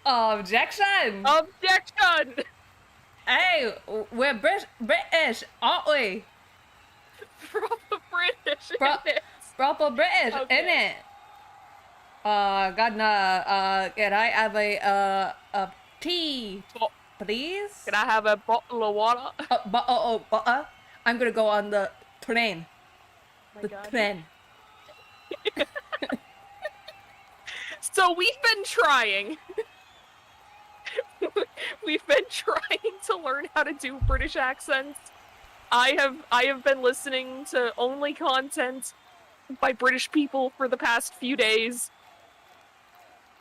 Objection! Objection! Hey, we're British, aren't we? Proper British, Pro isn't it? Proper British, Okay. innit? Can I have a tea, please? Can I have a bottle of water? Butter? I'm gonna go on the train. Oh my God. Train. So we've been trying. We've been trying to learn how to do British accents. I have been listening to only content by British people for the past few days.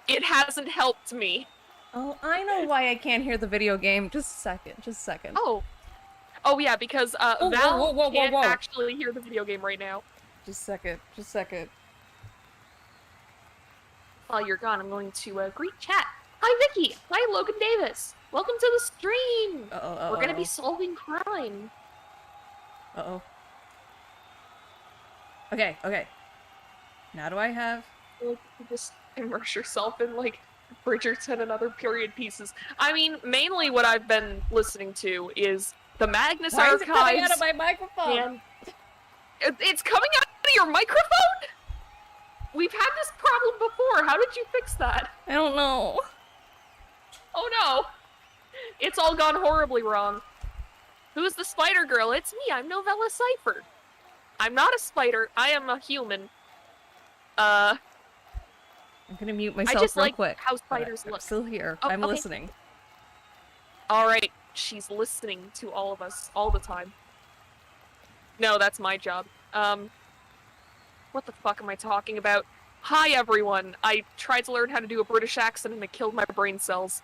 It hasn't helped me. Oh, I know why I can't hear the video game. Just a second. Oh yeah, because Val can't actually hear the video game right now. Just a second. While you're gone, I'm going to greet chat. Hi, Vicky. Hi, Logan Davis. Welcome to the stream. We're gonna be solving crime. Okay. Now do I have? You just immerse yourself in like Bridgerton and other period pieces. I mean, mainly what I've been listening to is the Magnus Why Archives. is it coming out of my microphone? It's coming out of your microphone? We've had this problem before. How did you fix that? I don't know. Oh no! It's all gone horribly wrong. Who's the spider girl? It's me, I'm Novella Cipher. I'm not a spider, I am a human. I'm gonna mute myself I just real like quick. how spiders look. I'm still here. Oh, I'm okay. listening. Alright, she's listening to all of us, all the time. No, that's my job. What the fuck am I talking about? Hi everyone! I tried to learn how to do a British accent and it killed my brain cells.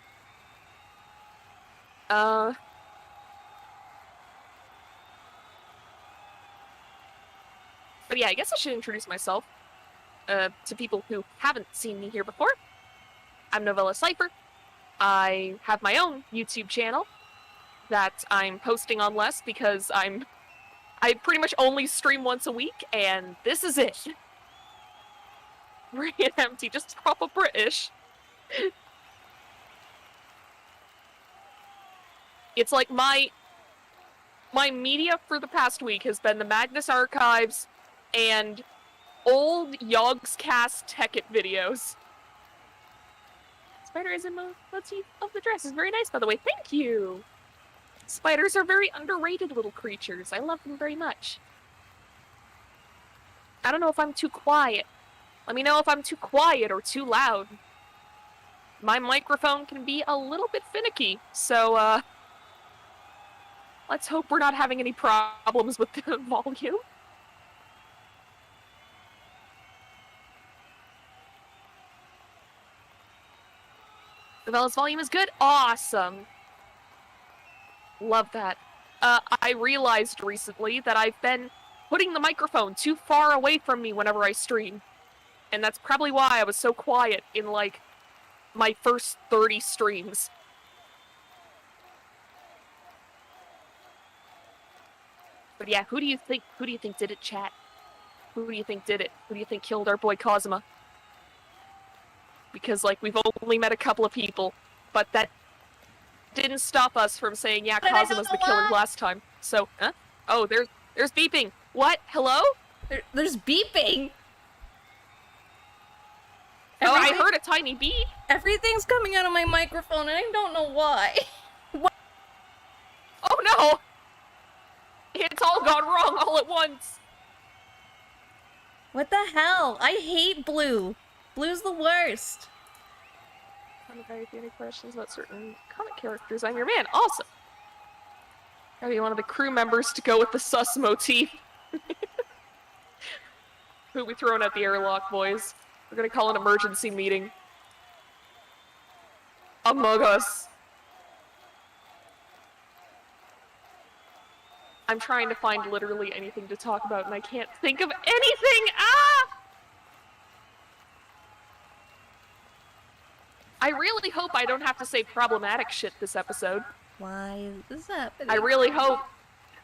But yeah, I guess I should introduce myself to people who haven't seen me here before. I'm Novella Cipher. I have my own YouTube channel that I'm posting on less because I pretty much only stream once a week, and this is it. Bring it empty, just proper British. It's like my media for the past week has been the Magnus Archives and old Yogscast Tekkit videos. Spider is a motif of the dress. Is very nice, by the way. Thank you! Spiders are very underrated little creatures. I love them very much. I don't know if I'm too quiet. Let me know if I'm too quiet or too loud. My microphone can be a little bit finicky, so, let's hope we're not having any problems with the volume. Novella's volume is good? Awesome! Love that. I realized recently that I've been putting the microphone too far away from me whenever I stream. And that's probably why I was so quiet in, like, my first 30 streams. But yeah, who do you think did it, chat? Who do you think did it? Who do you think killed our boy Cosima? Because, like, we've only met a couple of people, but that didn't stop us from saying, yeah, Cosima's the killer last time. So, huh? Oh, there's beeping. What? Hello? There's beeping? Oh, I heard a tiny beep. Everything's coming out of my microphone and I don't know why. What? Oh no! It's all gone wrong all at once. What the hell? I hate blue. Blue's the worst. If you have any questions about certain comic characters, I'm your man. Awesome. Gotta be one of the crew members to go with the sus motif. Who we throwing at the airlock, boys? We're gonna call an emergency meeting. Among Us. I'm trying to find literally anything to talk about and I can't think of anything! Ah! I really hope I don't have to say problematic shit this episode. Why is this happening? I really hope.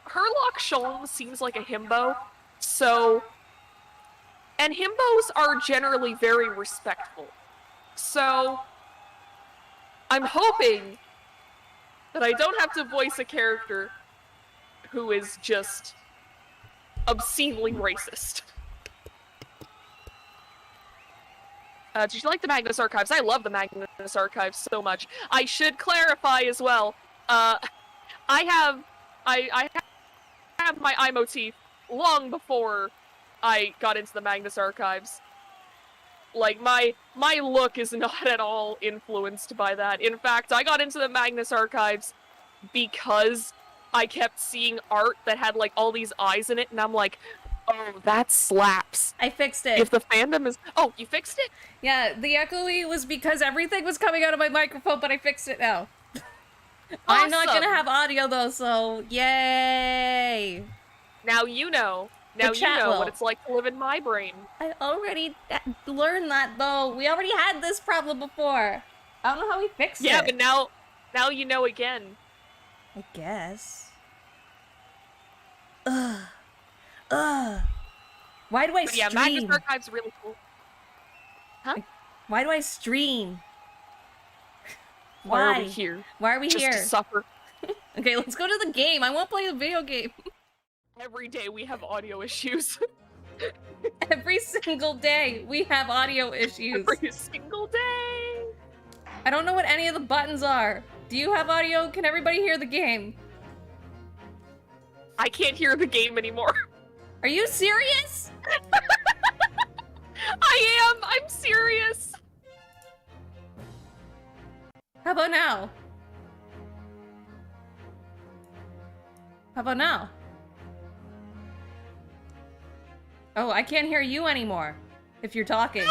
Herlock Sholm seems like a himbo, so... And himbos are generally very respectful. So... I'm hoping that I don't have to voice a character who is just obscenely racist. Did you like the Magnus Archives? I love the Magnus Archives so much. I should clarify as well. I have my eye motif long before I got into the Magnus Archives. Like, my look is not at all influenced by that. In fact, I got into the Magnus Archives because I kept seeing art that had, like, all these eyes in it, and I'm like, oh, that slaps. I fixed it. If the fandom is... Oh, you fixed it? Yeah, the echoey was because everything was coming out of my microphone, but I fixed it now. Awesome. I'm not gonna have audio, though, so yay! Now you know. Now you know what it's like to live in my brain. I already learned that, though. We already had this problem before. I don't know how we fixed it. Yeah, but now you know again. I guess. Ugh. Why do I stream? Yeah, Magnus Archive's really cool. Huh? Why do I stream? Why are we here? Why are we here? Just to suffer. Okay, let's go to the game. I want to play the video game. Every day we have audio issues. Every single day we have audio issues. Every single day. I don't know what any of the buttons are. Do you have audio? Can everybody hear the game? I can't hear the game anymore. Are you serious? I am! I'm serious! How about now? How about now? Oh, I can't hear you anymore. If you're talking.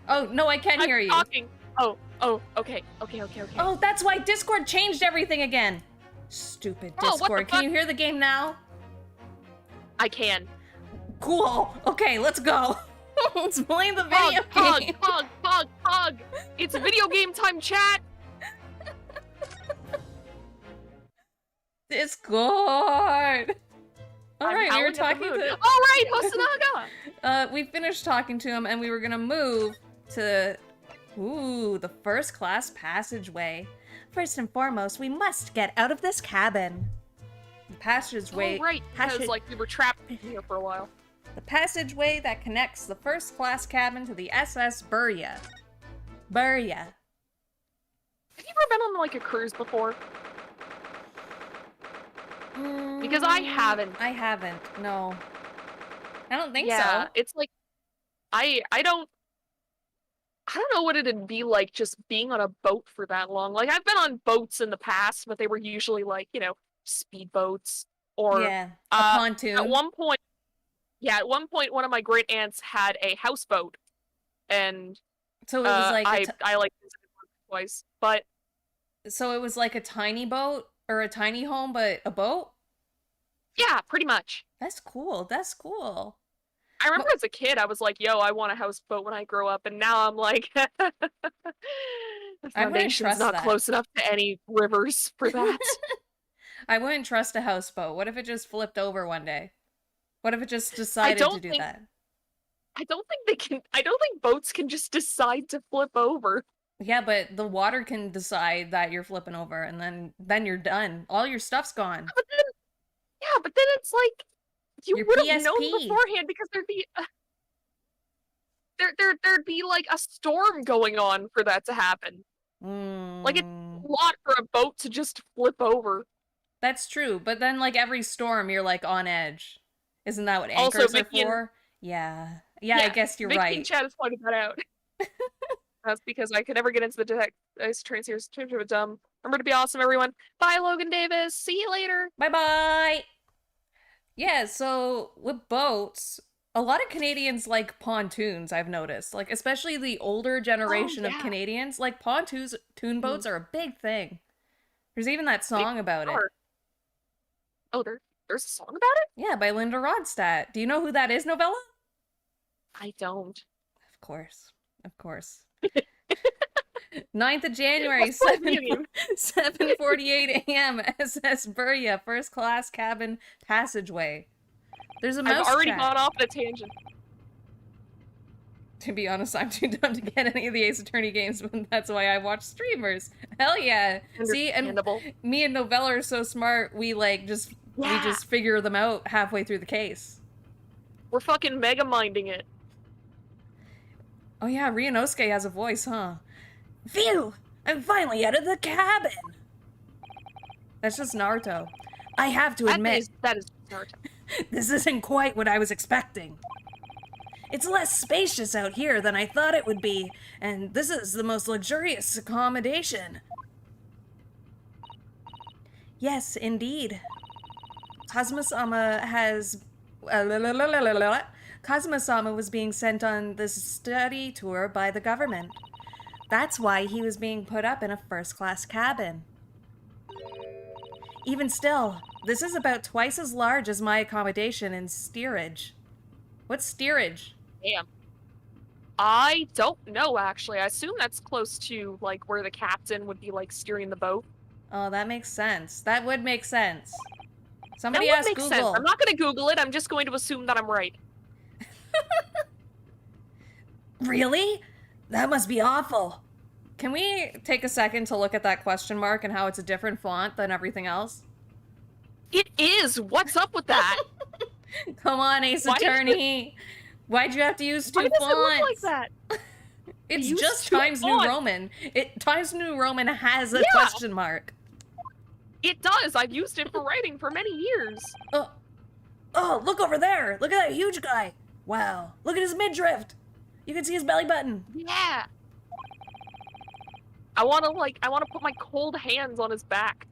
Oh, no, I can hear you. I'm talking. Oh, okay. Oh, that's why Discord changed everything again. Stupid Discord. What the fuck? Can you hear the game now? I can. Cool. Okay, let's go. Let's play the video game. Pog. It's video game time, chat. Discord. All right, we were talking to. All right, Hosonaga. We finished talking to him, and we were gonna move to, the first class passageway. First and foremost, we must get out of this cabin. The passageway. Oh, right. Because like we were trapped here for a while. The passageway that connects the first class cabin to the SS Burya. Burya. Have you ever been on like a cruise before? Because I haven't. I haven't. No. I don't think so. Yeah, it's like I don't know what it'd be like just being on a boat for that long. Like I've been on boats in the past, but they were usually like, speedboats or a pontoon. At one point, one of my great aunts had a houseboat, and so it was like I like visited once or twice, but so it was like a tiny boat or a tiny home, but a boat. Yeah, pretty much. That's cool. That's cool. I remember as a kid, I was like, "Yo, I want a houseboat when I grow up," and now I'm like, the foundation's not close enough to any rivers for that. I wouldn't trust a houseboat. What if it just flipped over one day? What if it just decided to do that? I don't think boats can just decide to flip over. Yeah, but the water can decide that you're flipping over, and then you're done. All your stuff's gone. But then it's like you would have known PSP. beforehand because there'd be like a storm going on for that to happen. Like it's a lot for a boat to just flip over. That's true, but then like every storm, you're like on edge. Isn't that what anchors are for? Yeah, I guess you're right. Vicky Chat has pointed that out. That's because I could never get into the Ice Train series. Dumb. Remember to be awesome, everyone. Bye, Logan Davis. See you later. Bye. Yeah, so with boats, a lot of Canadians like pontoons, I've noticed. Like, especially the older generation of Canadians, like pontoon boats are a big thing. There's even that song about it. Oh, there's a song about it? Yeah, by Linda Ronstadt. Do you know who that is, Novella? I don't. Of course. 9th of January, 7:48 a.m. SS Burya, first class cabin passageway. There's a mouse I've already chat. gone off on a tangent. To be honest, I'm too dumb to get any of the Ace Attorney games, but that's why I watch streamers. Hell yeah. See, and Understandable. me and Novella are so smart, we Yeah, just figure them out halfway through the case. we're fucking mega minding it. Oh yeah, Ryunosuke has a voice, huh? Phew! I'm finally out of the cabin! That's just Naruto. I have to admit, That is Naruto. this isn't quite what I was expecting. It's less spacious out here than I thought it would be, and this is the most luxurious accommodation. Yes, indeed. Kazuma-sama has... Kazuma-sama was being sent on this study tour by the government. That's why he was being put up in a first-class cabin. Even still, this is about twice as large as my accommodation in steerage. What's steerage? Damn. I don't know, actually. I assume that's close to, like, where the captain would be, like, steering the boat. Oh, that makes sense. That would make sense. That Somebody would ask make Google. sense. I'm not gonna Google it, I'm just going to assume that I'm right. Really? That must be awful. Can we take a second to look at that question mark and how it's a different font than everything else? It is! What's up with that? Come on, Ace Attorney. Why'd you have to use two Why does fonts? it look like that? It's Use just two Times New fonts. Roman. Times New Roman has a Yeah. question mark. It does! I've used it for writing for many years. Oh, look over there. Look at that huge guy. Wow. Look at his midriff. You can see his belly button. Yeah. I wanna put my cold hands on his back.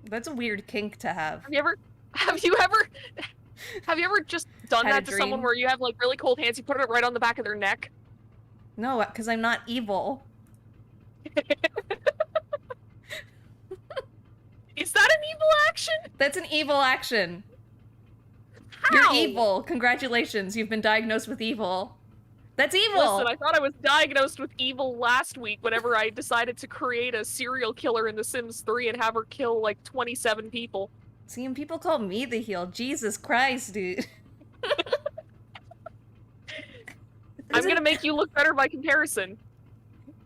That's a weird kink to have. Have you ever just done Had a that to someone dream? where you have like really cold hands, you put it right on the back of their neck? No, because I'm not evil. Is that an evil action? That's an evil action. How? You're evil. Congratulations. You've been diagnosed with evil. That's evil. Listen, I thought I was diagnosed with evil last week whenever I decided to create a serial killer in The Sims 3 and have her kill like 27 people. See, and people call me the heel. Jesus Christ, dude. I'm gonna make you look better by comparison.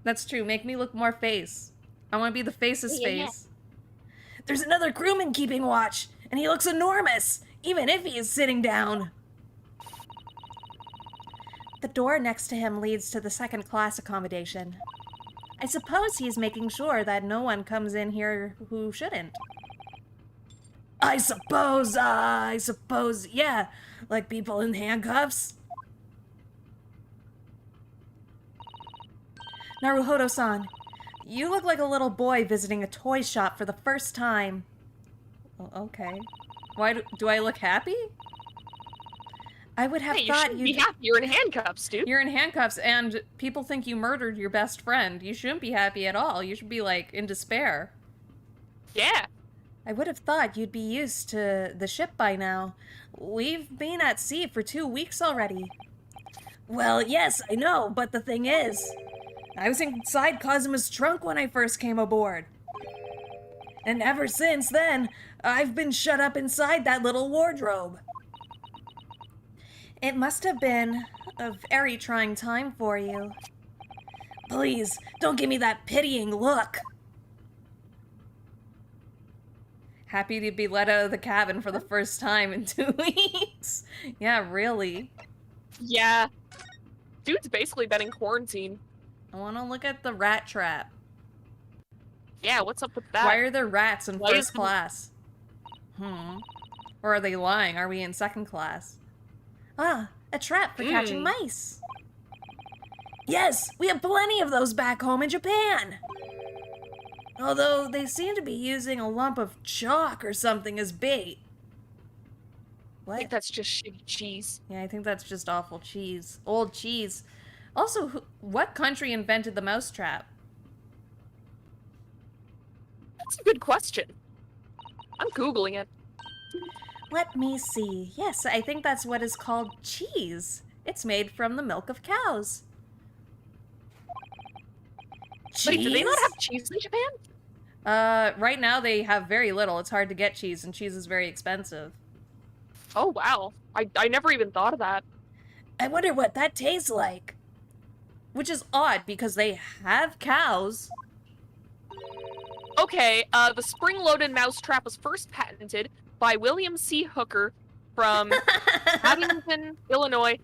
That's true. Make me look more face. I want to be the face's Yeah. face. There's another crewman keeping watch, and he looks enormous, even if he is sitting down. The door next to him leads to the second-class accommodation. I suppose he's making sure that no one comes in here who shouldn't. I suppose, yeah, like people in handcuffs. Naruhodo-san, you look like a little boy visiting a toy shop for the first time. Oh, okay. Why do I look happy? I would have Hey, you thought shouldn't be you'd... happy. You're in handcuffs, dude. You're in handcuffs and people think you murdered your best friend. You shouldn't be happy at all. You should be, like, in despair. Yeah. I would have thought you'd be used to the ship by now. We've been at sea for 2 weeks already. Well, yes, I know, but the thing is, I was inside Kazuma's trunk when I first came aboard. And ever since then, I've been shut up inside that little wardrobe. It must have been a very trying time for you. Please, don't give me that pitying look. Happy to be let out of the cabin for the first time in 2 weeks. Yeah, really. Yeah. Dude's basically been in quarantine. I want to look at the rat trap. Yeah, what's up with that? Why are there rats in Why first is the- class? Or are they lying? Are we in second class? Ah, a trap for catching mice. Yes, we have plenty of those back home in Japan. Although they seem to be using a lump of chalk or something as bait. I think What? that's just shitty cheese. Yeah, I think that's just awful cheese. Old cheese. Also, what country invented the mousetrap? That's a good question. I'm Googling it. Let me see. Yes, I think that's what is called cheese. It's made from the milk of cows. Wait, do they not Cheese? have cheese in Japan? Right now they have very little. It's hard to get cheese, and cheese is very expensive. Oh, wow. I never even thought of that. I wonder what that tastes like. Which is odd because they have cows. Okay, the spring-loaded mousetrap was first patented by William C. Hooker from Abington, Illinois.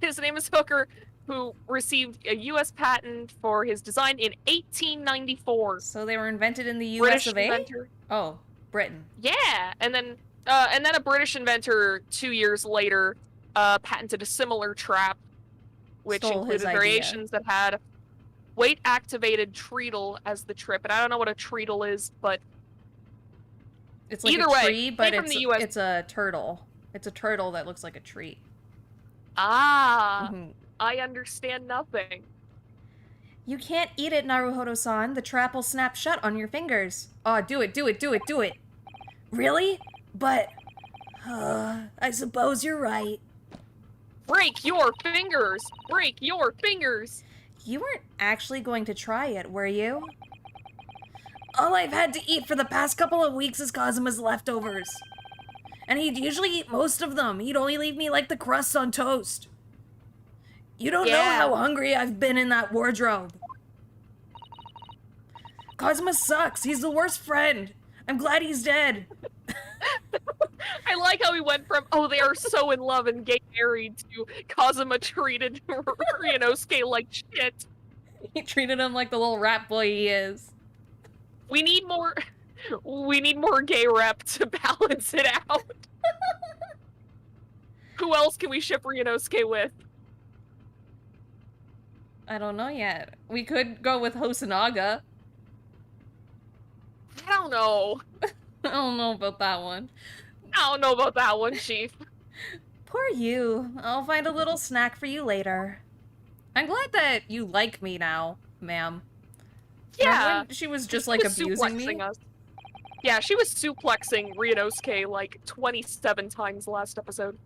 His name is Hooker, who received a U.S. patent for his design in 1894. So they were invented in the U.S. British of A? inventor. Oh, Britain. Yeah, and then a British inventor 2 years later patented a similar trap, which Stole his included idea. variations that had weight-activated treacle as the trip. And I don't know what a treacle is, but It's like either a way, tree, but from the US. it's a turtle. It's a turtle that looks like a tree. Ah, I understand nothing. You can't eat it, Naruhodo-san. The trap will snap shut on your fingers. Oh, do it, do it, do it, do it. Really? But, I suppose you're right. Break your fingers! Break your fingers! You weren't actually going to try it, were you? All I've had to eat for the past couple of weeks is Kazuma's leftovers. And he'd usually eat most of them. He'd only leave me like the crusts on toast. You don't know how hungry I've been in that wardrobe. Kazuma sucks. He's the worst friend. I'm glad he's dead. I like how he went from, oh, they are so in love and gay married, to Kazuma treated Ryunosuke like shit. He treated him like the little rat boy he is. We need more gay rep to balance it out. Who else can we ship Ryunosuke with? I don't know yet. We could go with Hosonaga. I don't know. I don't know about that one. I don't know about that one, Chief. Poor you. I'll find a little snack for you later. I'm glad that you like me now, ma'am. Yeah. She was just like abusing me. Us. Yeah, she was suplexing Ryunosuke like 27 times last episode.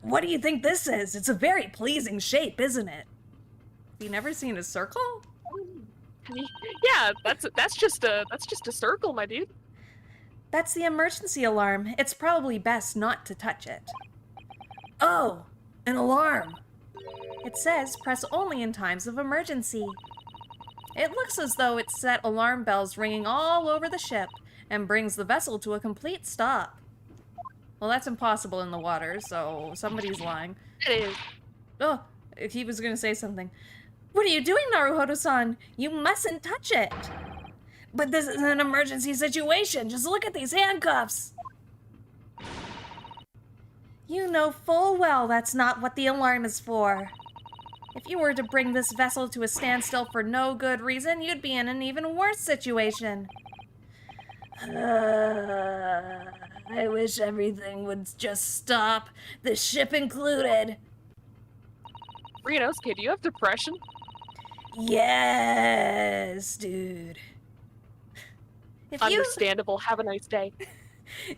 What do you think this is? It's a very pleasing shape, isn't it? Have you never seen a circle? Yeah, that's just a circle, my dude. That's the emergency alarm. It's probably best not to touch it. Oh, an alarm. It says press only in times of emergency. It looks as though it set alarm bells ringing all over the ship and brings the vessel to a complete stop. Well, that's impossible in the water, so somebody's lying. It is. Oh, he was gonna say something. What are you doing, Naruhodo-san? You mustn't touch it. But this is an emergency situation. Just look at these handcuffs. You know full well that's not what the alarm is for. If you were to bring this vessel to a standstill for no good reason, you'd be in an even worse situation. I wish everything would just stop, the ship included. Ryunosuke, do you have depression? Yes, dude. Understandable. Have a nice day.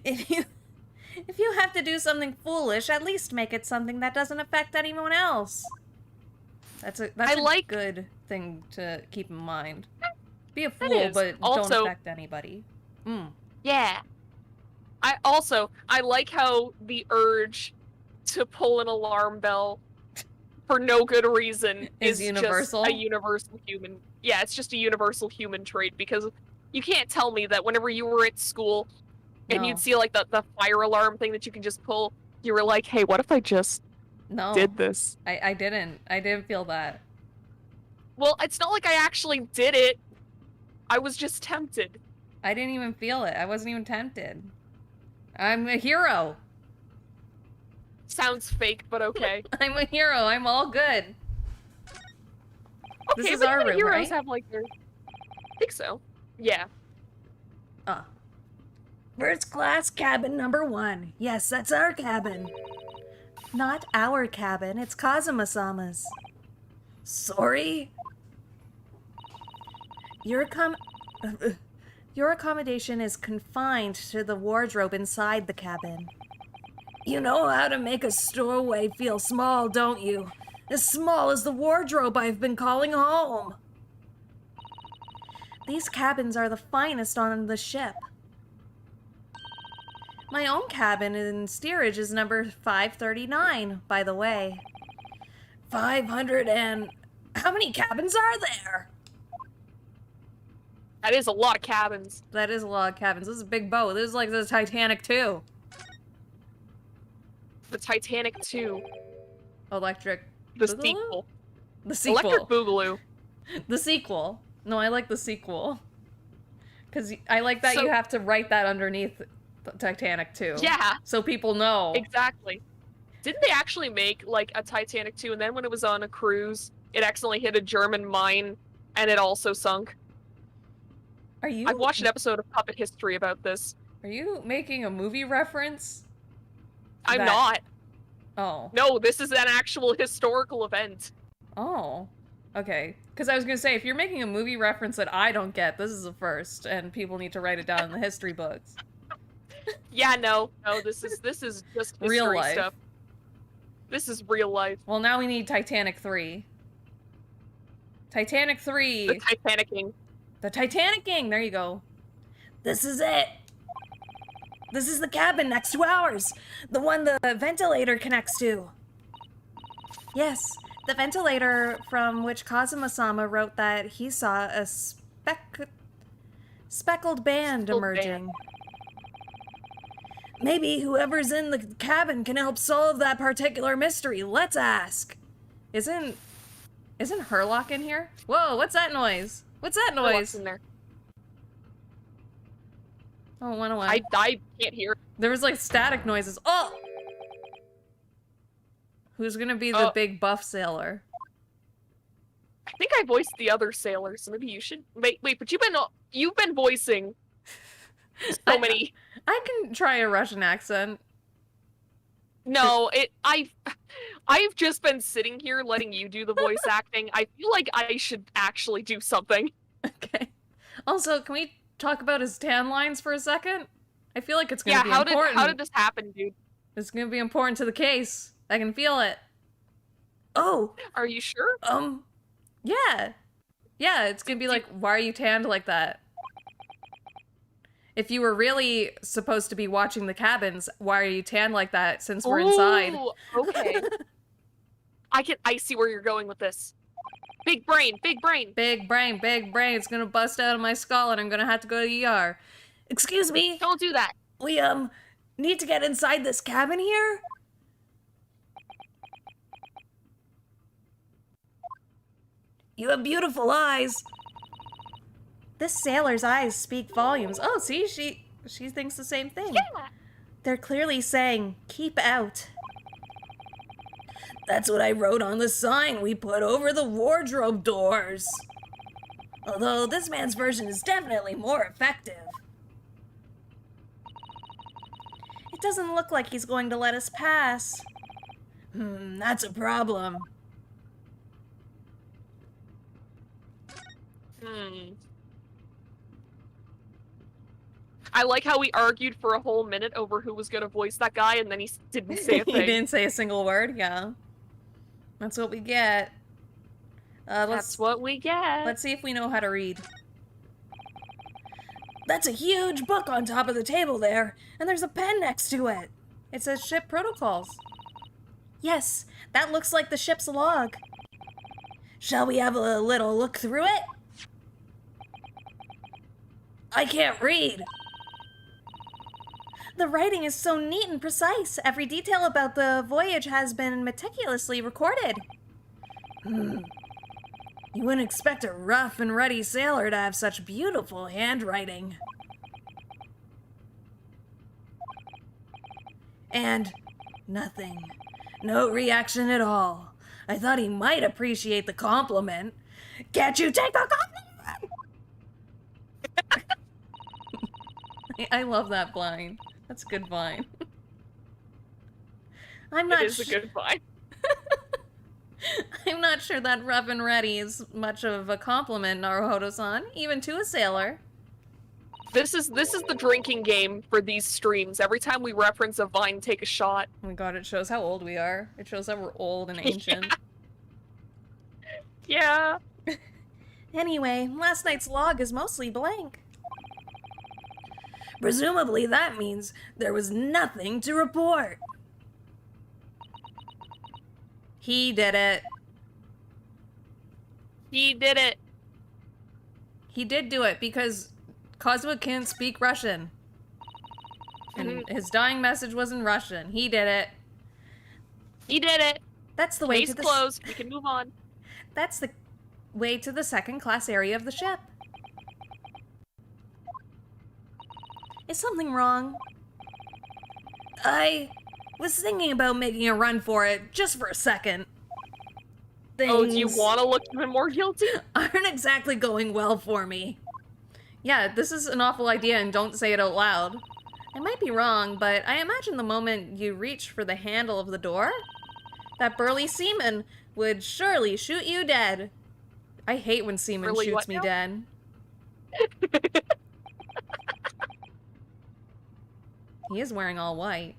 If you have to do something foolish, at least make it something that doesn't affect anyone else. That's a good thing to keep in mind. Be a fool, but don't affect anybody. Yeah. I like how the urge to pull an alarm bell for no good reason is universal. Just a universal human. Yeah, it's just a universal human trait, because you can't tell me that whenever you were at school and you'd see like the fire alarm thing that you can just pull, you were like, hey, what if I just did this? I didn't feel that. Well, it's not like I actually did it. I was just tempted. I didn't even feel it. I wasn't even tempted. I'm a hero. Sounds fake, but okay. I'm a hero. I'm all good. Okay, this is our room, heroes right? have like their... I think so. Yeah. First class cabin number 1. Yes, that's our cabin. Not our cabin. It's Kazuma-sama's. Sorry? Your accommodation is confined to the wardrobe inside the cabin. You know how to make a stowaway feel small, don't you? As small as the wardrobe I've been calling home. These cabins are the finest on the ship. My own cabin in steerage is number 539, by the way. 500 and... How many cabins are there? That is a lot of cabins. That is a lot of cabins. This is a big boat. This is like the Titanic 2. The Titanic 2. Electric... The Boogaloo? sequel. The sequel. Electric Boogaloo. The sequel. No, I like the sequel. Because I like that So- you have to write that underneath Titanic 2. Yeah, So people know. exactly. Didn't they actually make, like, a Titanic 2, and then when it was on a cruise, it accidentally hit a German mine, and it also sunk? Are you... I've watched an episode of Puppet History about this. Are you making a movie reference? I'm That- not. Oh. No, this is an actual historical event. Oh. Okay. Because I was going to say, if you're making a movie reference that I don't get, this is a first, and people need to write it down in the history books. Yeah, no, this is just history Real life. stuff. This is real life. Well, now we need Titanic 3. Titanic 3. The Titanicing. The Titanicing! There you go. This is it! This is the cabin next to ours! The one the ventilator connects to! Yes, the ventilator from which Kazuma-sama wrote that he saw a speckled band Speckled emerging. Maybe whoever's in the cabin can help solve that particular mystery. Let's ask. Isn't Herlock in here? Whoa, what's that noise? What's that What's noise? in there? Oh, it went away. I can't hear. There was like static noises. Oh! Who's gonna be the Oh. big buff sailor? I think I voiced the other sailor, so maybe you should. Wait, but you've been voicing so many. I can try a Russian accent. No, I've just been sitting here letting you do the voice acting. I feel like I should actually do something. Okay. Also, can we talk about his tan lines for a second? I feel like it's gonna be Yeah, important. how did this happen, dude? It's gonna be important to the case. I can feel it. Oh, Are you sure? yeah. Yeah, it's gonna be like, why are you tanned like that? If you were really supposed to be watching the cabins, why are you tanned like that since we're inside? Ooh, okay. I see where you're going with this. Big brain, big brain. Big brain, big brain. It's gonna bust out of my skull and I'm gonna have to go to the ER. Excuse me, Don't do that. we, need to get inside this cabin here? You have beautiful eyes. This sailor's eyes speak volumes. Oh, see, she thinks the same thing. Yeah. They're clearly saying, keep out. That's what I wrote on the sign we put over the wardrobe doors. Although this man's version is definitely more effective. It doesn't look like he's going to let us pass. That's a problem. I like how we argued for a whole minute over who was gonna voice that guy, and then he didn't say a He thing. didn't say a single word, yeah. That's what we get. That's what we get. Let's see if we know how to read. That's a huge book on top of the table there, and there's a pen next to it. It says ship protocols. Yes, that looks like the ship's log. Shall we have a little look through it? I can't read. The writing is so neat and precise. Every detail about the voyage has been meticulously recorded. You wouldn't expect a rough and ready sailor to have such beautiful handwriting. And nothing. No reaction at all. I thought he might appreciate the compliment. Can't you take the compliment? I love that line. That's a good line. It is a good find. I'm not sure that rough and ready is much of a compliment, Naruhodo-san, even to a sailor. This is the drinking game for these streams. Every time we reference a vine, take a shot. Oh my god, it shows how old we are. It shows that we're old and ancient. Yeah. Anyway, last night's log is mostly blank. Presumably that means there was nothing to report. He did it. He did it. He did do it because Kozma can't speak Russian. And his dying message was in Russian. He did it. He did it. That's the way Case to the closed. We can move on. That's the way to the second class area of the ship. Is something wrong? I was thinking about making a run for it, just for a second. Oh, do you want to look even more guilty? Aren't exactly going well for me. Yeah, this is an awful idea and don't say it out loud. I might be wrong, but I imagine the moment you reach for the handle of the door, that burly seaman would surely shoot you dead. I hate when seaman Really, shoots me now? dead. He is wearing all white.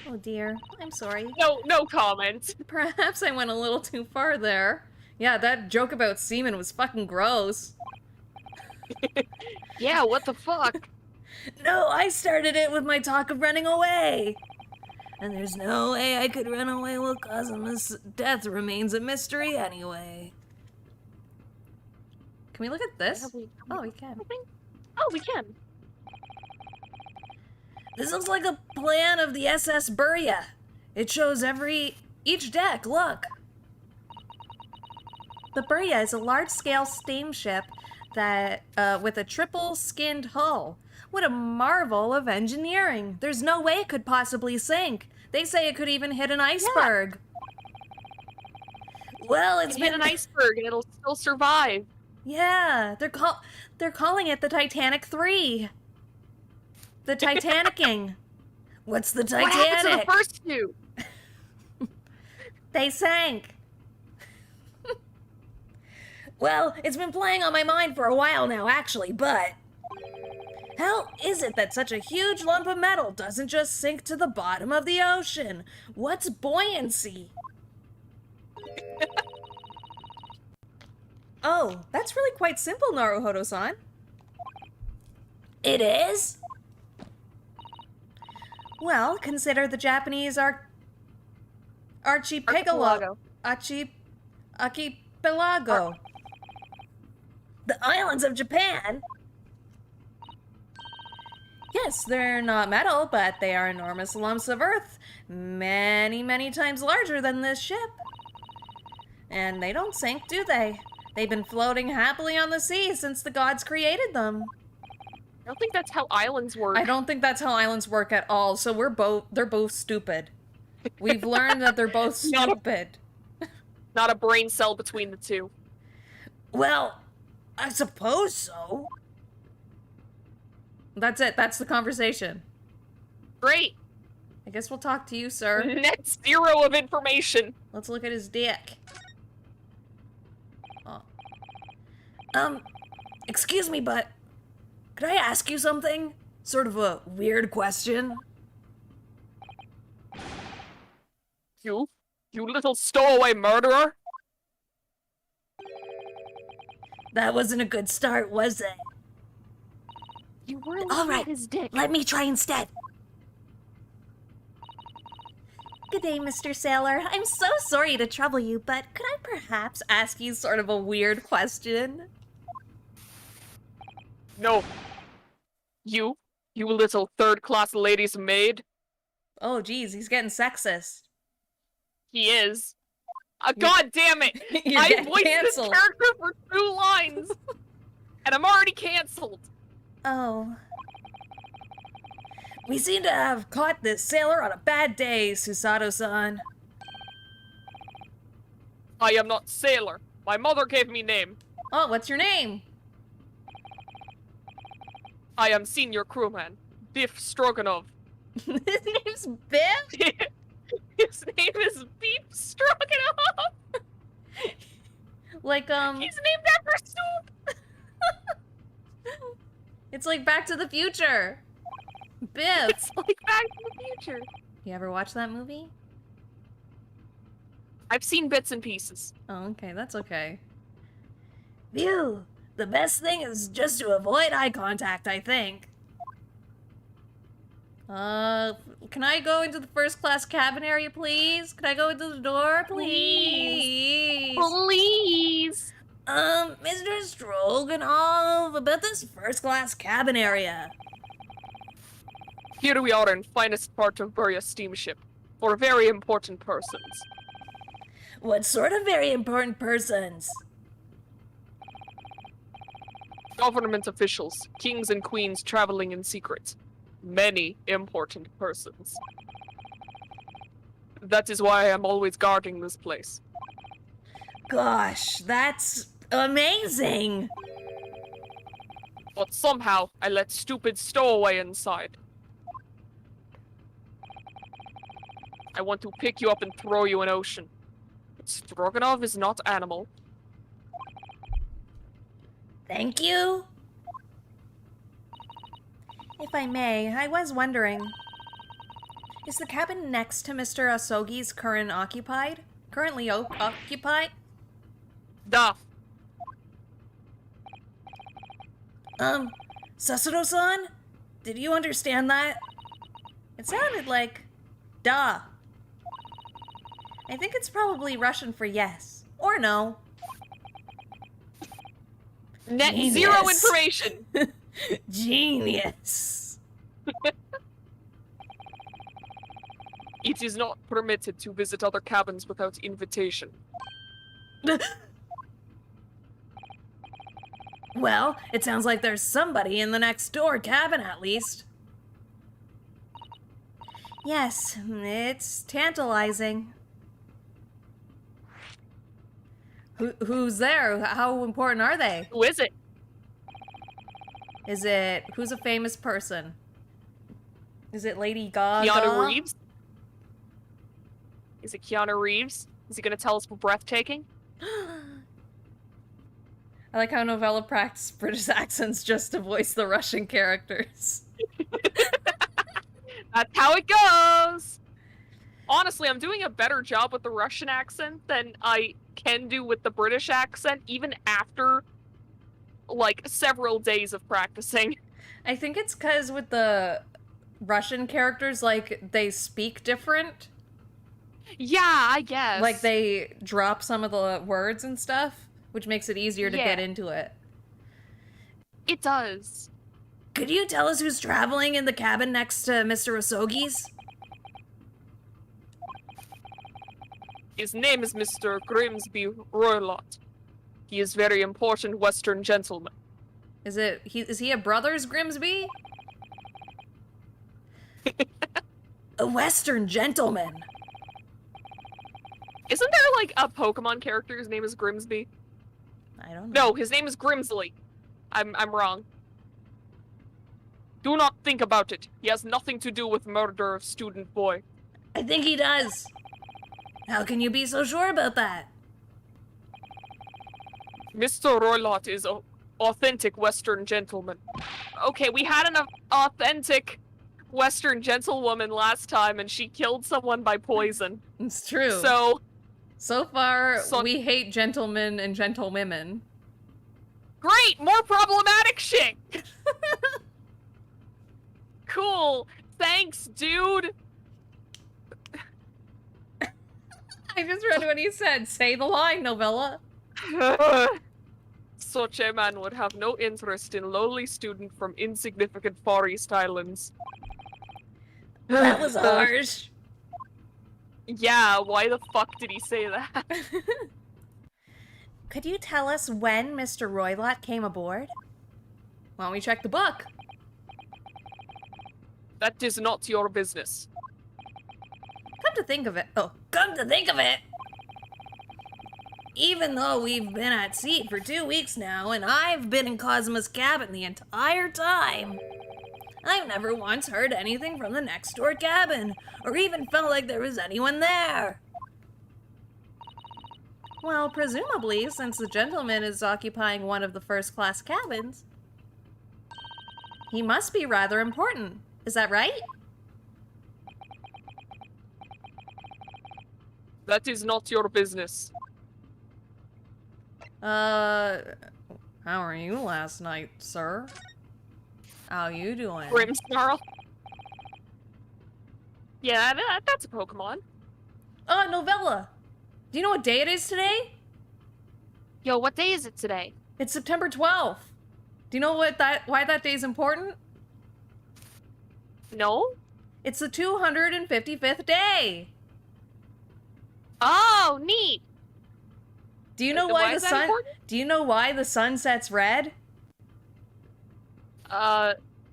Oh dear, I'm sorry. No comment. Perhaps I went a little too far there. Yeah, that joke about semen was fucking gross. Yeah, what the fuck? No, I started it with my talk of running away. And there's no way I could run away while Cosmo's death remains a mystery anyway. Can we look at this? Oh, we can. Oh, we can. This looks like a plan of the SS Buria. It shows each deck, look. The Buria is a large-scale steamship that, with a triple-skinned hull. What a marvel of engineering. There's no way it could possibly sink. They say it could even hit an iceberg. Yeah. Well, it's been hit an iceberg and it'll still survive. Yeah, they're calling it the Titanic 3. The Titanicking. What's the Titanic? What happened to the first two? They sank. Well, it's been playing on my mind for a while now, actually, but how is it that such a huge lump of metal doesn't just sink to the bottom of the ocean? What's buoyancy? Oh, that's really quite simple, Naruhodo-san. It is? Well, consider the Japanese archipelago. Archipelago. The islands of Japan? Yes, they're not metal, but they are enormous lumps of earth, many, many times larger than this ship. And they don't sink, do they? They've been floating happily on the sea since the gods created them. I don't think that's how islands work. I don't think that's how islands work at all, so they're both stupid. We've learned that they're both stupid. Not a brain cell between the two. Well, I suppose so. That's it. That's the conversation. Great. I guess we'll talk to you, sir. Net zero of information. Let's look at his dick. Excuse me, but could I ask you something? Sort of a weird question. You little stowaway murderer. That wasn't a good start, was it? You were looking All right, at his dick. let me try instead. Good day, Mr. Sailor. I'm so sorry to trouble you, but could I perhaps ask you sort of a weird question? No. You little third-class lady's maid. Oh, geez, he's getting sexist. He is. God damn it! You're I getting voiced canceled. this character for 2 lines! And I'm already canceled! Oh. We seem to have caught this sailor on a bad day, Susato-san. I am not sailor. My mother gave me name. Oh, what's your name? I am senior crewman. Biff Stroganoff. His name's Biff? His name is Beef Stroganoff! Like, He's named after soup! It's like Back to the Future. Biff. It's like Back to the Future. You ever watch that movie? I've seen bits and pieces. Oh, okay, that's okay. Phew. The best thing is just to avoid eye contact, I think. Uh, can I go into the first class cabin area, please? Can I go into the door, please? Please. Mr. Stroganoff, about this first class cabin area. Here we are in finest part of Burya steamship, for very important persons. What sort of very important persons? Government officials, kings and queens traveling in secret. Many important persons. That is why I am always guarding this place. Gosh, that's amazing! But somehow, I let stupid stowaway inside. I want to pick you up and throw you in ocean. But Stroganov is not animal. Thank you. If I may, I was wondering, is the cabin next to Mr. Asogi's currently occupied? Da. Sasuro-san? Did you understand that? It sounded like, duh. I think it's probably Russian for yes, or no. Net Genius. zero information. Genius. It is not permitted to visit other cabins without invitation. Well, it sounds like there's somebody in the next door cabin at least. Yes, it's tantalizing. Who's there? How important are they? Who is it? Who's a famous person? Is it Lady Gaga? Keanu Reeves? Is it Keanu Reeves? Is he gonna tell us we're breathtaking? I like how Novella practiced British accents just to voice the Russian characters. That's how it goes! Honestly, I'm doing a better job with the Russian accent than I can do with the British accent, even after, like, several days of practicing. I think it's because with the Russian characters, like, they speak different. Yeah, I guess. Like, they drop some of the words and stuff, which makes it easier to get into it. It does. Could you tell us who's traveling in the cabin next to Mr. Asogi's? His name is Mr. Grimsby Roylott. He is very important Western gentleman. Is he a Brothers Grimsby? A Western gentleman. Isn't there, like, a Pokemon character whose name is Grimsby? I don't know. No, his name is Grimsley. I'm wrong. Do not think about it. He has nothing to do with murder of student boy. I think he does. How can you be so sure about that? Mr. Roylott is an authentic Western gentleman. Okay, we had an authentic Western gentlewoman last time, and she killed someone by poison. It's true. So far, we hate gentlemen and gentlewomen. Great! More problematic shit! Cool! Thanks, dude! I just read what he said. Say the line, Novella. Such a man would have no interest in lowly student from insignificant Far East Islands. That was harsh. Yeah, why the fuck did he say that? Could you tell us when Mr. Roylott came aboard? Why don't we check the book? That is not your business. Come to think of it. Even though we've been at sea for 2 weeks now, and I've been in Cosmo's cabin the entire time, I've never once heard anything from the next door cabin, or even felt like there was anyone there. Well, presumably, since the gentleman is occupying one of the first-class cabins, he must be rather important. Is that right? That is not your business. How are you last night, sir? How you doing? Grim Snarl. Yeah, that's a Pokemon. Oh, Novella. Do you know what day it is today? Yo, what day is it today? It's September 12th. Do you know why that day is important? No? It's the 255th day. Oh, neat. Do you know Then why why the is that sun important? Do you know why the sun sets red?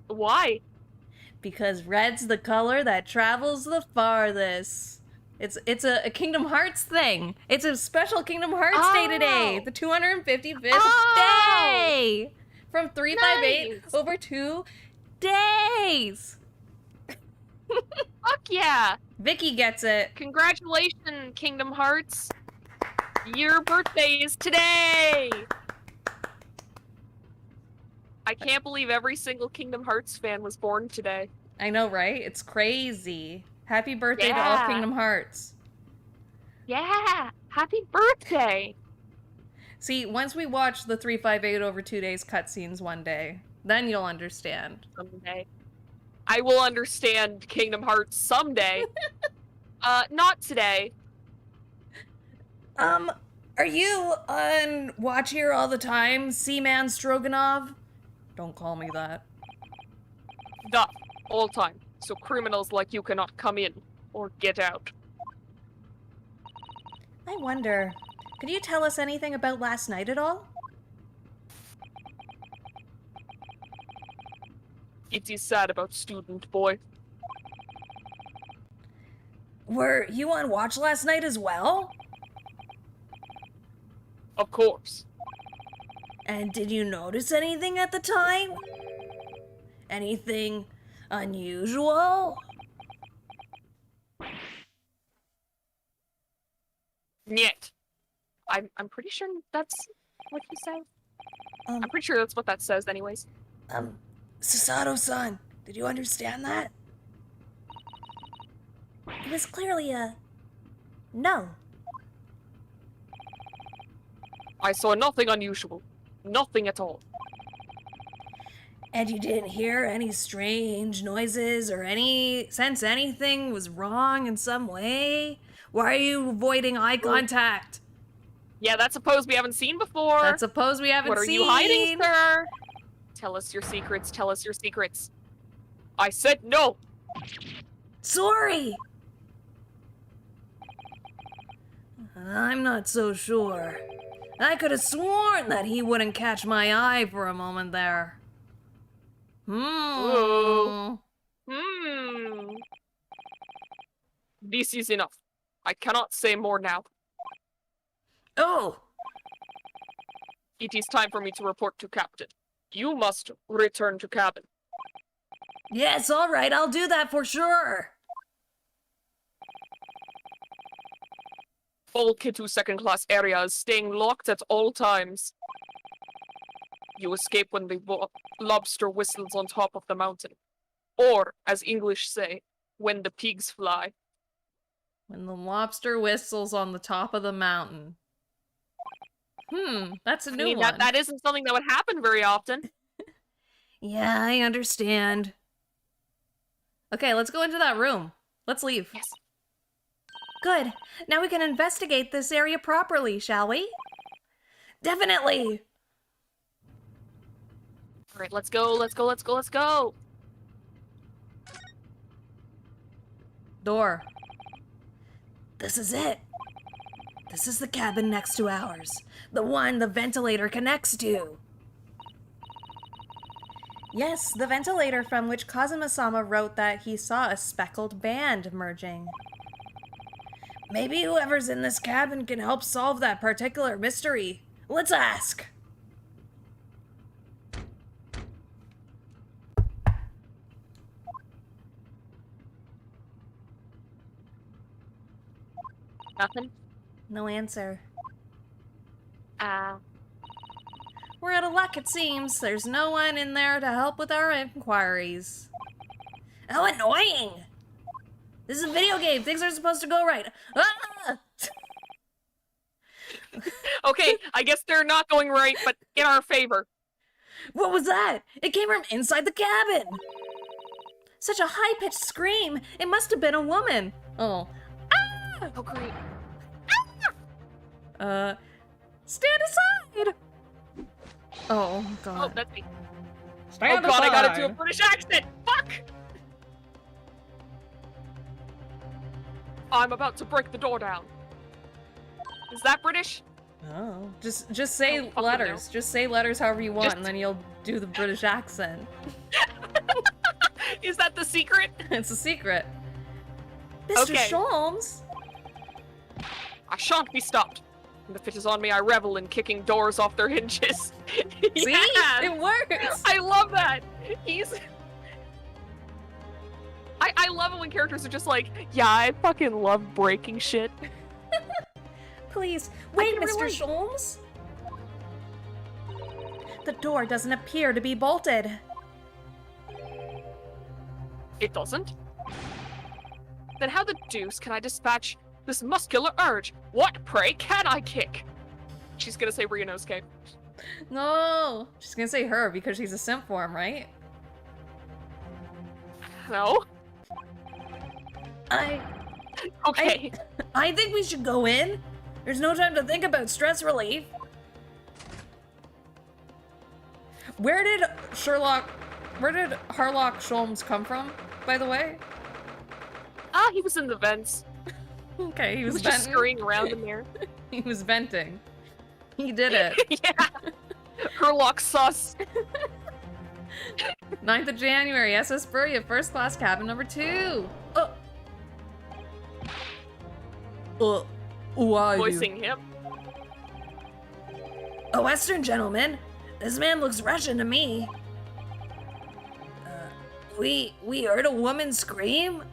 Why? Because red's the color that travels the farthest. It's a Kingdom Hearts thing. It's a special Kingdom Hearts day today. Oh. The 255th Oh! day. From 358 Nice! over 2 days. Fuck yeah! Vicky gets it. Congratulations, Kingdom Hearts! Your birthday is today! I can't believe every single Kingdom Hearts fan was born today. I know, right? It's crazy. Happy birthday to all Yeah. Kingdom Hearts. Yeah! Happy birthday! See, once we watch the 358 over 2 days cutscenes one day, then you'll understand. Someday. I will understand Kingdom Hearts someday. Not today. Are you on watch here all the time, Seaman Stroganov? Don't call me that. Not all time. So criminals like you cannot come in or get out. I wonder, could you tell us anything about last night at all? It is sad about student boy. Were you on watch last night as well? Of course. And did you notice anything at the time? Anything unusual? Niet. I'm pretty sure that's what he said. Um, I'm pretty sure that's what that says anyways. Sasato-san, did you understand that? It was clearly a no. I saw nothing unusual. Nothing at all. And you didn't hear any strange noises or sense anything was wrong in some way? Why are you avoiding eye contact? Yeah, that's a pose we haven't seen before. That's a pose we haven't What are seen. you hiding, sir? Tell us your secrets. Tell us your secrets. I said no. Sorry. I'm not so sure. I could have sworn that he wouldn't catch my eye for a moment there. Ooh. This is enough. I cannot say more now. Oh, It is time for me to report to Captain. You must return to cabin. yes, all right, I'll do that for sure. All K2 second class areas staying locked at all times. You escape when the lobster whistles on top of the mountain. Or, as English say, when the pigs fly. When the lobster whistles on the top of the mountain. That's a new one. That isn't something that would happen very often. Yeah, I understand. Okay, let's go into that room. Let's leave. Yes. Good. Now we can investigate this area properly, shall we? Definitely. All right, let's go, let's go, let's go, let's go. Door. This is it. This is the cabin next to ours. The one the ventilator connects to. Yes, the ventilator from which Kazuma-sama wrote that he saw a speckled band emerging. Maybe whoever's in this cabin can help solve that particular mystery. Let's ask. Nothing? No answer. Uh, We're out of luck, it seems. There's no one in there to help with our inquiries. How annoying! This is a video game. Things are supposed to go right. Ah! okay, I guess they're not going right, but in our favor. What was that? It came from inside the cabin. Such a high-pitched scream! It must have been a woman! Oh. Ah! Oh, great. Stand aside! Oh, Oh, God. that's me. Stand oh, God, I gotta do a aside! British accent! Fuck! I'm about to break the door down. Is that British? Oh. Just say fucking letters. know. Just say letters however you want, Just- and then you'll do the British accent. Is that the secret? It's a secret. Mr. Okay. Sholmes? I shan't be stopped. And if it is on me, I revel in kicking doors off their hinges. See? Yeah! It works! I love that! He's... I love it when characters are just like, yeah, I fucking love breaking shit. Please, wait, can Mr. relate. Sholmes. The door doesn't appear to be bolted. It doesn't? Then how the deuce can I dispatch this muscular urge? What, pray, can I kick? She's gonna say Ryunosuke. No! She's gonna say her because she's a simp form, right? No? Okay. I think we should go in. There's no time to think about stress relief. Where did Harlock Sholmes come from, by the way? He was in the vents. Okay, he He was, was just venting. scurrying around in there. He was venting. He did it. Yeah. Herlock sus. 9th of January, SS Furia, first class cabin number 2. Who are Voicing him. A Western gentleman? This man looks Russian to me. We heard a woman scream?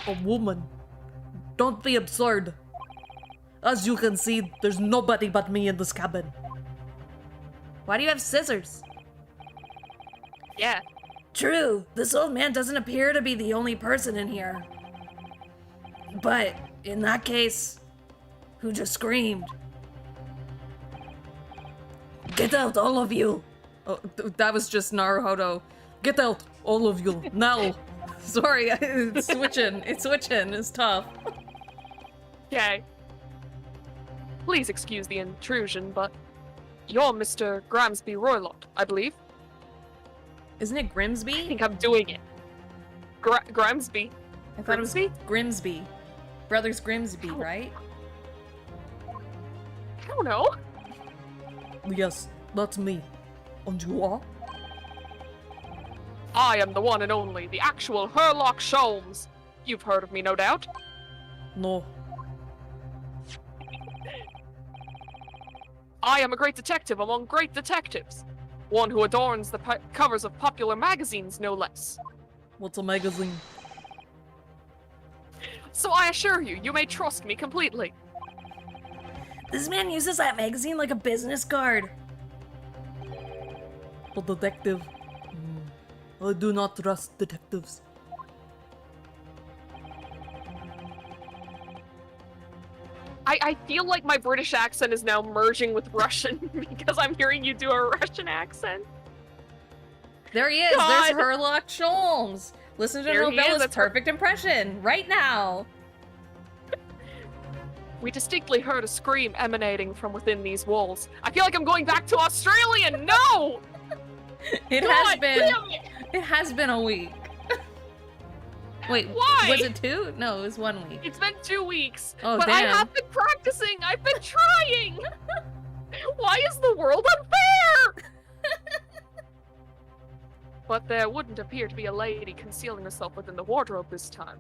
A woman? Don't be absurd. As you can see, there's nobody but me in this cabin. Why do you have scissors? Yeah. True, this old man doesn't appear to be the only person in here. But, in that case, who just screamed? Get out, all of you! Oh, that was just Naruhodo. Get out, all of you, now! Sorry, it's switching. It's tough. Okay. Please excuse the intrusion, but you're Mr. Grimsby Roylott, I believe. Isn't it I Grimsby? think I'm doing it. Grimsby. I thought it was Grimsby? Grimsby. Brothers Grimsby, Oh. right? I don't know. Yes, that's me. And you are? I am the one and only, the actual Herlock Sholmes. You've heard of me, no doubt. No. I am a great detective among great detectives. One who adorns the covers of popular magazines, no less. What's a magazine? So I assure you, you may trust me completely. This man uses that magazine like a business card. A detective? I do not trust detectives. I feel like my British accent is now merging with Russian because I'm hearing you do a Russian accent. There he is. God. There's Herlock Sholmes. Listen to There he is, Novella's that's her- perfect impression right now. We distinctly heard a scream emanating from within these walls. I feel like I'm going back to Australian. No! It God has been. damn it! It has been a week. Wait, Why? was it 2? No, it was 1 week. It's been 2 weeks. Oh, but I damn. have been practicing. I've been trying. Why is the world unfair? But there wouldn't appear to be a lady concealing herself within the wardrobe this time.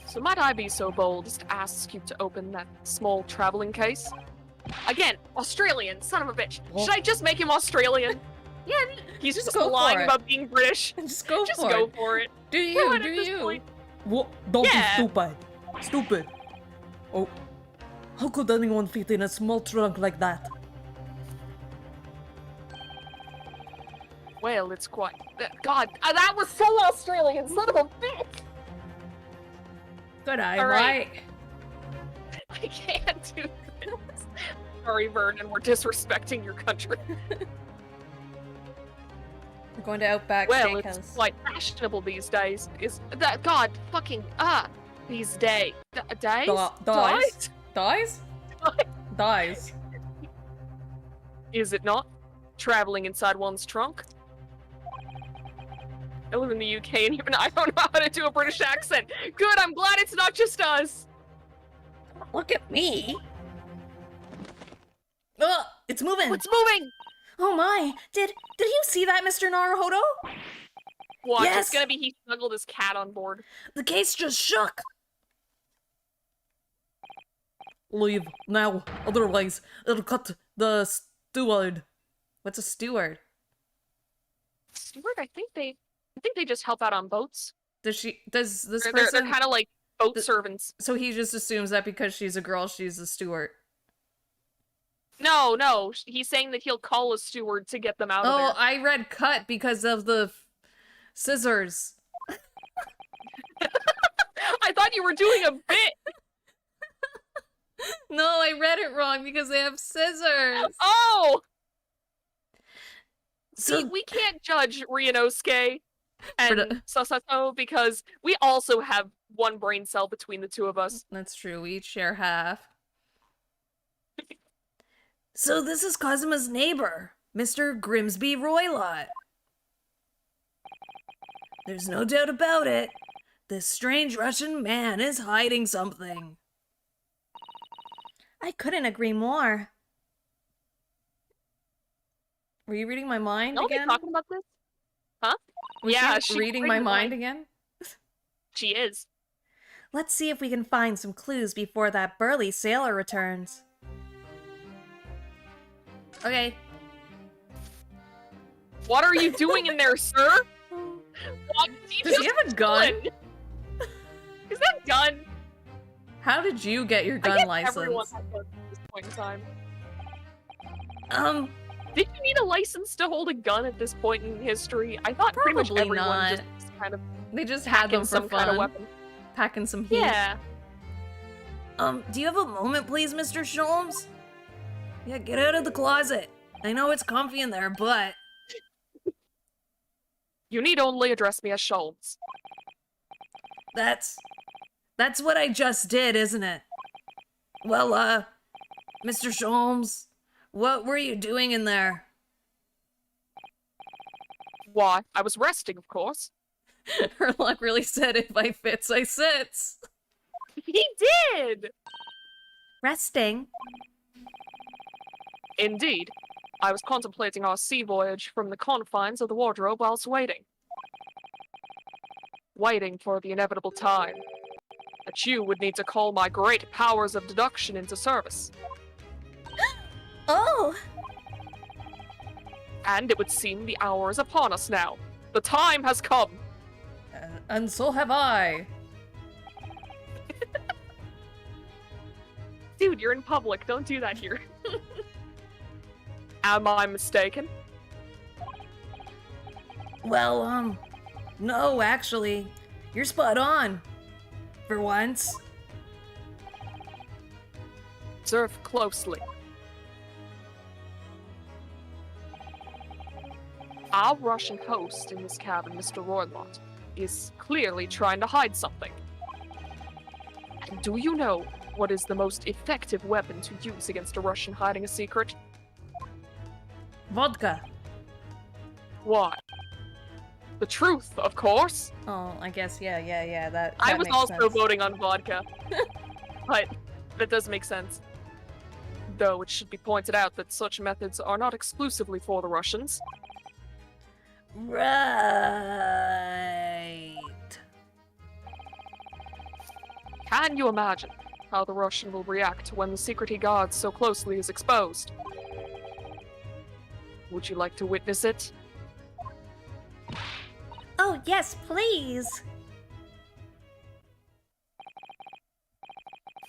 So might I be so bold as to ask you to open that small traveling case? Again, Australian, son of a bitch. Should I just make him Australian? Yeah, He's Just just go for lying it. about being British. just go Just for go it. for it. Do Why you? not Do at this you? point? What? Don't Yeah. be stupid. Stupid. Oh. How could anyone fit in a small trunk like that? Well, it's quite. God, that was so Australian, son of a bitch! Good eye, All right. right? I can't do this. Sorry, Vernon, we're disrespecting your country. Going to Outback Well, it's Steakhouse. quite fashionable these days. Is that God fucking these days? Days? Dies? Dies? Dies. Is it not? Traveling inside one's trunk? I live in the UK and even I don't know how to do a British accent. Good, I'm glad it's not just us. Look at me. Ugh, it's moving. What's moving? Oh my! Did you see that, Mr. Naruhodo? Watch, Yes! it's gonna be he snuggled his cat on board. The case just shook. Leave now, otherwise it'll cut the steward. What's a steward? Steward, I think they just help out on boats. Does this They're person? kind of like boat servants. So he just assumes that because she's a girl, she's a steward. No, he's saying that he'll call a steward to get them out of Oh, there. I read cut because of the scissors. I thought you were doing a bit. No, I read it wrong because they have scissors. Oh! So See, we can't judge Ryunosuke and the- Sasato because we also have one brain cell between the two of us. that's true. We each share half. So this is Kazuma's neighbor, Mr. Grimsby Roylott. There's no doubt about it. This strange Russian man is hiding something. I couldn't agree more. Were you reading my mind Are we again? talking about this? Huh? Was Yeah, she she reading read my your mind mind. again? She is. Let's see if we can find some clues before that burly sailor returns. Okay. What are you doing in there, sir? What? Does he have a gun? Is that gun? How did you get your I gun guess license? everyone has guns at this point in time. Did you need a license to hold a gun at this point in history? I thought pretty much Probably everyone not. just kind of They just had them packing for some kind of fun. weapon. Packing some heat. Yeah. Do you have a moment, please, Mr. Sholmes? Yeah, get out of the closet. I know it's comfy in there, but... You need only address me as Sholmes. That's what I just did, isn't it? Well, Mr. Sholmes, what were you doing in there? Why? I was resting, of course. Herlock really said if I fits, I sits. He did! Resting? Indeed. I was contemplating our sea voyage from the confines of the wardrobe whilst waiting. Waiting for the inevitable time that you would need to call my great powers of deduction into service. Oh! And it would seem the hour is upon us now. The time has come. And so have I. Dude, you're in public. Don't do that here. Am I mistaken? Well, no, actually. You're spot on. For once. Observe closely. Our Russian host in this cabin, Mr. Roylott, is clearly trying to hide something. And do you know what is the most effective weapon to use against a Russian hiding a secret? Vodka. Why? The truth, of course. Oh, I guess, yeah, that I was makes also sense. voting on vodka. But that does make sense. Though it should be pointed out that such methods are not exclusively for the Russians. Right. Can you imagine how the Russian will react when the secret he guards so closely is exposed? Would you like to witness it? Oh, yes, please.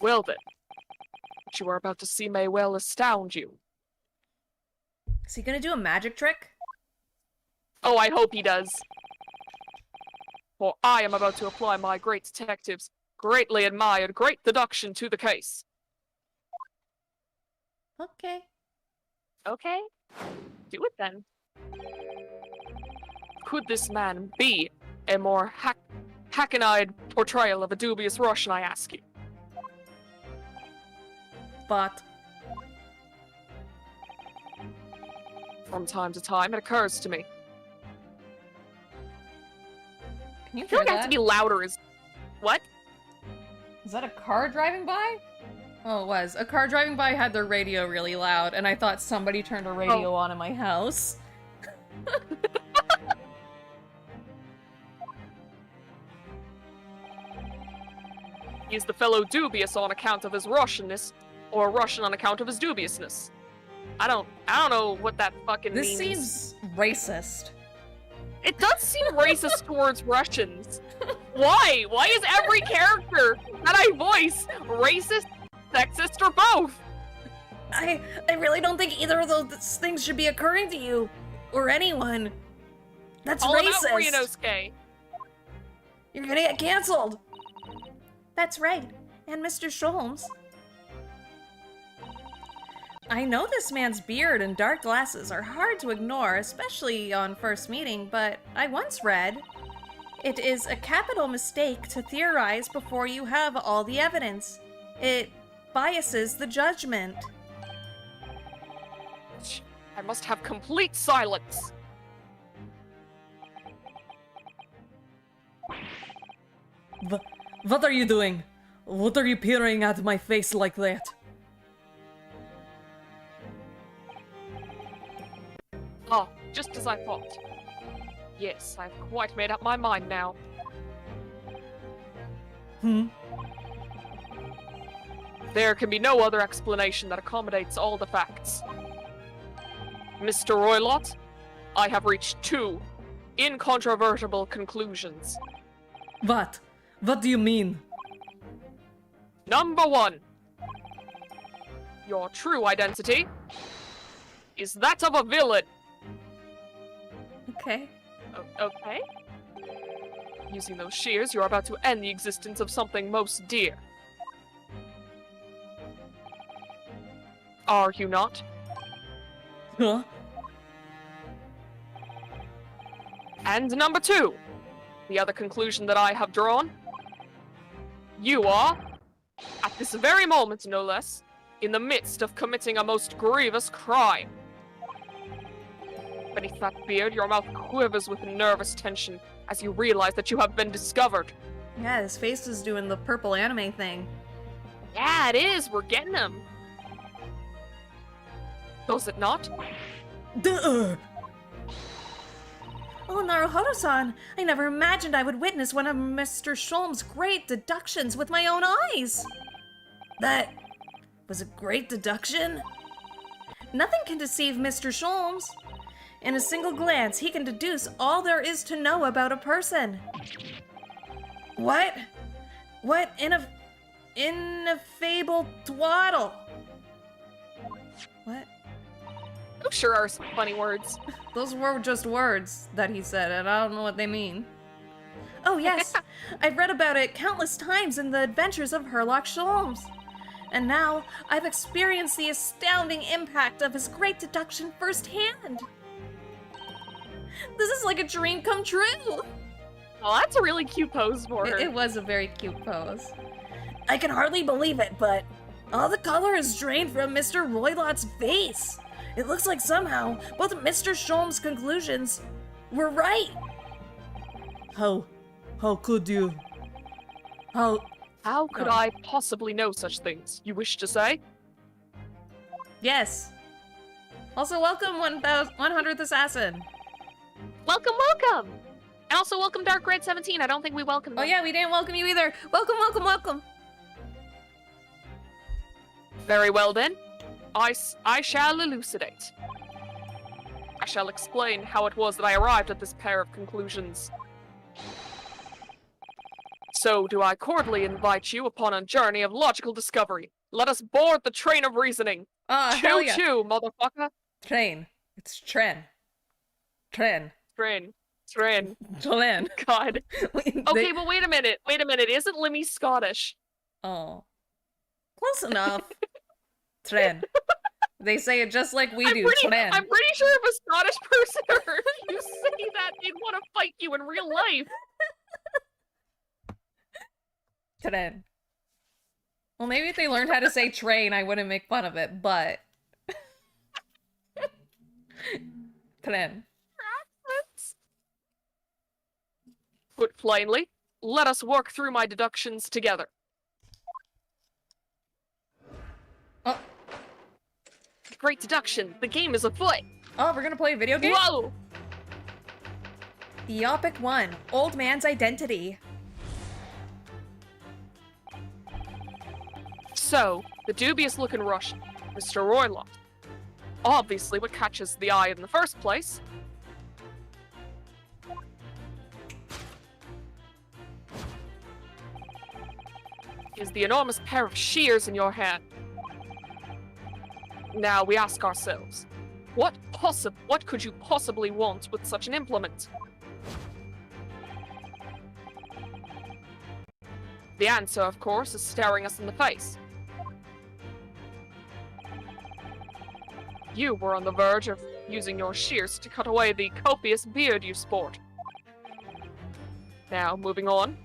Well then, what you are about to see may well astound you. Is he gonna do a magic trick? Oh, I hope he does. For I am about to apply my great detective's greatly admired great deduction to the case. Okay. Okay. Do it then. could this man be a more hackneyed portrayal of a dubious Russian, I ask you? But From time to time, it occurs to me. can you I feel hear like I have to that? be louder. What? Is that a car driving by? Oh, it was. A car driving by had their radio really loud, and I thought somebody turned a radio on in my house. Is the fellow dubious on account of his Russianness, or Russian on account of his dubiousness? I don't know what that fucking This means. seems racist. It does seem racist towards Russians. Why? Why is every character that I voice racist, sexist, or both? I really don't think either of those things should be occurring to you. Or anyone. That's All racist. about Ryunosuke. You're gonna get canceled. That's right. And Mr. Sholmes. I know this man's beard and dark glasses are hard to ignore, especially on first meeting, but I once read, it is a capital mistake to theorize before you have all the evidence. It biases the judgment. I must have complete silence. What are you doing? What are you peering at my face like that? Ah, just as I thought. Yes, I've quite made up my mind now. There can be no other explanation that accommodates all the facts. Mr. Roylott, I have reached two incontrovertible conclusions. What? What do you mean? Number one, your true identity is that of a villain. Okay. Okay? Using those shears, you're about to end the existence of something most dear. Are you not? Huh? And number two, the other conclusion that I have drawn. You are, at this very moment no less, in the midst of committing a most grievous crime. Beneath that beard, your mouth quivers with nervous tension as you realize that you have been discovered. Yeah, his face is doing the purple anime thing. Yeah, it is. We're getting him. Does it not? Duh. Oh, Naruhodo-san, I never imagined I would witness one of Mr. Sholmes' great deductions with my own eyes. That was a great deduction? Nothing can deceive Mr. Sholmes. In a single glance, he can deduce all there is to know about a person. What? What ineffable twaddle? What? Those sure are some funny words. Those were just words that he said, and I don't know what they mean. Oh yes, I've read about it countless times in the adventures of Herlock Sholmes. And now, I've experienced the astounding impact of his great deduction firsthand. This is like a dream come true. Oh, that's a really cute pose for her. It was a very cute pose. I can hardly believe it, but all the color is drained from Mr. Roylott's face. It looks like somehow both Mr. Sholmes' conclusions were right. How could you? How could I possibly know such things, you wish to say? Yes. Also, welcome 100th Assassin. Welcome, welcome! And also welcome Dark Red 17. I don't think we welcomed them. Oh yeah, we didn't welcome you either. Welcome, welcome, welcome. Very well then. I shall elucidate. I shall explain how it was that I arrived at this pair of conclusions. So do I cordially invite you upon a journey of logical discovery. Let us board the train of reasoning. Hell yeah. Choo-choo, motherfucker. Train. It's Tren. Tren. Train. Tren. God. Okay, but wait a minute. Isn't Lemmy Scottish? Oh. Close enough. Tren. They say it just like we do, Tren. I'm pretty sure if a Scottish person heard you say that, they'd want to fight you in real life. Tren. Well, maybe if they learned how to say train, I wouldn't make fun of it, but... Tren. Put plainly, let us work through my deductions together. Oh. Great deduction. The game is afoot. Oh, we're gonna play a video game? Whoa! Yopic 1. Old Man's Identity. So, the dubious-looking Russian, Mr. Roylott. Obviously what catches the eye in the first place. Is the enormous pair of shears in your hand. Now we ask ourselves, what could you possibly want with such an implement? The answer, of course, is staring us in the face. You were on the verge of using your shears to cut away the copious beard you sport. Now, moving on.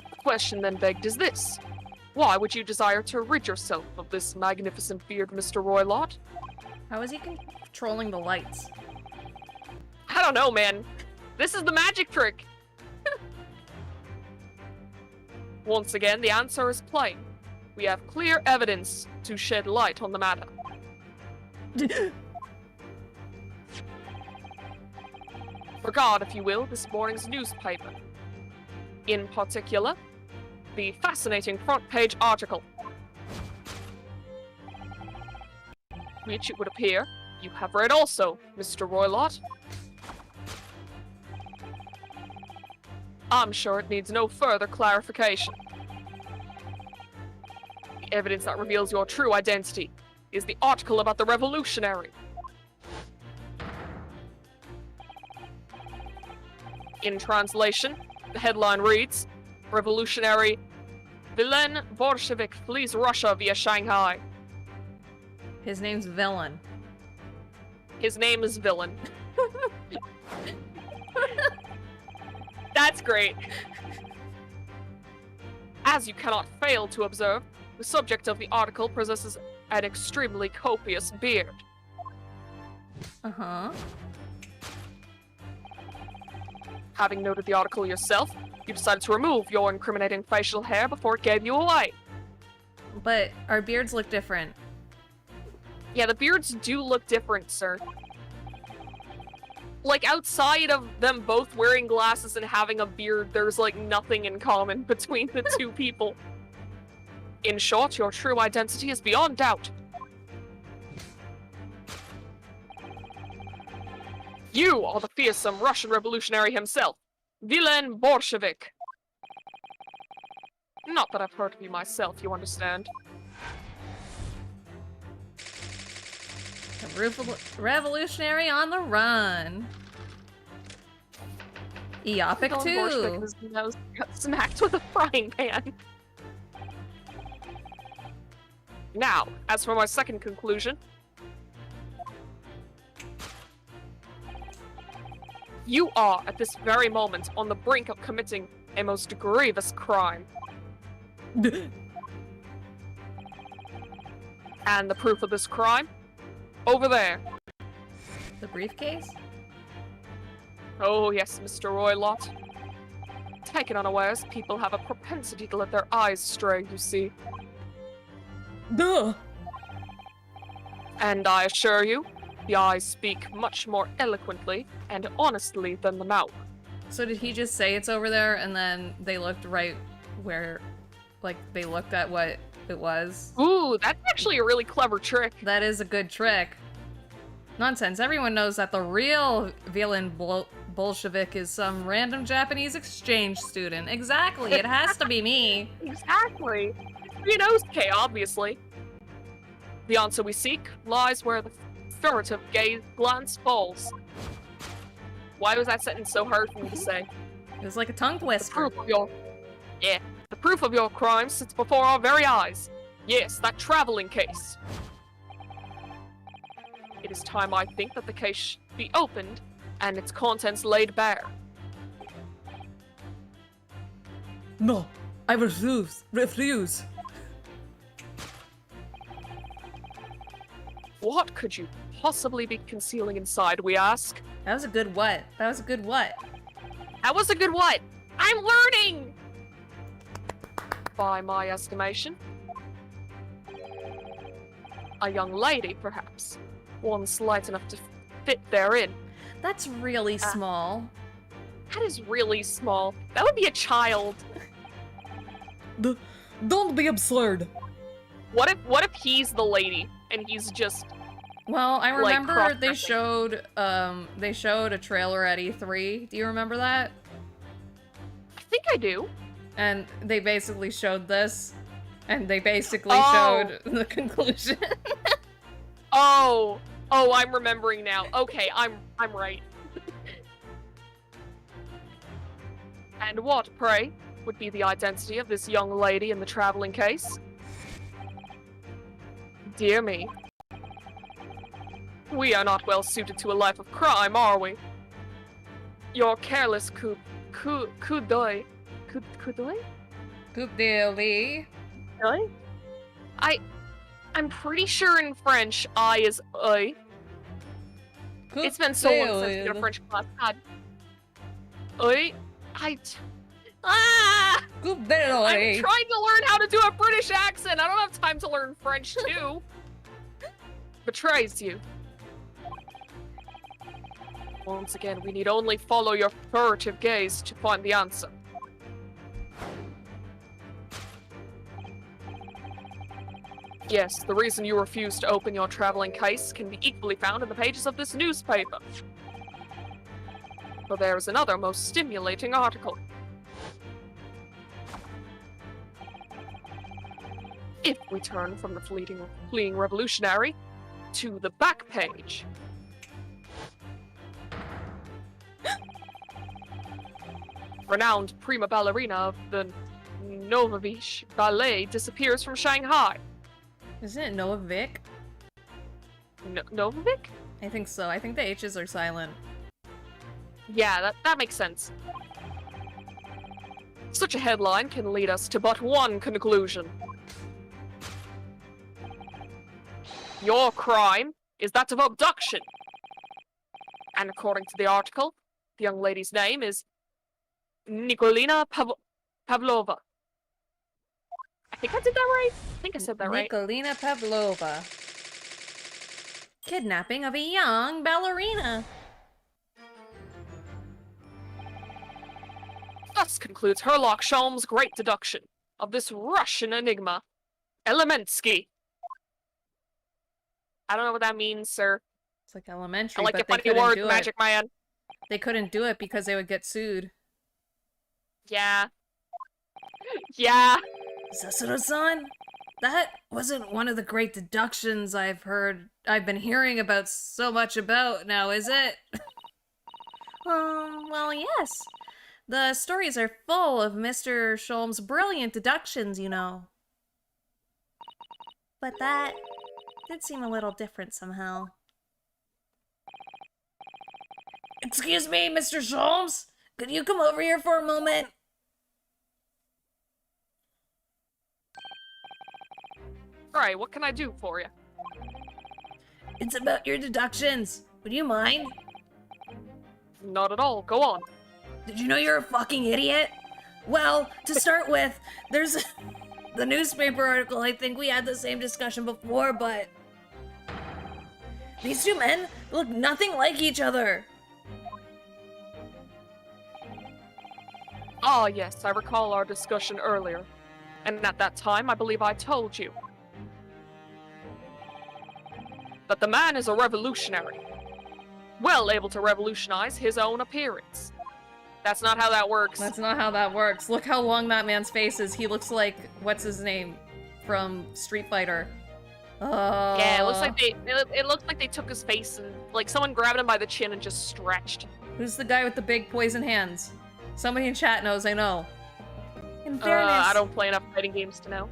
The question then begged is this. Why would you desire to rid yourself of this magnificent beard, Mr. Roylott? How is he controlling the lights? I don't know, man. This is the magic trick. Once again, the answer is plain. We have clear evidence to shed light on the matter. Regard, if you will, this morning's newspaper. In particular, the fascinating front page article, which it would appear you have read also, Mr. Roylott. I'm sure it needs no further clarification. The evidence that reveals your true identity is the article about the revolutionary. In translation, the headline reads, Revolutionary Villain Bolshevik flees Russia via Shanghai. His name's Villain. His name is Villain. That's great. As you cannot fail to observe, the subject of the article possesses an extremely copious beard. Uh-huh. Having noted the article yourself, you decided to remove your incriminating facial hair before it gave you away. But our beards look different. Yeah, the beards do look different, sir. Like, outside of them both wearing glasses and having a beard, there's, like, nothing in common between the two people. In short, your true identity is beyond doubt. You are the fearsome Russian revolutionary himself, Villain Bolshevik. Not that I've heard of you myself, you understand. The revolutionary on the run. Eopic Bolshevik 2. was got smacked with a frying pan. Now, as for my second conclusion, you are, at this very moment, on the brink of committing a most grievous crime. And the proof of this crime? Over there. The briefcase? Oh yes, Mr. Roylott. Taken unawares, people have a propensity to let their eyes stray, you see. Duh! And I assure you, the eyes speak much more eloquently and honestly than the mouth. So did he just say it's over there and then they looked right where, like, they looked at what it was? Ooh, that's actually a really clever trick. That is a good trick. Nonsense. Everyone knows that the real Villain Bolshevik is some random Japanese exchange student. Exactly. It has to be me. Exactly. Inosuke, obviously. The answer we seek lies where the furtive gaze glance falls. Why was that sentence so hard for me to say? It was like a tongue The twister. proof of your... Yeah, The proof of your crime sits before our very eyes. Yes, that traveling case. It is time, I think, that the case should be opened and its contents laid bare. No, I refuse. Refuse. What could you possibly be concealing inside, we ask? That was a good what? That was a good what? That was a good what? I'm learning! By my estimation. A young lady, perhaps. One slight enough to fit therein. That's really small. That is really small. That would be a child. Don't be absurd. What if he's the lady and he's just Well, I like, remember they cross-dressing? showed a trailer at E3. Do you remember that? I think I do. And they basically showed this, and they basically Oh. showed the conclusion. Oh, I'm remembering now. Okay, I'm right. And what, pray, would be the identity of this young lady in the traveling case? Dear me. We are not well suited to a life of crime, are we? Your careless coup d'oeil. Coupe d'Oeil. Really? I'm pretty sure in French, I is œil. It's been so long since I've been a French class. God. Œil? Coupe I'm d'Oeil. trying to learn how to do a British accent. I don't have time to learn French too. Betrays you. Once again, we need only follow your furtive gaze to find the answer. Yes, the reason you refuse to open your traveling case can be equally found in the pages of this newspaper. For there is another most stimulating article. If we turn from the fleeing revolutionary to the back page. Renowned prima ballerina of the Novella Ballet disappears from Shanghai. Isn't it Noah Vic? Novovic? I think so. I think the H's are silent. Yeah, that makes sense. Such a headline can lead us to but one conclusion. Your crime is that of abduction. And according to the article, the young lady's name is Nikolina Pavlova. I think I did that right. I think I said that right. Nikolina Pavlova. Kidnapping of a young ballerina. Thus concludes Herlock Sholmes' great deduction of this Russian enigma, Elementsky. I don't know what that means, sir. It's like elementary, I like but your they funny couldn't word, do Magic it. Man. They couldn't do it because they would get sued. Yeah. Yeah. Sasuro-san? That wasn't one of the great deductions I've been hearing about so much about now, is it? Well, yes. The stories are full of Mr. Sholmes' brilliant deductions, you know. But that did seem a little different somehow. Excuse me, Mr. Sholmes? Could you come over here for a moment? Alright, what can I do for you? It's about your deductions. Would you mind? Not at all. Go on. Did you know you're a fucking idiot? Well, to start with, there's the newspaper article. I think we had the same discussion before, but these two men look nothing like each other. Ah, yes, I recall our discussion earlier. And at that time, I believe I told you that the man is a revolutionary, well able to revolutionize his own appearance. That's not how that works. That's not how that works. Look how long that man's face is. He looks like, what's his name? From Street Fighter. Yeah, it looks like they took his face and like someone grabbed him by the chin and just stretched. Who's the guy with the big poison hands? Somebody in chat knows, I know. In fairness, I don't play enough fighting games to know.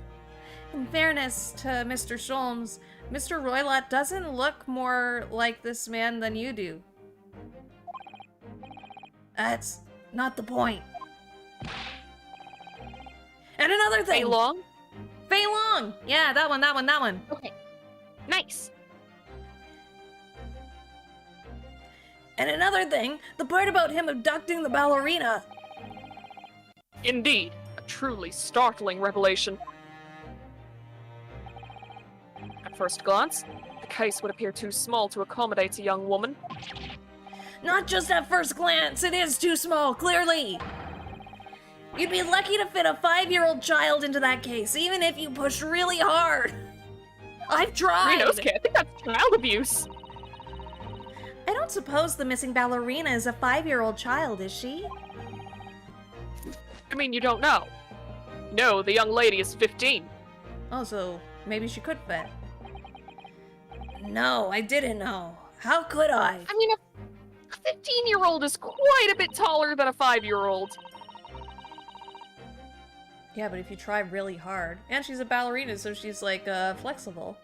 in fairness to Mr. Sholmes, Mr. Roylott doesn't look more like this man than you do. That's not the point. And another thing! Fei Long? Fei Long! Yeah, that one. Okay. Nice. And another thing, the part about him abducting the ballerina. Indeed, a truly startling revelation. At first glance, the case would appear too small to accommodate a young woman. Not just at first glance, it is too small, clearly. You'd be lucky to fit a 5-year-old child into that case, even if you push really hard. I've tried. Renosuke, I think that's child abuse. I don't suppose the missing ballerina is a 5-year-old child, is she? I mean, you don't know. No, the young lady is 15. Oh, so maybe she could fit. No, I didn't know. How could I? I mean, a 15-year-old is quite a bit taller than a 5-year-old. Yeah, but if you try really hard. And she's a ballerina, so she's, like, flexible.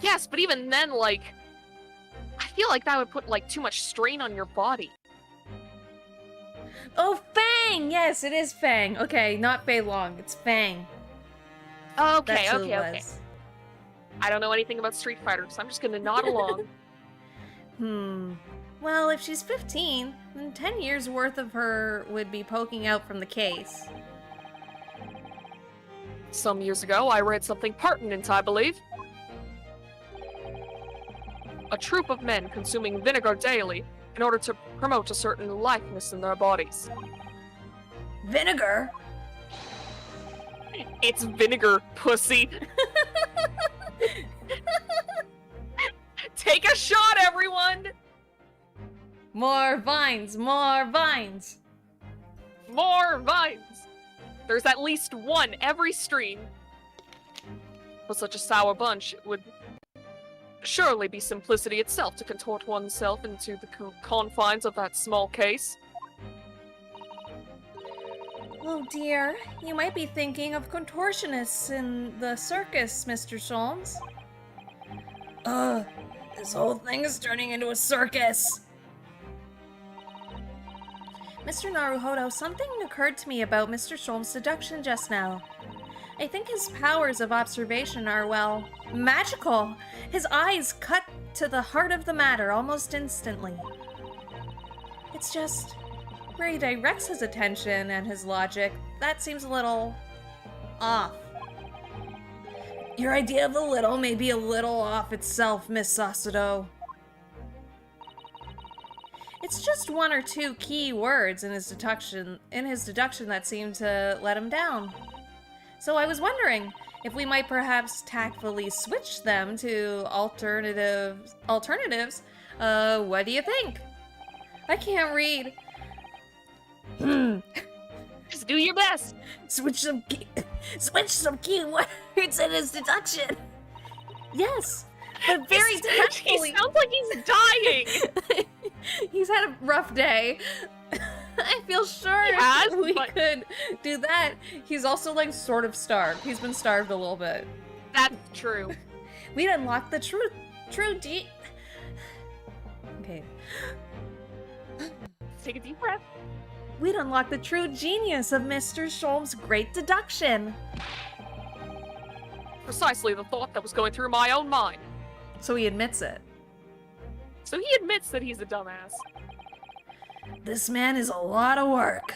Yes, but even then, like, I feel like that would put, like, too much strain on your body. Oh, Fang! Yes, it is Fang. Okay, not Fei Long. It's Fang. Okay, That's who it okay. was. I don't know anything about Street Fighter, so I'm just gonna nod along. Well, if she's 15, then 10 years worth of her would be poking out from the case. Some years ago, I read something pertinent, I believe. A troop of men consuming vinegar daily in order to promote a certain likeness in their bodies. Vinegar? It's vinegar, pussy. Take a shot, everyone! More vines, more vines! More vines! There's at least one every stream. For such a sour bunch, it would surely be simplicity itself to contort oneself into the confines of that small case. Oh dear, you might be thinking of contortionists in the circus, Mr. Sholmes. This whole thing is turning into a circus! Mr. Naruhodo, something occurred to me about Mr. Sholmes' seduction just now. I think his powers of observation are, well, magical. His eyes cut to the heart of the matter almost instantly. It's just where he directs his attention and his logic, that seems a little off. Your idea of a little may be a little off itself, Miss Sasudo. It's just one or two key words in his deduction that seem to let him down. So I was wondering if we might perhaps tactfully switch them to alternatives. What do you think? I can't read. Just do your best. Switch some key words in his deduction. Yes, but very He tactfully. sounds like he's dying. He's had a rough day. I feel sure He has, we but- could do that. He's also like sort of starved. He's been starved a little bit. That's true. We'd unlock the true G. Okay. Take a deep breath. We'd unlock the true genius of Mr. Sholmes' great deduction. Precisely the thought that was going through my own mind. So he admits it. So he admits that he's a dumbass. This man is a lot of work.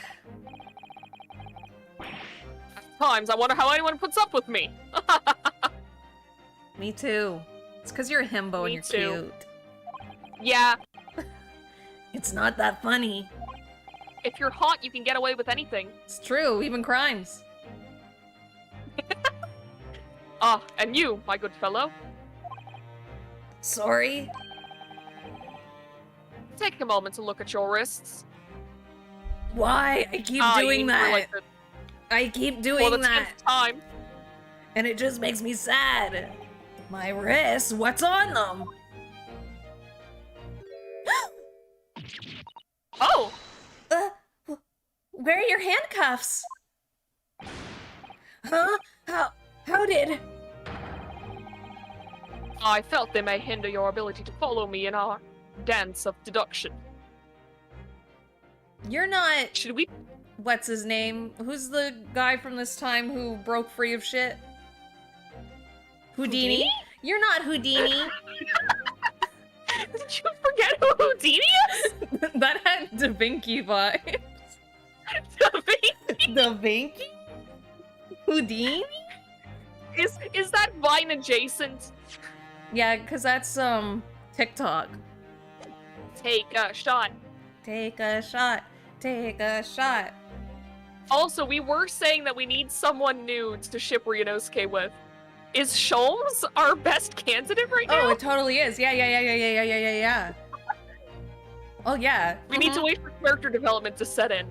At times, I wonder how anyone puts up with me. Me too. It's because you're a himbo and Me you're too. cute. Yeah, It's not that funny. if you're hot, you can get away with anything. It's true, even crimes. Ah, and you, my good fellow, Sorry? take a moment to look at your wrists. Why? I keep You doing mean for, that. like, I keep for doing the that. 10th time. And it just makes me sad. My wrists, what's on them? Oh, Where are your handcuffs? Huh? How did? I felt they may hinder your ability to follow me in our dance of deduction. You're not... Should we... What's his name? Who's the guy from this time who broke free of shit? Houdini? You're not Houdini. Did you forget who Houdini is? That had Da Vinci vibes. Da Vinci? Da Vinci? Houdini? Is that Vine adjacent? Yeah, because that's, TikTok. Take a shot. Take a shot. Take a shot. Also, we were saying that we need someone new to ship Ryunosuke with. Is Sholmes our best candidate right now? Oh, it totally is. Yeah. Oh, yeah. We need to wait for character development to set in.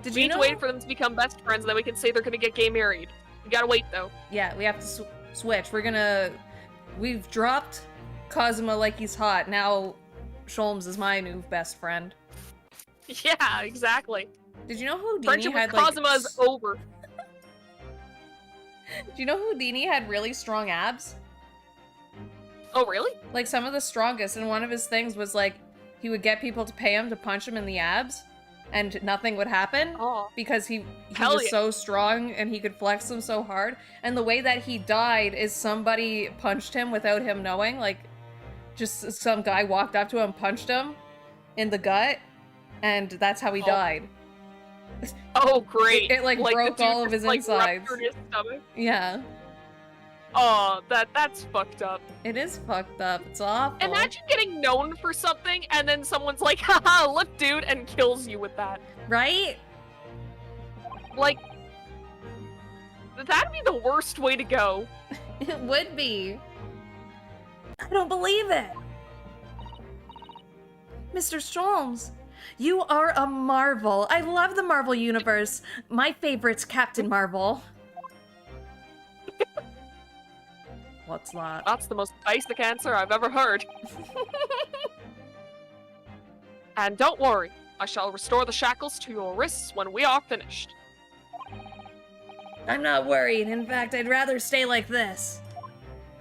Did We you need know? to wait for them to become best friends, and then we can say they're gonna get gay married. We gotta wait, though. Yeah, we have to switch. We've dropped Kazuma like he's hot. Now Sholmes is my new best friend. Yeah, exactly. Did you know Houdini Friendship had with Kazuma is over. Do you know Houdini had really strong abs? Oh, really? Like some of the strongest, and one of his things was like he would get people to pay him to punch him in the abs and nothing would happen Oh. because he Hell was yeah. so strong and he could flex them so hard. And the way that he died is somebody punched him without him knowing, like just some guy walked up to him, punched him in the gut, and that's how he died. Oh, great. It, like, broke the dude all of his just, like, insides. ruptured his stomach. Yeah. Oh, that's fucked up. It is fucked up. It's awful. Imagine getting known for something and then someone's like, haha, look, dude, and kills you with that. Right? Like, that'd be the worst way to go. It would be. I don't believe it. Mr. Sholmes, you are a marvel. I love the Marvel Universe. My favorite's Captain Marvel. What's that? That's the most basic answer I've ever heard. And don't worry, I shall restore the shackles to your wrists when we are finished. I'm not worried. In fact, I'd rather stay like this.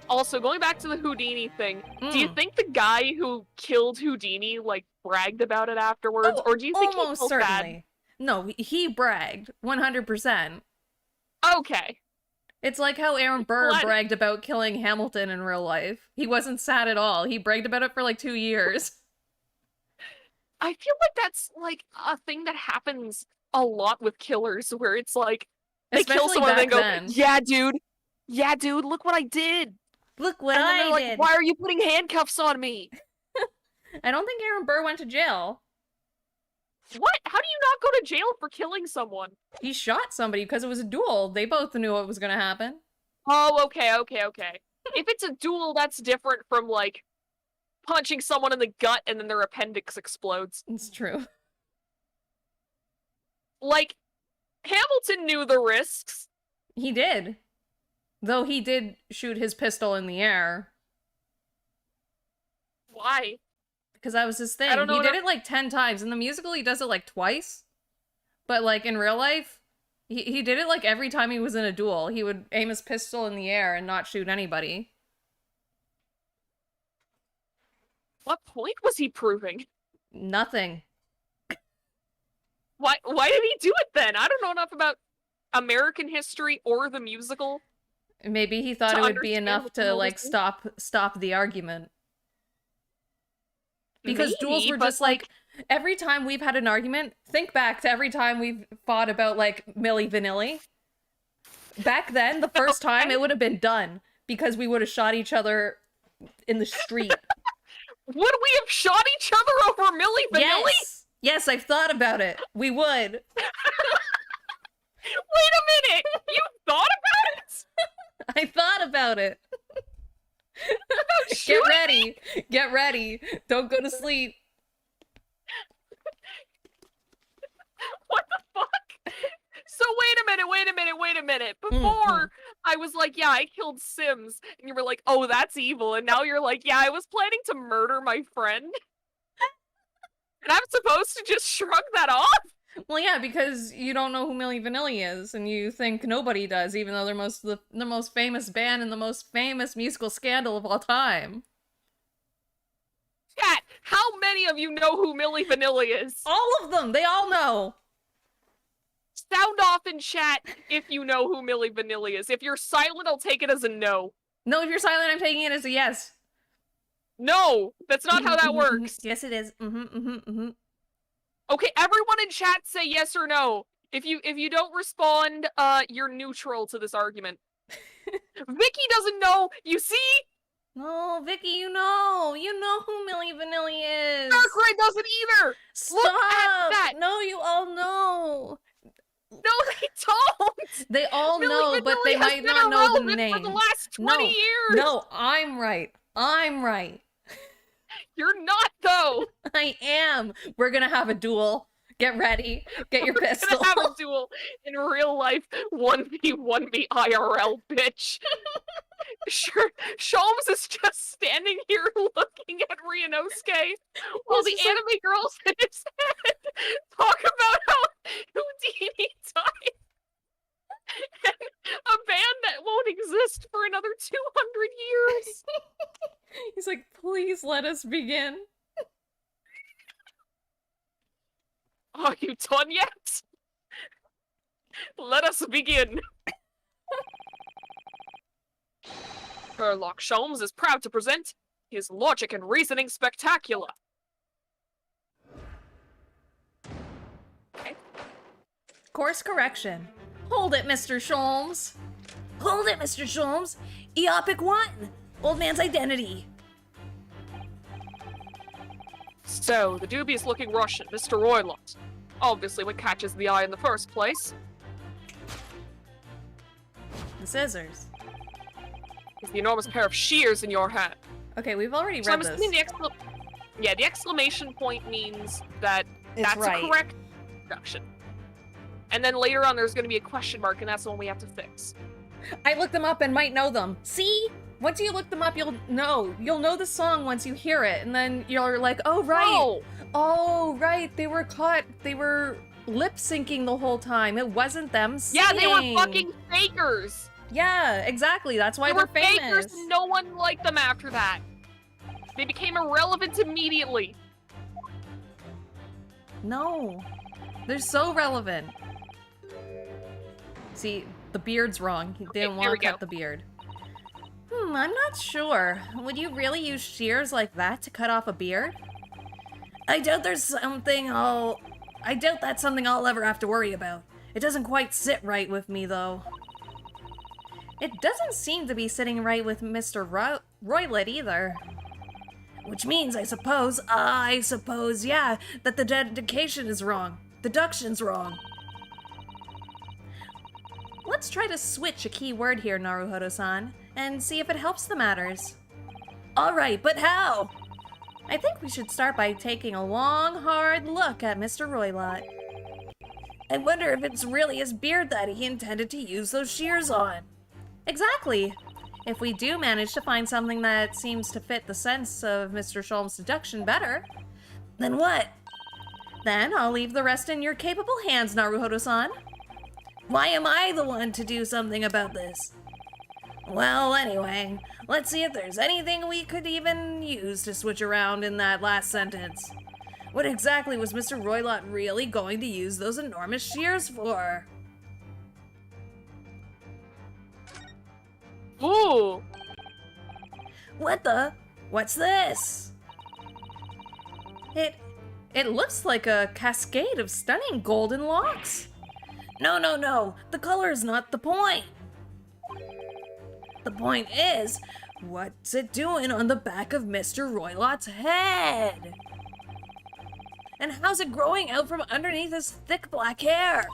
Also, going back to the Houdini thing, do you think the guy who killed Houdini, like, bragged about it afterwards? Oh, or do you think almost he felt certainly. No, he bragged. 100%. bad? Okay. It's like how Aaron Burr What? bragged about killing Hamilton in real life. He wasn't sad at all. He bragged about it for like 2 years. I feel like that's, like, a thing that happens a lot with killers, where it's like, they kill Especially someone and then back go, then. yeah, dude, look what I did. Look what And then they're I like, did. why are you putting handcuffs on me? I don't think Aaron Burr went to jail. What? How do you not go to jail for killing someone? He shot somebody because it was a duel. They both knew what was gonna happen. Oh, okay. If it's a duel, that's different from, like, punching someone in the gut and then their appendix explodes. It's true. Like, Hamilton knew the risks. He did. Though he did shoot his pistol in the air. Why? Because that was his thing. I don't know He did enough- it like 10 times. In the musical, he does it like twice. But like in real life, he did it like every time he was in a duel. He would aim his pistol in the air and not shoot anybody. What point was he proving? Nothing. Why did he do it then? I don't know enough about American history or the musical. Maybe he thought To it would be understand enough what the to hell like was stop the argument. Because duels Maybe, were but, just like every time we've had an argument, think back to every time we've fought about like Milli Vanilli. Back then, the first time it would have been done because we would have shot each other in the street. Would we have shot each other over Milli Vanilli? Yes. Yes, I've thought about it. We would. Wait a minute! You thought about it? I thought about it. Get Shooting ready. Get ready. Don't go to sleep. What the fuck? So wait a minute. Before, I was like, yeah, I killed Sims. And you were like, oh, that's evil. And now you're like, yeah, I was planning to murder my friend. And I'm supposed to just shrug that off? Well, yeah, because you don't know who Milli Vanilli is, and you think nobody does, even though they're the most famous band and the most famous musical scandal of all time. Chat, how many of you know who Milli Vanilli is? All of them! They all know! Sound off in chat if you know who Milli Vanilli is. If you're silent, I'll take it as a no. No, if you're silent, I'm taking it as a yes. No, that's not how that works. Yes, it is. Okay, everyone in chat say yes or no. If you don't respond, you're neutral to this argument. Vicky doesn't know. You see? No, Vicky, you know who Milli Vanilli is. Darkrai doesn't either. Stop! Look at that. No, you all know. No, they don't. They all Milli know, Vanilli but they has might been not know the irrelevant name. for the last 20 years. No, I'm right. I'm right. You're not, though. I am. We're gonna have a duel. Get ready. Get your pistol. We're gonna have a duel in real life. 1v1v IRL, bitch. Sure, Sholmes is just standing here looking at Ryunosuke while the anime girls in his head talk about how Houdini died. And a band that won't exist for another 200 years. He's like, please let us begin. Are you done yet? Let us begin. Sherlock Sholmes is proud to present his Logic and Reasoning Spectacular. Okay. Course correction. Hold it, Mr. Sholmes. Hold it, Mr. Sholmes. Eopic 1. Old man's identity. So, the dubious-looking Russian, Mr. Roylott, obviously what catches the eye in the first place The scissors. is the enormous pair of shears in your hand. Okay, we've already So read I'm this. assuming the exclamation point means that It's that's right. a correct introduction. And then later on there's going to be a question mark, and that's the one we have to fix. I looked them up and might know them. See? Once you look them up, you'll know. You'll know the song once you hear it, and then you're like, oh, right. No! Oh, right. They were caught. They were lip syncing the whole time. It wasn't them singing. Yeah, they were fucking fakers! Yeah, exactly. That's why They they're were famous. fakers, and no one liked them after that. They became irrelevant immediately. No. They're so relevant. See, the beard's wrong. He didn't here want we to cut go. the beard. I'm not sure. Would you really use shears like that to cut off a beard? I doubt that's something I'll ever have to worry about. It doesn't quite sit right with me, though. It doesn't seem to be sitting right with Mr. Roylott either. Which means, I suppose, yeah, that the dedication is wrong. Deduction's wrong. Let's try to switch a key word here, Naruhodo-san, and see if it helps the matters. Alright, but how? I think we should start by taking a long, hard look at Mr. Roylott. I wonder if it's really his beard that he intended to use those shears on. Exactly. If we do manage to find something that seems to fit the sense of Mr. Sholmes' deduction better, then what? Then I'll leave the rest in your capable hands, Naruhodo-san. Why am I the one to do something about this? Well, anyway, let's see if there's anything we could even use to switch around in that last sentence. What exactly was Mr. Roylott really going to use those enormous shears for? Ooh! What's this? It looks like a cascade of stunning golden locks. No, the color is not the point. The point is, what's it doing on the back of Mr. Roylott's head? And how's it growing out from underneath his thick black hair?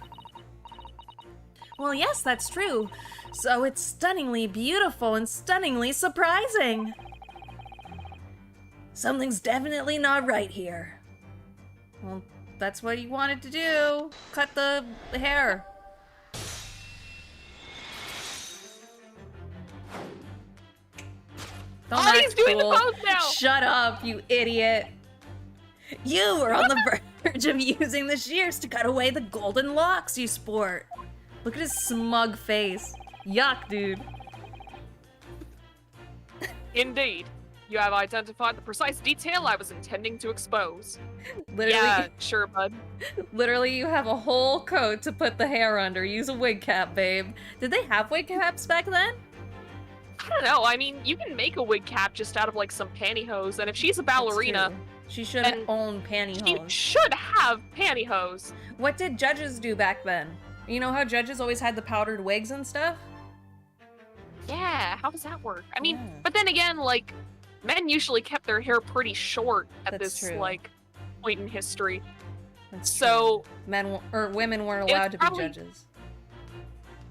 Well, yes, that's true. So it's stunningly beautiful and stunningly surprising. Something's definitely not right here. Well, that's what you wanted to do. Cut the hair. Don't He's act doing cool. the pose now! Shut up, you idiot. You were on the verge charge of using the shears to cut away the golden locks you sport. Look at his smug face. Yuck, dude. Indeed. You have identified the precise detail I was intending to expose. Literally, Yeah, sure, bud. literally, you have a whole coat to put the hair under. Use a wig cap, babe. Did they have wig caps back then? I don't know. I mean, you can make a wig cap just out of like some pantyhose, and if she's a That's ballerina, true. She should and own she pantyhose. should have pantyhose. What did judges do back then? You know how judges always had the powdered wigs and stuff? Yeah, how does that work? I mean, Yeah. but then again, like, men usually kept their hair pretty short at That's this true. like point in history. That's So or women weren't It's allowed to probably- be judges.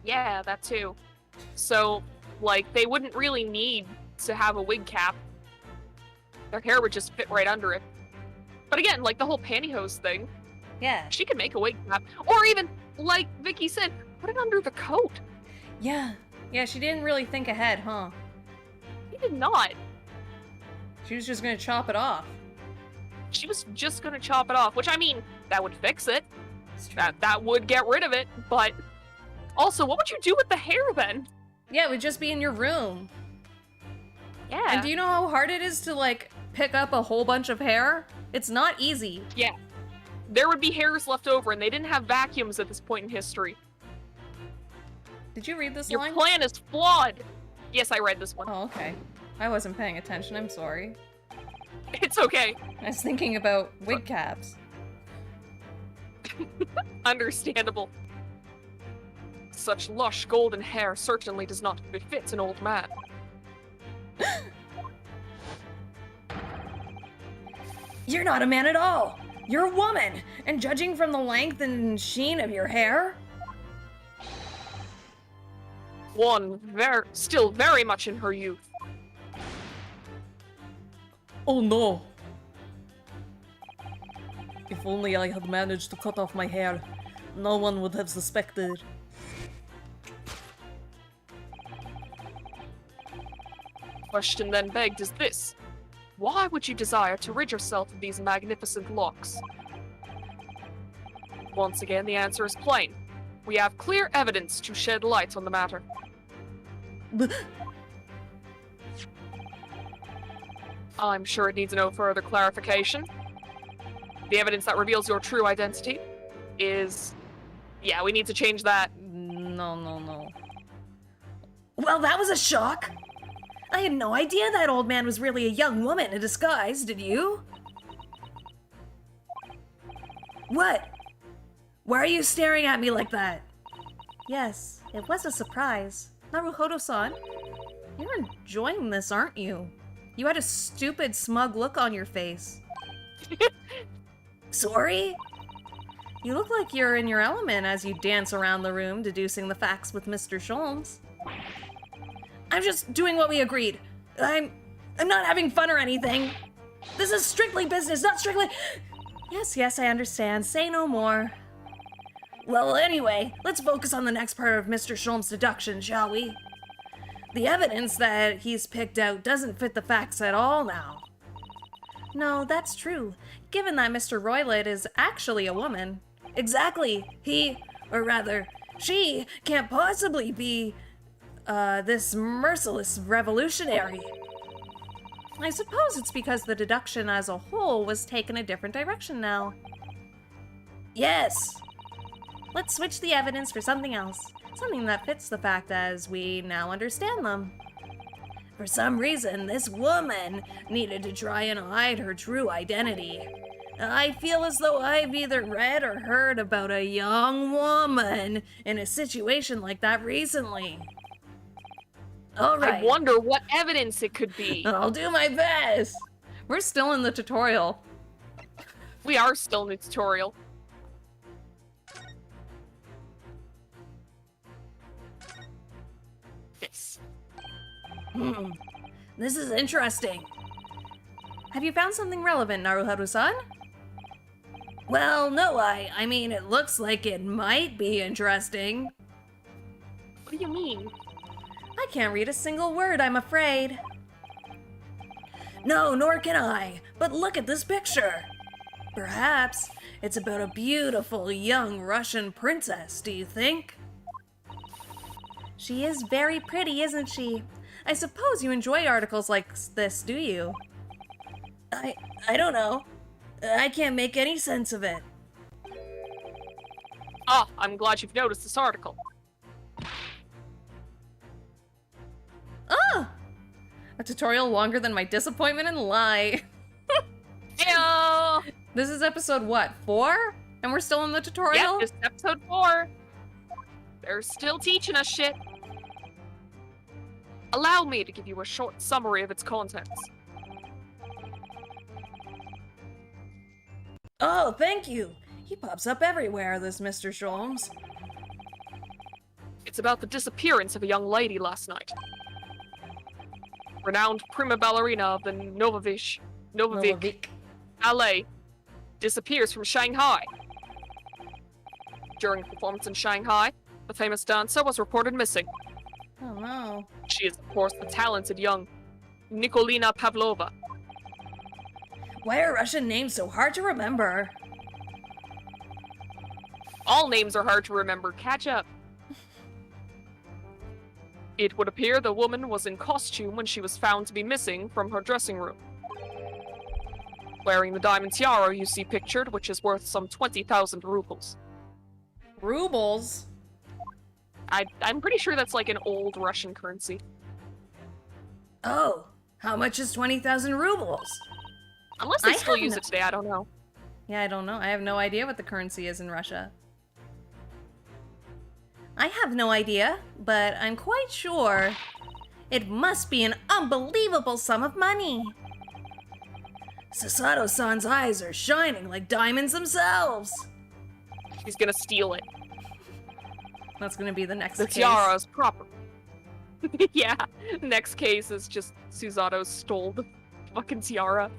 yeah, that too. So like they wouldn't really need to have a wig cap. Their hair would just fit right under it. But again, like the whole pantyhose thing, Yeah. she could make a wig cap, or even like Vicky said, put it under the coat. Yeah. Yeah, she didn't really think ahead, huh? He did not. She was just gonna chop it off. She was just gonna chop it off, which I mean, that would fix it. It's true. That would get rid of it, but also, what would you do with the hair then? Yeah, it would just be in your room. Yeah. And do you know how hard it is to, like, pick up a whole bunch of hair? It's not easy. There would be hairs left over, and they didn't have vacuums at this point in history. Did you read this Your line? plan is flawed. Yes, I read this one. Oh, okay. I wasn't paying attention, I'm sorry. It's okay. I was thinking about wig caps. Understandable. Such lush golden hair certainly does not befit an old man. You're not a man at all! You're a woman! And judging from the length and sheen of your hair, One still very much in her youth. Oh no. If only I had managed to cut off my hair, no one would have suspected. Question then begged is this. Why would you desire to rid yourself of these magnificent locks? Once again, the answer is plain. We have clear evidence to shed light on the matter. I'm sure it needs no further clarification. The evidence that reveals your true identity is... Yeah, we need to change that. no. Well, that was a shock! I had no idea that old man was really a young woman in disguise, did you? What? Why are you staring at me like that? Yes, it was a surprise. Naruhodo-san, you're enjoying this, aren't you? You had a stupid, smug look on your face. Sorry? You look like you're in your element as you dance around the room, deducing the facts with Mr. Sholmes. I'm just doing what we agreed. I'm not having fun or anything. This is strictly business, not strictly... Yes, I understand. Say no more. Well, anyway, let's focus on the next part of Mr. Sholmes' deduction, shall we? The evidence that he's picked out doesn't fit the facts at all now. No, that's true, given that Mr. Roylott is actually a woman. Exactly. He, or rather, she, can't possibly be, this merciless revolutionary. I suppose it's because the deduction as a whole was taken a different direction now. Yes. Let's switch the evidence for something else. Something that fits the fact as we now understand them. For some reason, this woman needed to try and hide her true identity. I feel as though I've either read or heard about a young woman in a situation like that recently. All right. I wonder what evidence it could be. I'll do my best. We're still in the tutorial. We are still in the tutorial. Yes. This is interesting. Have you found something relevant, Naruhodo-san? Well, no, I mean, it looks like it might be interesting. What do you mean? I can't read a single word, I'm afraid. No, nor can I. But look at this picture. Perhaps it's about a beautiful young Russian princess, do you think? She is very pretty, isn't she? I suppose you enjoy articles like this, do you? I don't know. I can't make any sense of it. Ah, I'm glad you've noticed this article. Ah! A tutorial longer than my disappointment and lie. Heyo! This is episode what, 4? And we're still in the tutorial? Yep, this is episode 4. They're still teaching us shit. Allow me to give you a short summary of its contents. Oh, thank you. He pops up everywhere, this Mr. Sholmes. It's about the disappearance of a young lady last night. Renowned prima ballerina of the Novavik Ballet disappears from Shanghai. During a performance in Shanghai, the famous dancer was reported missing. Oh no. She is, of course, the talented young Nikolina Pavlova. Why are Russian names so hard to remember? All names are hard to remember. Catch up. It would appear the woman was in costume when she was found to be missing from her dressing room. Wearing the diamond tiara you see pictured, which is worth some 20,000 rubles. Rubles? I'm pretty sure that's like an old Russian currency. Oh, how much is 20,000 rubles? Unless they I still have use no- it today, I don't know. Yeah, I don't know. I have no idea what the currency is in Russia. I have no idea, but I'm quite sure it must be an unbelievable sum of money. Sasato-san's eyes are shining like diamonds themselves. He's gonna steal it. That's gonna be the next The case. tiara is proper. Yeah, next case is just Susato stole the fucking tiara.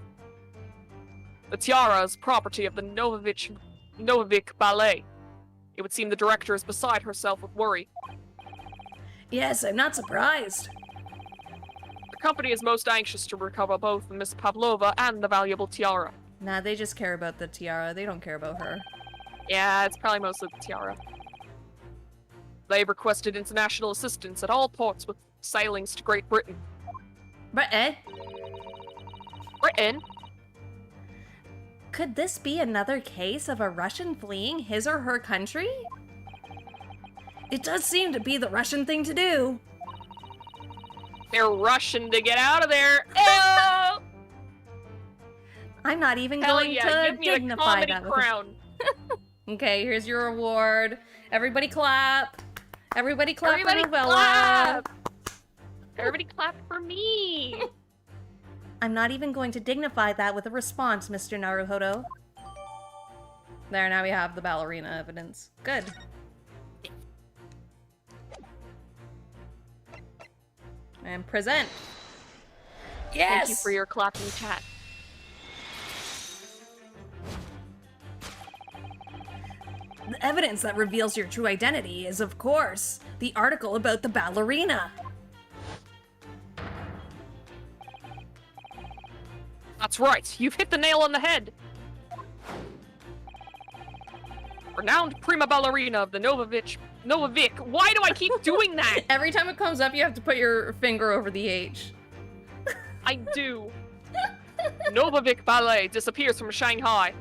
The tiara is property of the Novavik Ballet. It would seem the director is beside herself with worry. Yes, I'm not surprised. The company is most anxious to recover both Miss Pavlova and the valuable tiara. Nah, they just care about the tiara. They don't care about her. Yeah, it's probably mostly the tiara. They've requested international assistance at all ports with sailings to Great Britain. But Britain? could this be another case of a Russian fleeing his or her country? It does seem to be the Russian thing to do. They're rushing to get out of there. Oh! I'm not even Hell going yeah, to give me the dignify comedy that. crown. Okay, here's your reward. Everybody clap. Everybody clap Everybody for Novella. clap! Everybody clap for me! I'm not even going to dignify that with a response, Mr. Naruhodo. There, now we have the ballerina evidence. Good. And present. Yes! Thank you for your clapping chat. The evidence that reveals your true identity is, of course, the article about the ballerina. That's right, you've hit the nail on the head. Renowned prima ballerina of the Novavik. Why do I keep doing that? Every time it comes up, you have to put your finger over the H. I do. Novavik Ballet disappears from Shanghai.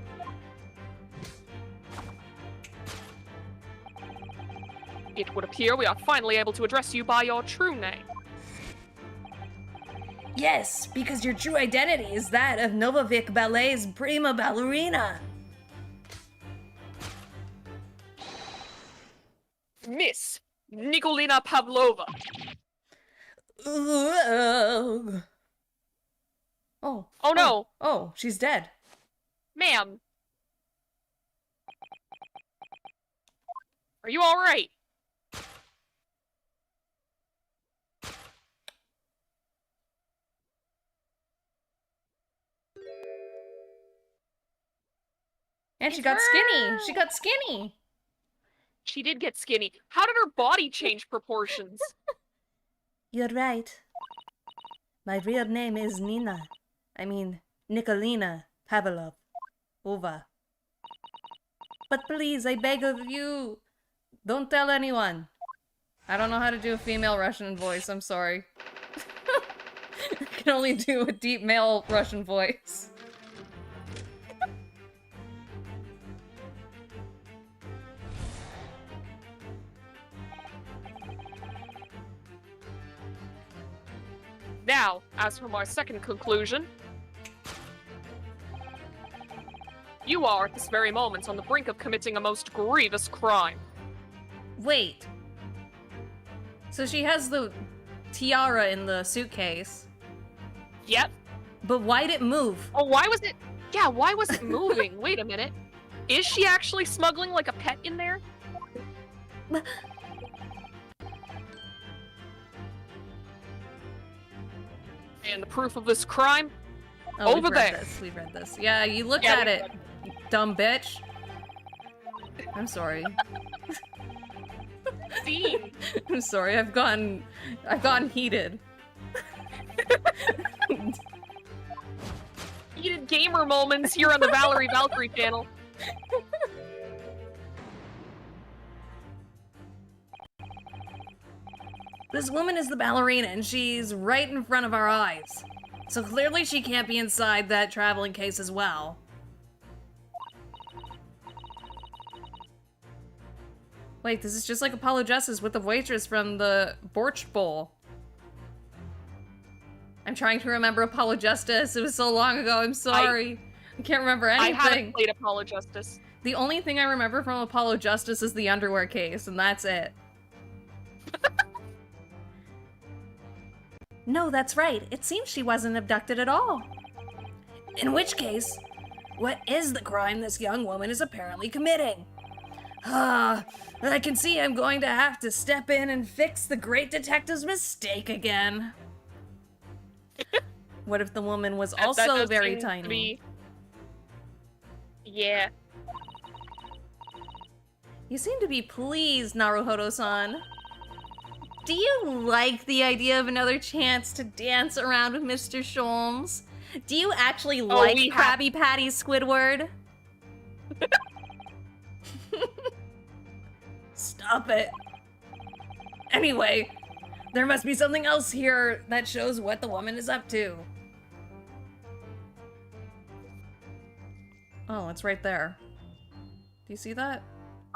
It would appear we are finally able to address you by your true name. Yes, because your true identity is that of Novavik Ballet's prima ballerina. Miss Nikolina Pavlova. Ugh. Oh. Oh no, Oh, she's dead. ma'am. Are you alright? And she It's got skinny. her. She got skinny. She did get skinny. How did her body change proportions? You're right. My real name is Nikolina Pavlov. over. But please, I beg of you, don't tell anyone. I don't know how to do a female Russian voice, I'm sorry. I can only do a deep male Russian voice. Now, as for my second conclusion, you are at this very moment on the brink of committing a most grievous crime. Wait. So she has the tiara in the suitcase. Yep. But why'd it move? Oh, why was it? Yeah, why was it moving? Wait a minute. Is she actually smuggling like a pet in there? And the proof of this crime? Oh, Over there. We've read this. Yeah, you look Yeah, at we it, read you dumb bitch. I'm sorry. Scene. I'm sorry. I've gone heated. Heated gamer moments here on the Valerie Valkyrie channel. This woman is the ballerina, and she's right in front of our eyes. So clearly she can't be inside that traveling case as well. Wait, this is just like Apollo Justice with the waitress from the Borch Bowl. I'm trying to remember Apollo Justice. It was so long ago, I'm sorry. I can't remember anything. I haven't played Apollo Justice. The only thing I remember from Apollo Justice is the underwear case, and that's it. No, that's right. It seems she wasn't abducted at all. In which case, what is the crime this young woman is apparently committing? I can see I'm going to have to step in and fix the great detective's mistake again. What if the woman was That also does very seem to tiny? be- Yeah. You seem to be pleased, Naruhodo-san. Do you like the idea of another chance to dance around with Mr. Sholmes? Do you actually like we have- Krabby Patty Squidward? Stop it. Anyway, there must be something else here that shows what the woman is up to. Oh, it's right there. Do you see that?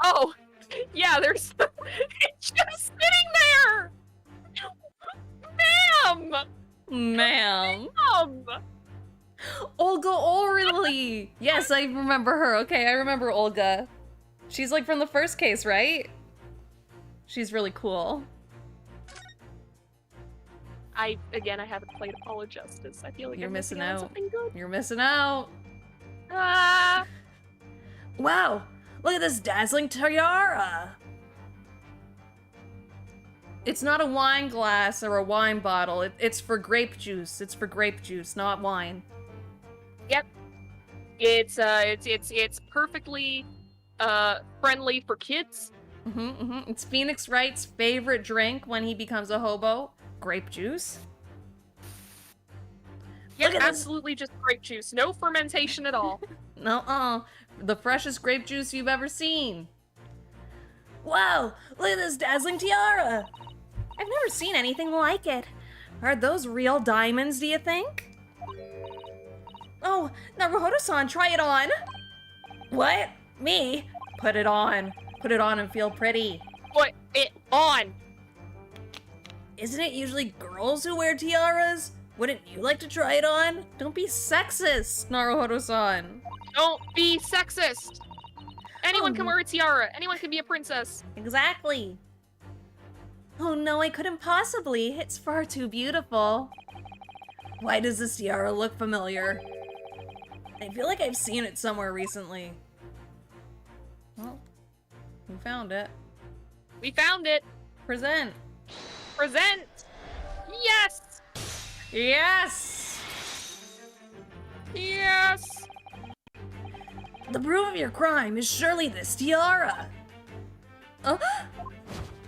Oh, yeah, there's... it's just sitting there! Ma'am! Ma'am. Ma'am! Olga Orly! Yes, I remember her. Okay, I remember Olga. She's like from the first case, right? She's really cool. Again, I haven't played Apollo Justice. I feel like You're I'm missing on out. something good. You're missing out. Ah! Wow, look at this dazzling tiara. It's not a wine glass or a wine bottle. It's for grape juice. It's for grape juice, not wine. Yep. It's perfectly friendly for kids. It's Phoenix Wright's favorite drink when he becomes a hobo. Grape juice. Yeah, Look at this. absolutely just grape juice. No fermentation at all. No, the freshest grape juice you've ever seen. Wow, look at this dazzling tiara. I've never seen anything like it. Are those real diamonds, do you think? Oh, Naruhodo-san, try it on. What? Me? Put it on. Put it on and feel pretty. Put it on! Isn't it usually girls who wear tiaras? Wouldn't you like to try it on? Don't be sexist, Naruhodo-san. Don't be sexist! Anyone can Oh. wear a tiara. Anyone can be a princess. Exactly. Oh no, I couldn't possibly. It's far too beautiful. Why does this tiara look familiar? I feel like I've seen it somewhere recently. Well, we found it. We found it. Present. Present! Yes! Yes! Yes! The proof of your crime is surely this tiara.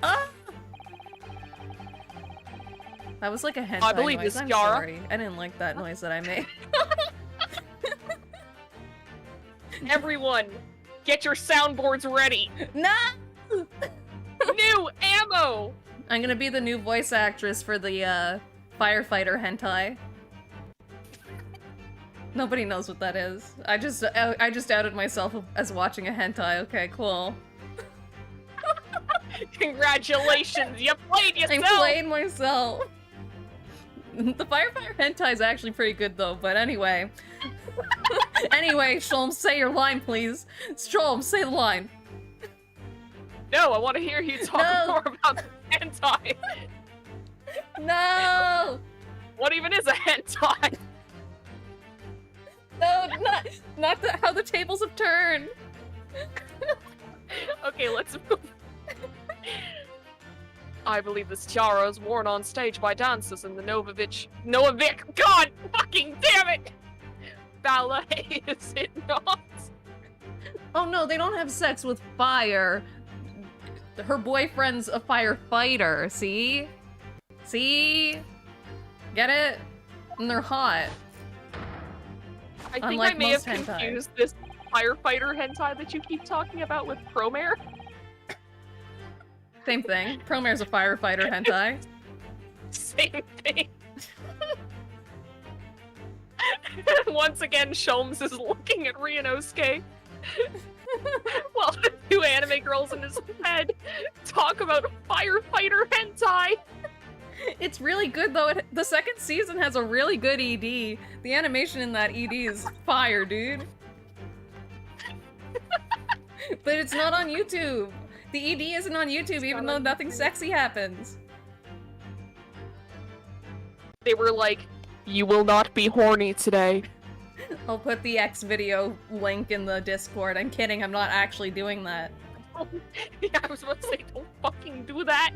Ah! That was like a hentai I believe noise. this I'm tiara. sorry. I didn't like that noise that I made. Everyone, get your soundboards ready. No! New ammo! I'm gonna be the new voice actress for the, firefighter hentai. Nobody knows what that is. I just outed myself as watching a hentai. Okay, cool. Congratulations, you played yourself! I played myself! The firefighter hentai is actually pretty good though, but anyway. Anyway, Sholmes, say your line, please. Sholmes, say the line. No, I want to hear you talk more about the hentai. No! What even is a hentai? No, not how the tables have turned. Okay, let's move. I believe this tiara is worn on stage by dancers in the Novovic, God fucking damn it! Ballet, is it not? Oh no, they don't have sex with fire. Her boyfriend's a firefighter, see? See? Get it? And they're hot. I think Unlike I may have most hentai. confused this firefighter hentai that you keep talking about with Promare. Same thing. Promare's a firefighter hentai. Same thing. Once again, Sholmes is looking at Ryunosuke while the two anime girls in his head talk about firefighter hentai. It's really good though. The second season has a really good ED. The animation in that ED is fire, dude. But it's not on YouTube. The ED isn't on YouTube even though nothing sexy happens. They were like, you will not be horny today. I'll put the X video link in the Discord. I'm kidding, I'm not actually doing that. Yeah, I was about to say, don't fucking do that.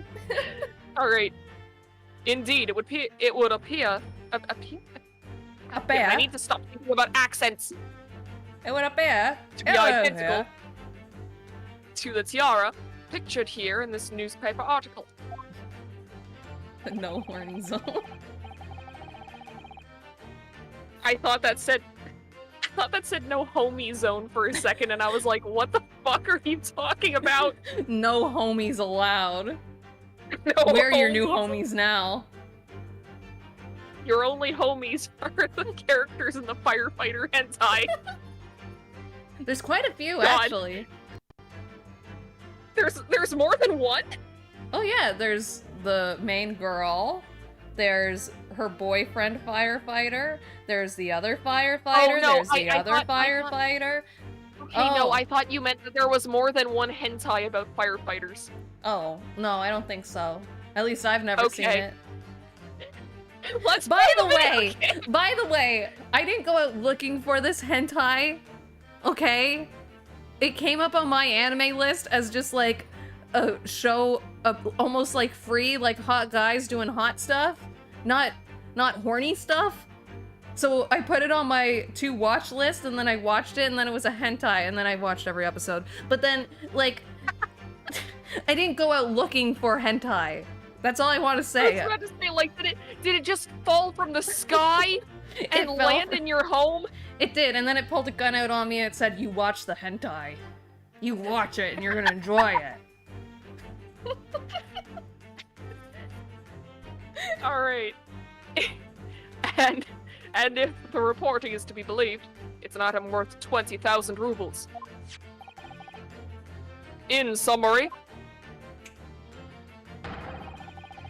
Alright. Indeed, it would appear. I need to stop thinking about accents. It would appear. To be identical to the tiara pictured here in this newspaper article. No horny zone. I thought that said no homie zone for a second, and I was like, what the fuck are you talking about? No homies allowed. No We're your new homies. homies now. Your only homies are the characters in the firefighter hentai. There's quite a few, God. actually. There's more than one? Oh yeah, there's the main girl. There's her boyfriend firefighter. There's the other firefighter. Oh, no, There's the other thought- firefighter. Okay, no, I thought you meant that there was more than one hentai about firefighters. Oh, no, I don't think so. At least I've never seen Okay. it. Let's By the move it, way, okay? by the way, I didn't go out looking for this hentai. Okay? It came up on my anime list as just like a show of almost like free, like hot guys doing hot stuff. Not horny stuff. So I put it on my to watch list and then I watched it and then it was a hentai and then I watched every episode. But then, like, I didn't go out looking for hentai. That's all I want to I say. was about to say, like, did it just fall from the sky and fell land from- in your home? It did, and then it pulled a gun out on me and it said, you watch the hentai. You watch it and you're gonna enjoy it. Alright. And if the reporting is to be believed, it's an item worth 20,000 rubles. In summary...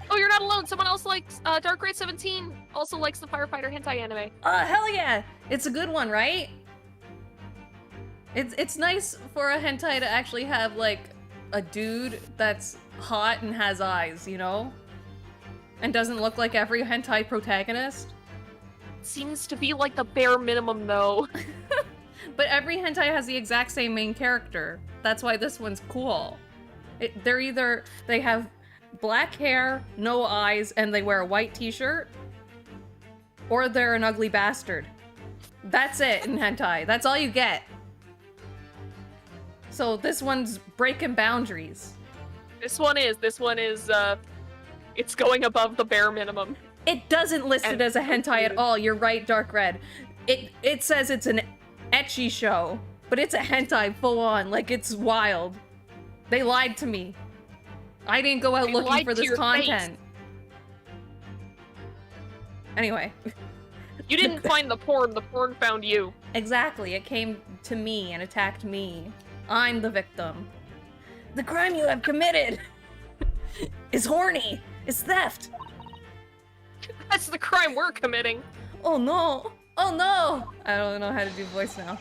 Oh, you're not alone! Someone else likes, Dark Grade 17 also likes the Firefighter hentai anime. Hell yeah! It's a good one, right? It's nice for a hentai to actually have, like, a dude that's hot and has eyes, you know? And doesn't look like every hentai protagonist. Seems to be like the bare minimum, though. But every hentai has the exact same main character. That's why this one's cool. They have black hair, no eyes, and they wear a white t-shirt, or they're an ugly bastard. That's it in hentai. That's all you get. So this one's breaking boundaries. This one is, it's going above the bare minimum. It doesn't list it as a hentai at all. You're right, Dark Red. It says it's an ecchi show. But it's a hentai full on, like it's wild. They lied to me. I didn't go out They looking lied for to this your content. Anyway. You didn't find the porn found you. Exactly, it came to me and attacked me. I'm the victim. The crime you have committed is horny. It's theft. That's the crime we're committing. Oh no. Oh no. I don't know how to do voice now.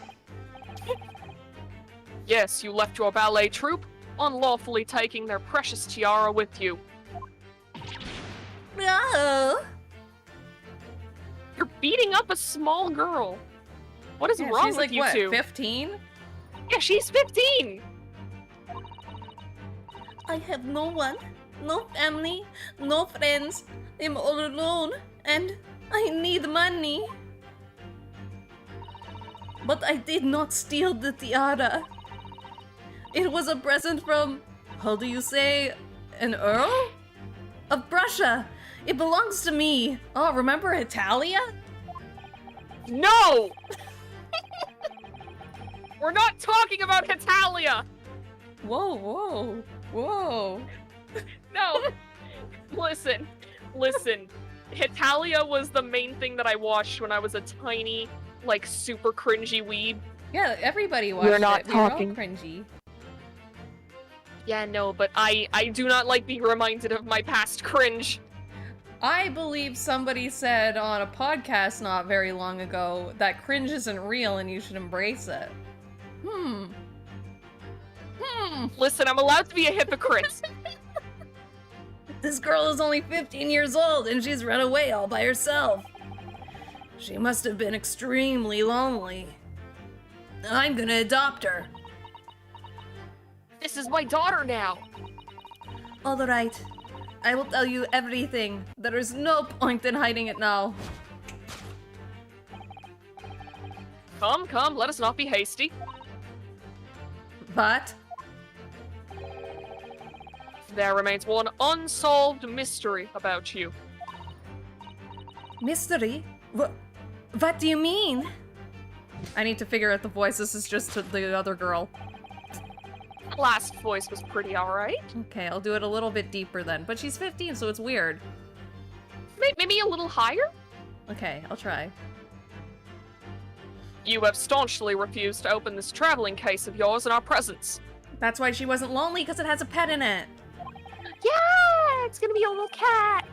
Yes, you left your ballet troupe, unlawfully taking their precious tiara with you. No. You're beating up a small girl. What is wrong she's with like, you what, two? 15? Yeah, she's 15! I have no one, no family, no friends. I'm all alone, and I need money. But I did not steal the tiara. It was a present from, how do you say, an earl? Of Prussia. It belongs to me. Oh, remember Italia? No! We're not talking about Italia! Whoa, whoa, whoa. No! Listen. Italia was the main thing that I watched when I was a tiny, like, super cringy weeb. Yeah, everybody watched We're not it. We were all talking. cringy. Yeah, no, but I do not like being reminded of my past cringe. I believe somebody said on a podcast not very long ago that cringe isn't real and you should embrace it. Listen, I'm allowed to be a hypocrite. This girl is only 15 years old and she's run away all by herself. She must have been extremely lonely. I'm gonna adopt her. This is my daughter now. All right. I will tell you everything. There is no point in hiding it now. Come, let us not be hasty. But There remains one unsolved mystery about you. mystery? What do you mean? I need to figure out the voice. This is just to the other girl. Last voice was pretty alright. Okay, I'll do it a little bit deeper then. But she's 15, so it's weird. Maybe a little higher? Okay, I'll try. You have staunchly refused to open this traveling case of yours in our presence. That's why she wasn't lonely, because it has a pet in it. Yeah, it's gonna be a little cat.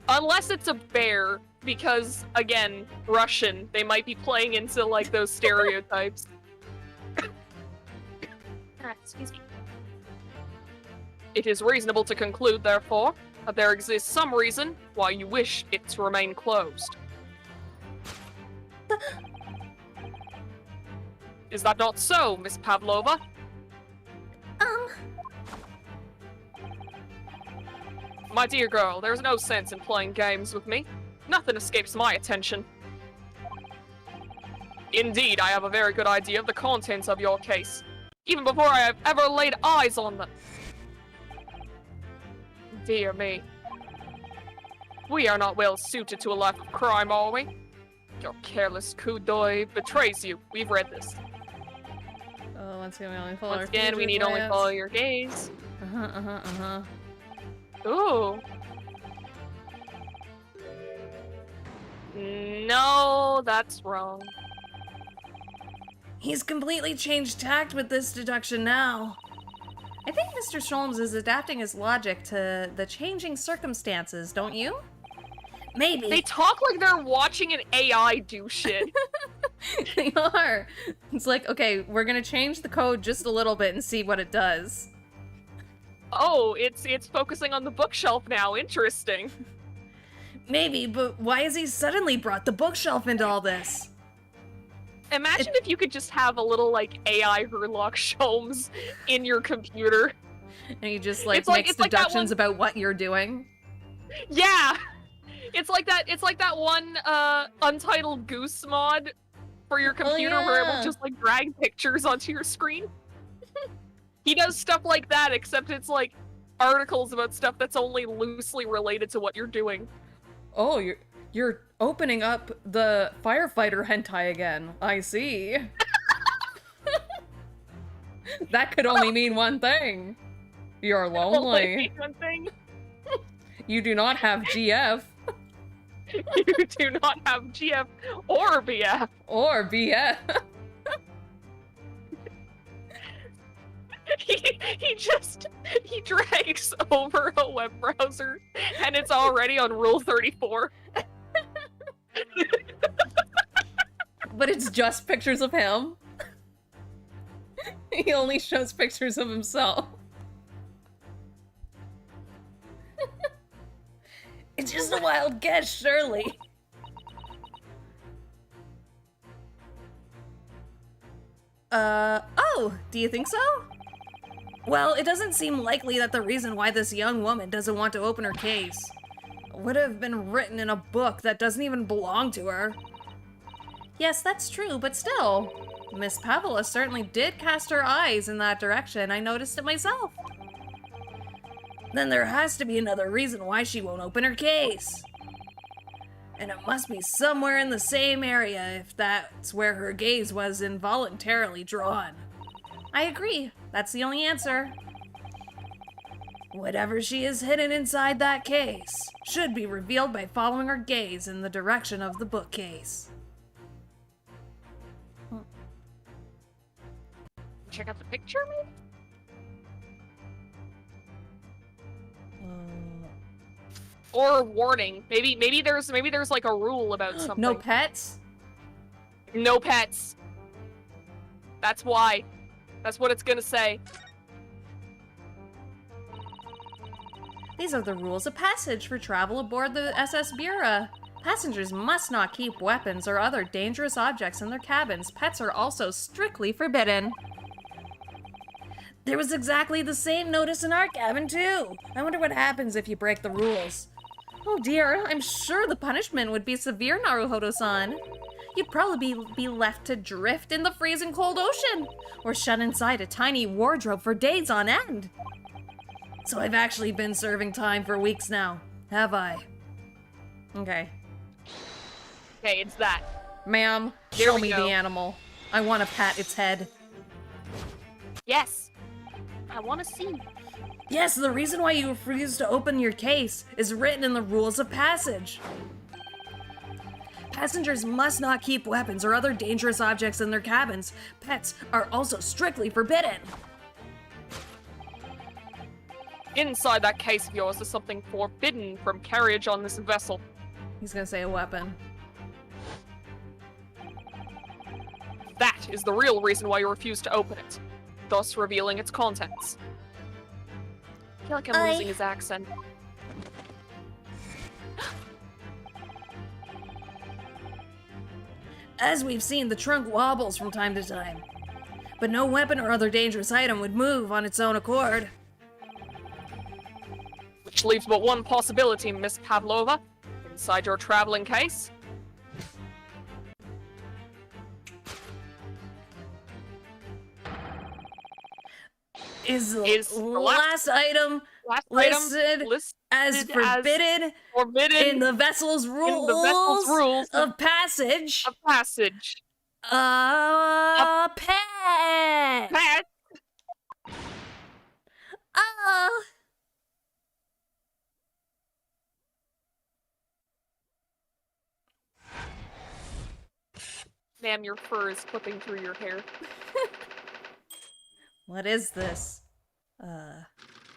Unless it's a bear, because, again, Russian, they might be playing into, like, those stereotypes. Excuse me. It is reasonable to conclude, therefore, that there exists some reason why you wish it to remain closed. Is that not so, Miss Pavlova? My dear girl, there's no sense in playing games with me. Nothing escapes my attention. Indeed, I have a very good idea of the contents of your case, even before I have ever laid eyes on them. Dear me. We are not well suited to a life of crime, are we? Your careless coup d'oeil betrays you. We've read this. Oh, once again, we only follow Once again, we need only follow your gaze. Ooh. No, that's wrong. He's completely changed tact with this deduction now. I think Mr. Sholmes is adapting his logic to the changing circumstances, don't you? Maybe. They talk like they're watching an AI do shit. They are. It's like, okay, we're gonna change the code just a little bit and see what it does. Oh, it's focusing on the bookshelf now. Interesting. Maybe, but why has he suddenly brought the bookshelf into all this? Imagine if you could just have a little, like, AI Herlock Sholmes in your computer. And he just, like, It's like- makes it's like that deductions about what you're doing. Yeah! It's like that one, Untitled Goose mod for your computer where it yeah. will just, like, drag pictures onto your screen. He does stuff like that, except it's, like, articles about stuff that's only loosely related to what you're doing. Oh, You're opening up the firefighter hentai again. I see. That could only mean one thing. You're Only lonely. one thing. You do not have GF. You do not have GF or BF. Or BF. He drags over a web browser and it's already on Rule 34. But it's just pictures of him. He only shows pictures of himself. It's just a wild guess, surely. Oh, do you think so? Well, it doesn't seem likely that the reason why this young woman doesn't want to open her case would have been written in a book that doesn't even belong to her. Yes, that's true, but still, Miss Pavela certainly did cast her eyes in that direction. I noticed it myself. Then there has to be another reason why she won't open her case. And it must be somewhere in the same area if that's where her gaze was involuntarily drawn. I agree. That's the only answer. Whatever she is hidden inside that case should be revealed by following her gaze in the direction of the bookcase. Check out the picture, maybe? Or warning. Maybe there's like a rule about something. No pets? No pets. That's why. That's what it's gonna say. These are the rules of passage for travel aboard the SS Bura. Passengers must not keep weapons or other dangerous objects in their cabins. Pets are also strictly forbidden. There was exactly the same notice in our cabin, too. I wonder what happens if you break the rules. Oh dear, I'm sure the punishment would be severe, Naruhodo-san. You'd probably be left to drift in the freezing cold ocean, or shut inside a tiny wardrobe for days on end. So I've actually been serving time for weeks now, have I? Okay. Okay, it's that. Ma'am, Here show we me go. the animal. I want to pat its head. Yes. I want to see. Yes, the reason why you refuse to open your case is written in the rules of passage. Passengers must not keep weapons or other dangerous objects in their cabins. Pets are also strictly forbidden. Inside that case of yours is something forbidden from carriage on this vessel. He's gonna say a weapon. That is the real reason why you refuse to open it, thus revealing its contents. I feel like I'm losing his accent. As we've seen, the trunk wobbles from time to time. But no weapon or other dangerous item would move on its own accord. Which leaves but one possibility, Miss Pavlova. Inside your traveling case. Is the Is the last item Last listed item listed as forbidden forbidden in the vessel's rules, rules of passage? of passage. Pet! Pet. Oh! Ma'am, your fur is clipping through your hair. What is this?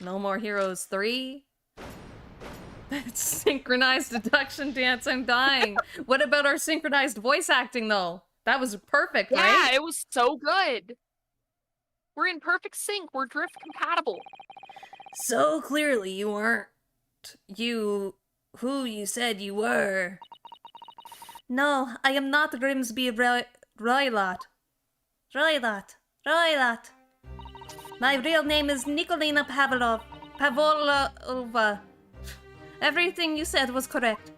No More Heroes 3? That's synchronized deduction dance, I'm dying. What about our synchronized voice acting, though? That was perfect, Yeah, right? it was so good. We're in perfect sync. We're drift compatible. So clearly you weren't who you said you were. No, I am not Grimsby Roylott. Roylott. My real name is Nikolina Pavlova. Everything you said was correct.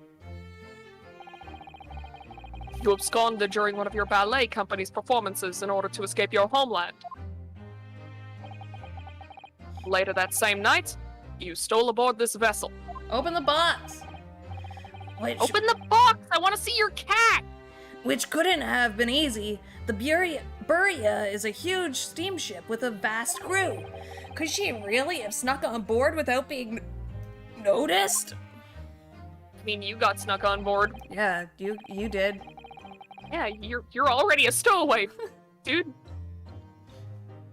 You absconded during one of your ballet company's performances in order to escape your homeland. Later that same night, you stole aboard this vessel. Open the box. Open the box! I want to see your cat! Which couldn't have been easy. The Buria is a huge steamship with a vast crew. Could she really have snuck on board without being noticed? I mean, you got snuck on board. Yeah, you did. Yeah, you're already a stowaway, dude.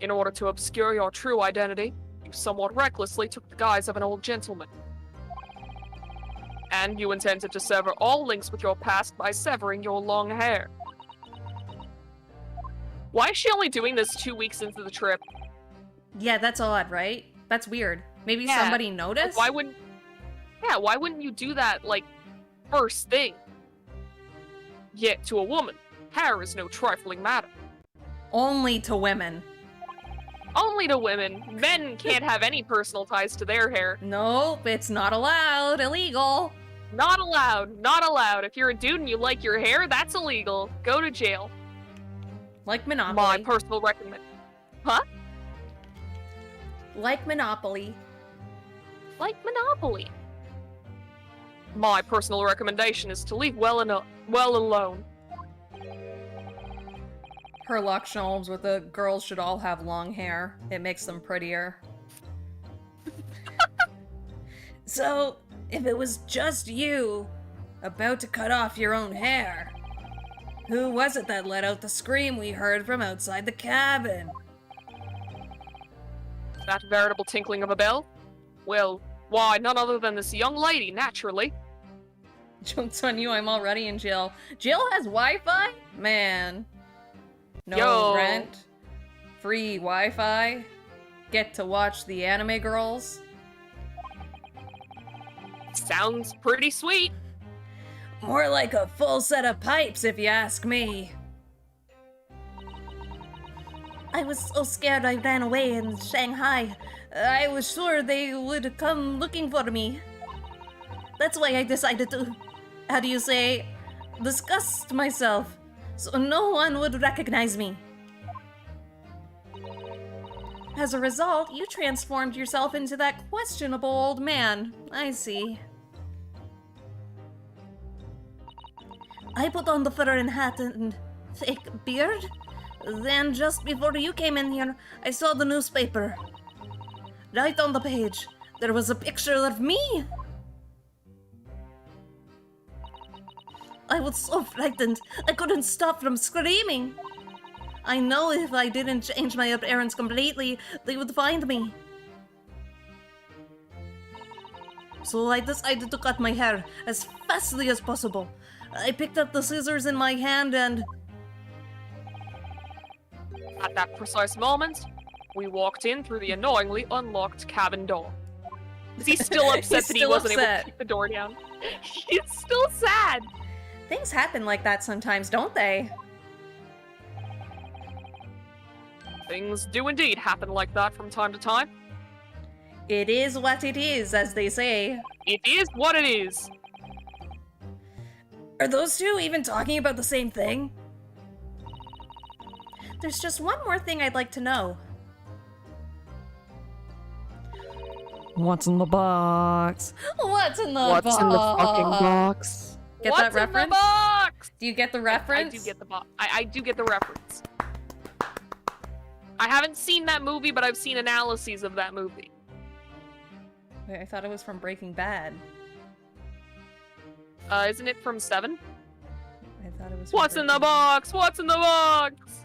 In order to obscure your true identity, you somewhat recklessly took the guise of an old gentleman. And you intended to sever all links with your past by severing your long hair. Why is she only doing this 2 weeks into the trip? Yeah, that's odd, right? That's weird. Maybe Yeah, somebody like, noticed? why wouldn't you do that, like, first thing? Yet, to a woman, hair is no trifling matter. Only to women. Only to women. Men can't have any personal ties to their hair. Nope, it's not allowed. Illegal. Not allowed. Not allowed. If you're a dude and you like your hair, that's illegal. Go to jail. Like Monopoly. My personal recommendation. Huh? Like Monopoly. Like Monopoly. My personal recommendation is to leave well alone. Herlock Sholmes with the girls should all have long hair. It makes them prettier. So, if it was just you, about to cut off your own hair, who was it that let out the scream we heard from outside the cabin? That veritable tinkling of a bell? Well, why, none other than this young lady, naturally. Joke's on you, I'm already in jail. Jail has Wi-Fi? Man. No Yo. rent. Free Wi-Fi. Get to watch the anime girls. Sounds pretty sweet. More like a full set of pipes, if you ask me. I was so scared I ran away in Shanghai. I was sure they would come looking for me. That's why I decided to, how do you say, disgust myself, so no one would recognize me. As a result, you transformed yourself into that questionable old man. I see. I put on the fur and hat and fake beard. Then, just before you came in here, I saw the newspaper. Right on the page, there was a picture of me. I was so frightened, I couldn't stop from screaming. I know if I didn't change my appearance completely, they would find me. So I decided to cut my hair as fastly as possible. I picked up the scissors in my hand and... At that precise moment, we walked in through the annoyingly unlocked cabin door. Is he still upset He's that he still wasn't able upset. to keep the door down? He's still sad! Things happen like that sometimes, don't they? Things do indeed happen like that from time to time. It is what it is, as they say. It is what it is. Are those two even talking about the same thing? There's just one more thing I'd like to know. What's in the box? What's in the What's box? in the fucking box? Get What's that in reference? the box? Do you get the I reference? do get the box. I do get the reference. I haven't seen that movie, but I've seen analyses of that movie. Wait, I thought it was from Breaking Bad. Isn't it from 7? I thought it was from What's in the Breaking box? What's in the box?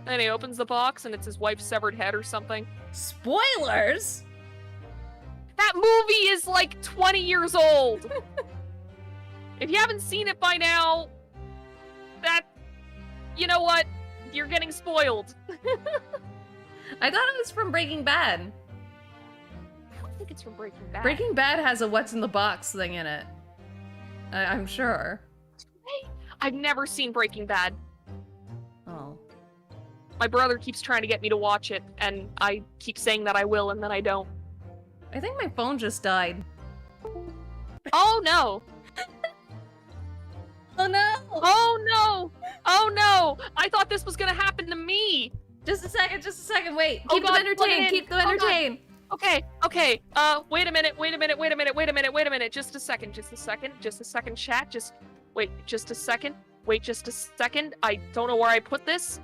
And he opens the box and it's his wife's severed head or something. Bad. Spoilers? That movie is like 20 years old. If you haven't seen it by now, you know what? You're getting spoiled. I thought it was from Breaking Bad. I don't think it's from Breaking Bad. Breaking Bad has a what's in the box thing in it. I'm sure. I've never seen Breaking Bad. Oh. My brother keeps trying to get me to watch it, and I keep saying that I will, and then I don't. I think my phone just died. Oh no! Oh no! Oh no! Oh no! I thought this was gonna happen to me! Just a second, wait. Oh Keep God, them plug it entertained, in. keep them Oh God. entertained. Okay, wait a minute. just a second, chat. Wait, just a second. Wait, just a second. I don't know where I put this.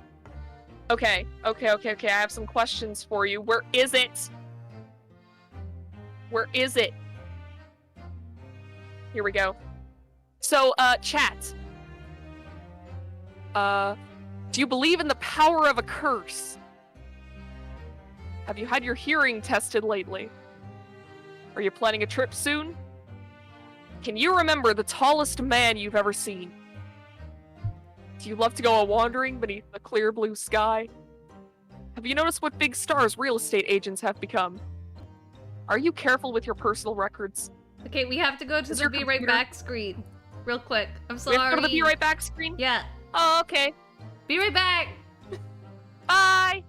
Okay. I have some questions for you. Where is it? Where is it? Here we go. So, chat. Do you believe in the power of a curse? Have you had your hearing tested lately? Are you planning a trip soon? Can you remember the tallest man you've ever seen? Do you love to go a-wandering beneath the clear blue sky? Have you noticed what big stars real estate agents have become? Are you careful with your personal records? Okay, we have to go to Is the your Be Right computer- Back screen. Real quick. I'm We sorry. have to go to the Be Right Back screen? Yeah. Oh, okay. Be right back! Bye!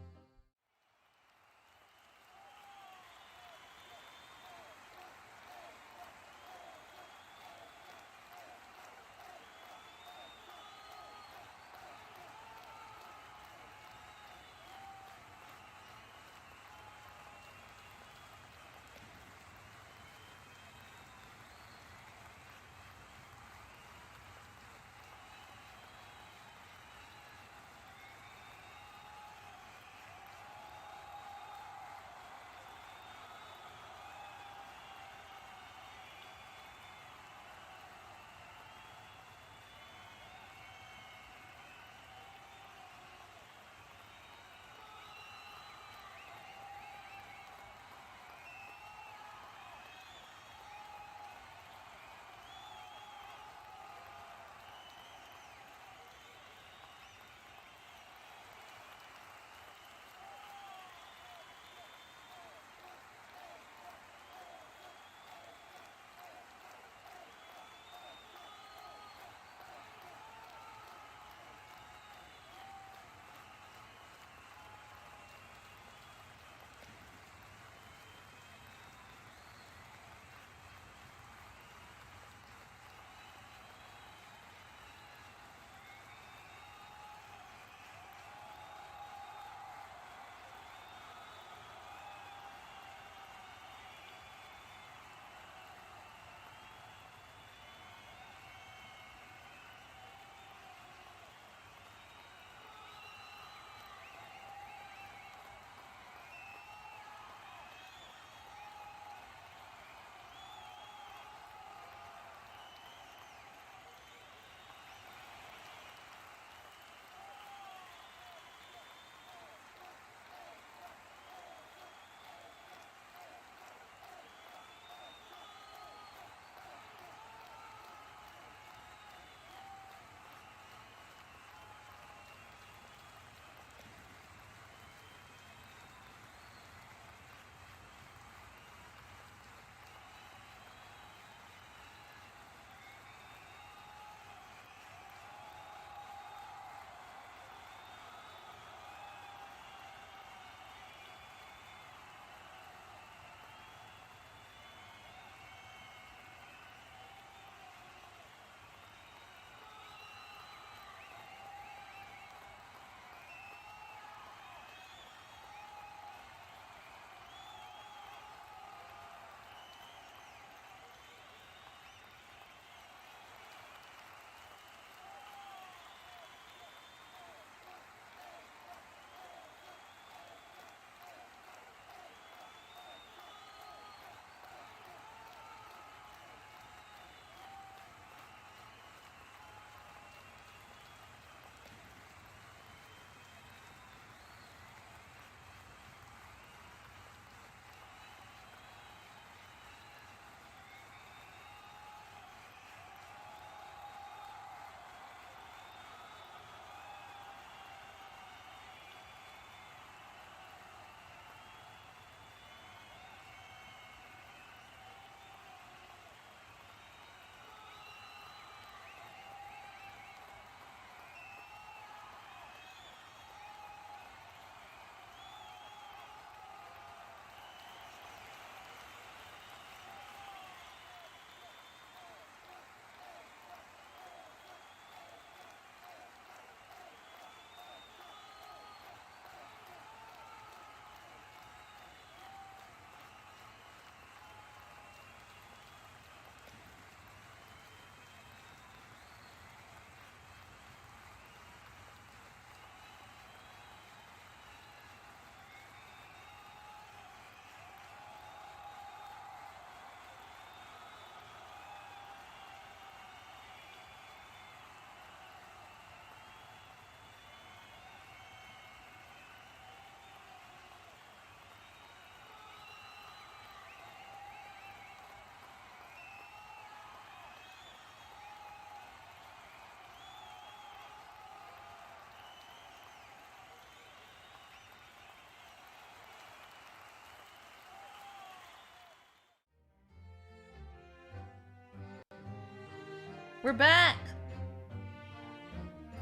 We're back.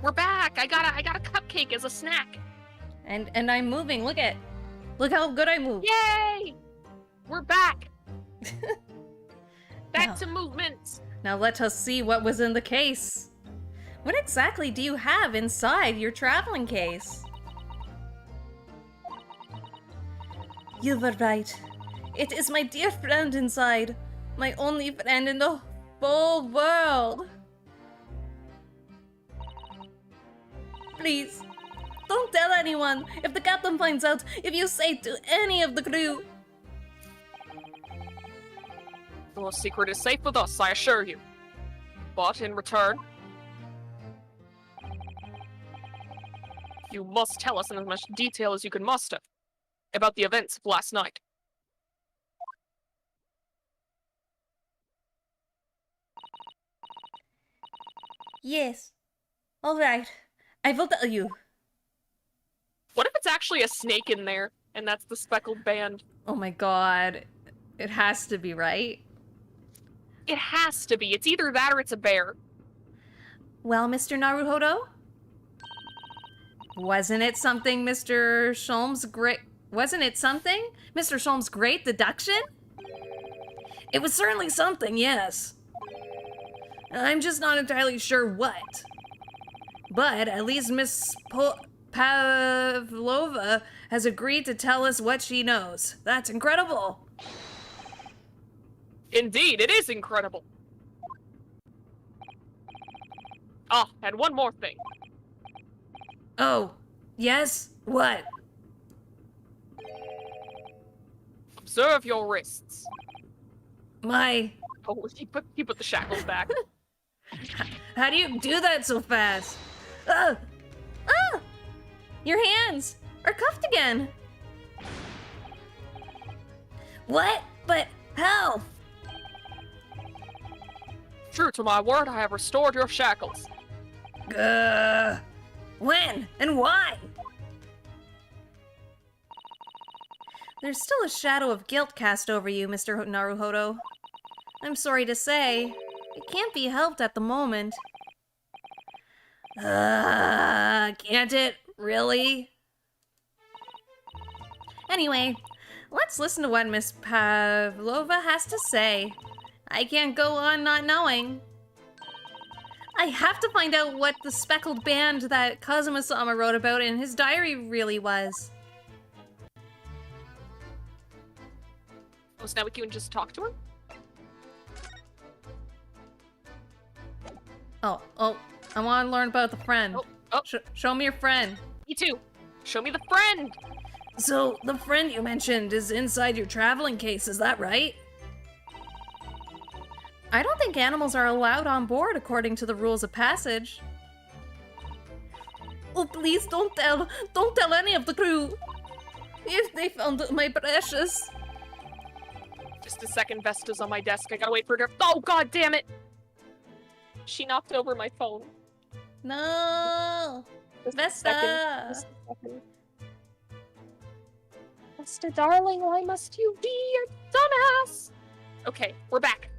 We're back. I got a cupcake as a snack. And I'm moving. Look how good I move. Yay! We're back. Back Now- to movements. Now let us see what was in the case. What exactly do you have inside your traveling case? You were right. It is my dear friend inside. My only friend in the whole world. Please, don't tell anyone. If the captain finds out, if you say to any of the crew. Your secret is safe with us, I assure you. But in return, you must tell us in as much detail as you can muster about the events of last night. Yes. All right. I will tell you. What if it's actually a snake in there, and that's the speckled band? Oh my god. It has to be, right? It has to be. It's either that or it's a bear. Well, Mr. Naruhodo? Wasn't it something Mr. Sholmes' great... Wasn't it something? Mr. Sholmes' great deduction? It was certainly something, yes. I'm just not entirely sure what. But at least Miss Pavlova has agreed to tell us what she knows. That's incredible. Indeed, it is incredible. Ah, and one more thing. Oh, yes? What? Observe your wrists. My... Oh, he put the shackles back. How do you do that so fast? Ah! Ah! Your hands are cuffed again. What? But how? True to my word, I have restored your shackles. When and why? There's still a shadow of guilt cast over you, Mr. Naruhodo. I'm sorry to say, it can't be helped at the moment. Can't it? Really? Anyway, let's listen to what Miss Pavlova has to say. I can't go on not knowing. I have to find out what the speckled band that Kazuma-sama wrote about in his diary really was. Oh, so now we can just talk to him? Oh, I want to learn about the friend. Oh. Show me your friend. Me too. Show me the friend. So, the friend you mentioned is inside your traveling case, is that right? I don't think animals are allowed on board according to the rules of passage. Oh, please don't tell any of the crew. If they found my precious. Just a second, Vesta's on my desk. I gotta wait for her. Oh, god damn it! She knocked over my phone. No! Just a Vesta! second. Just a second. Vesta, darling, why must you be a dumbass? Okay, we're back.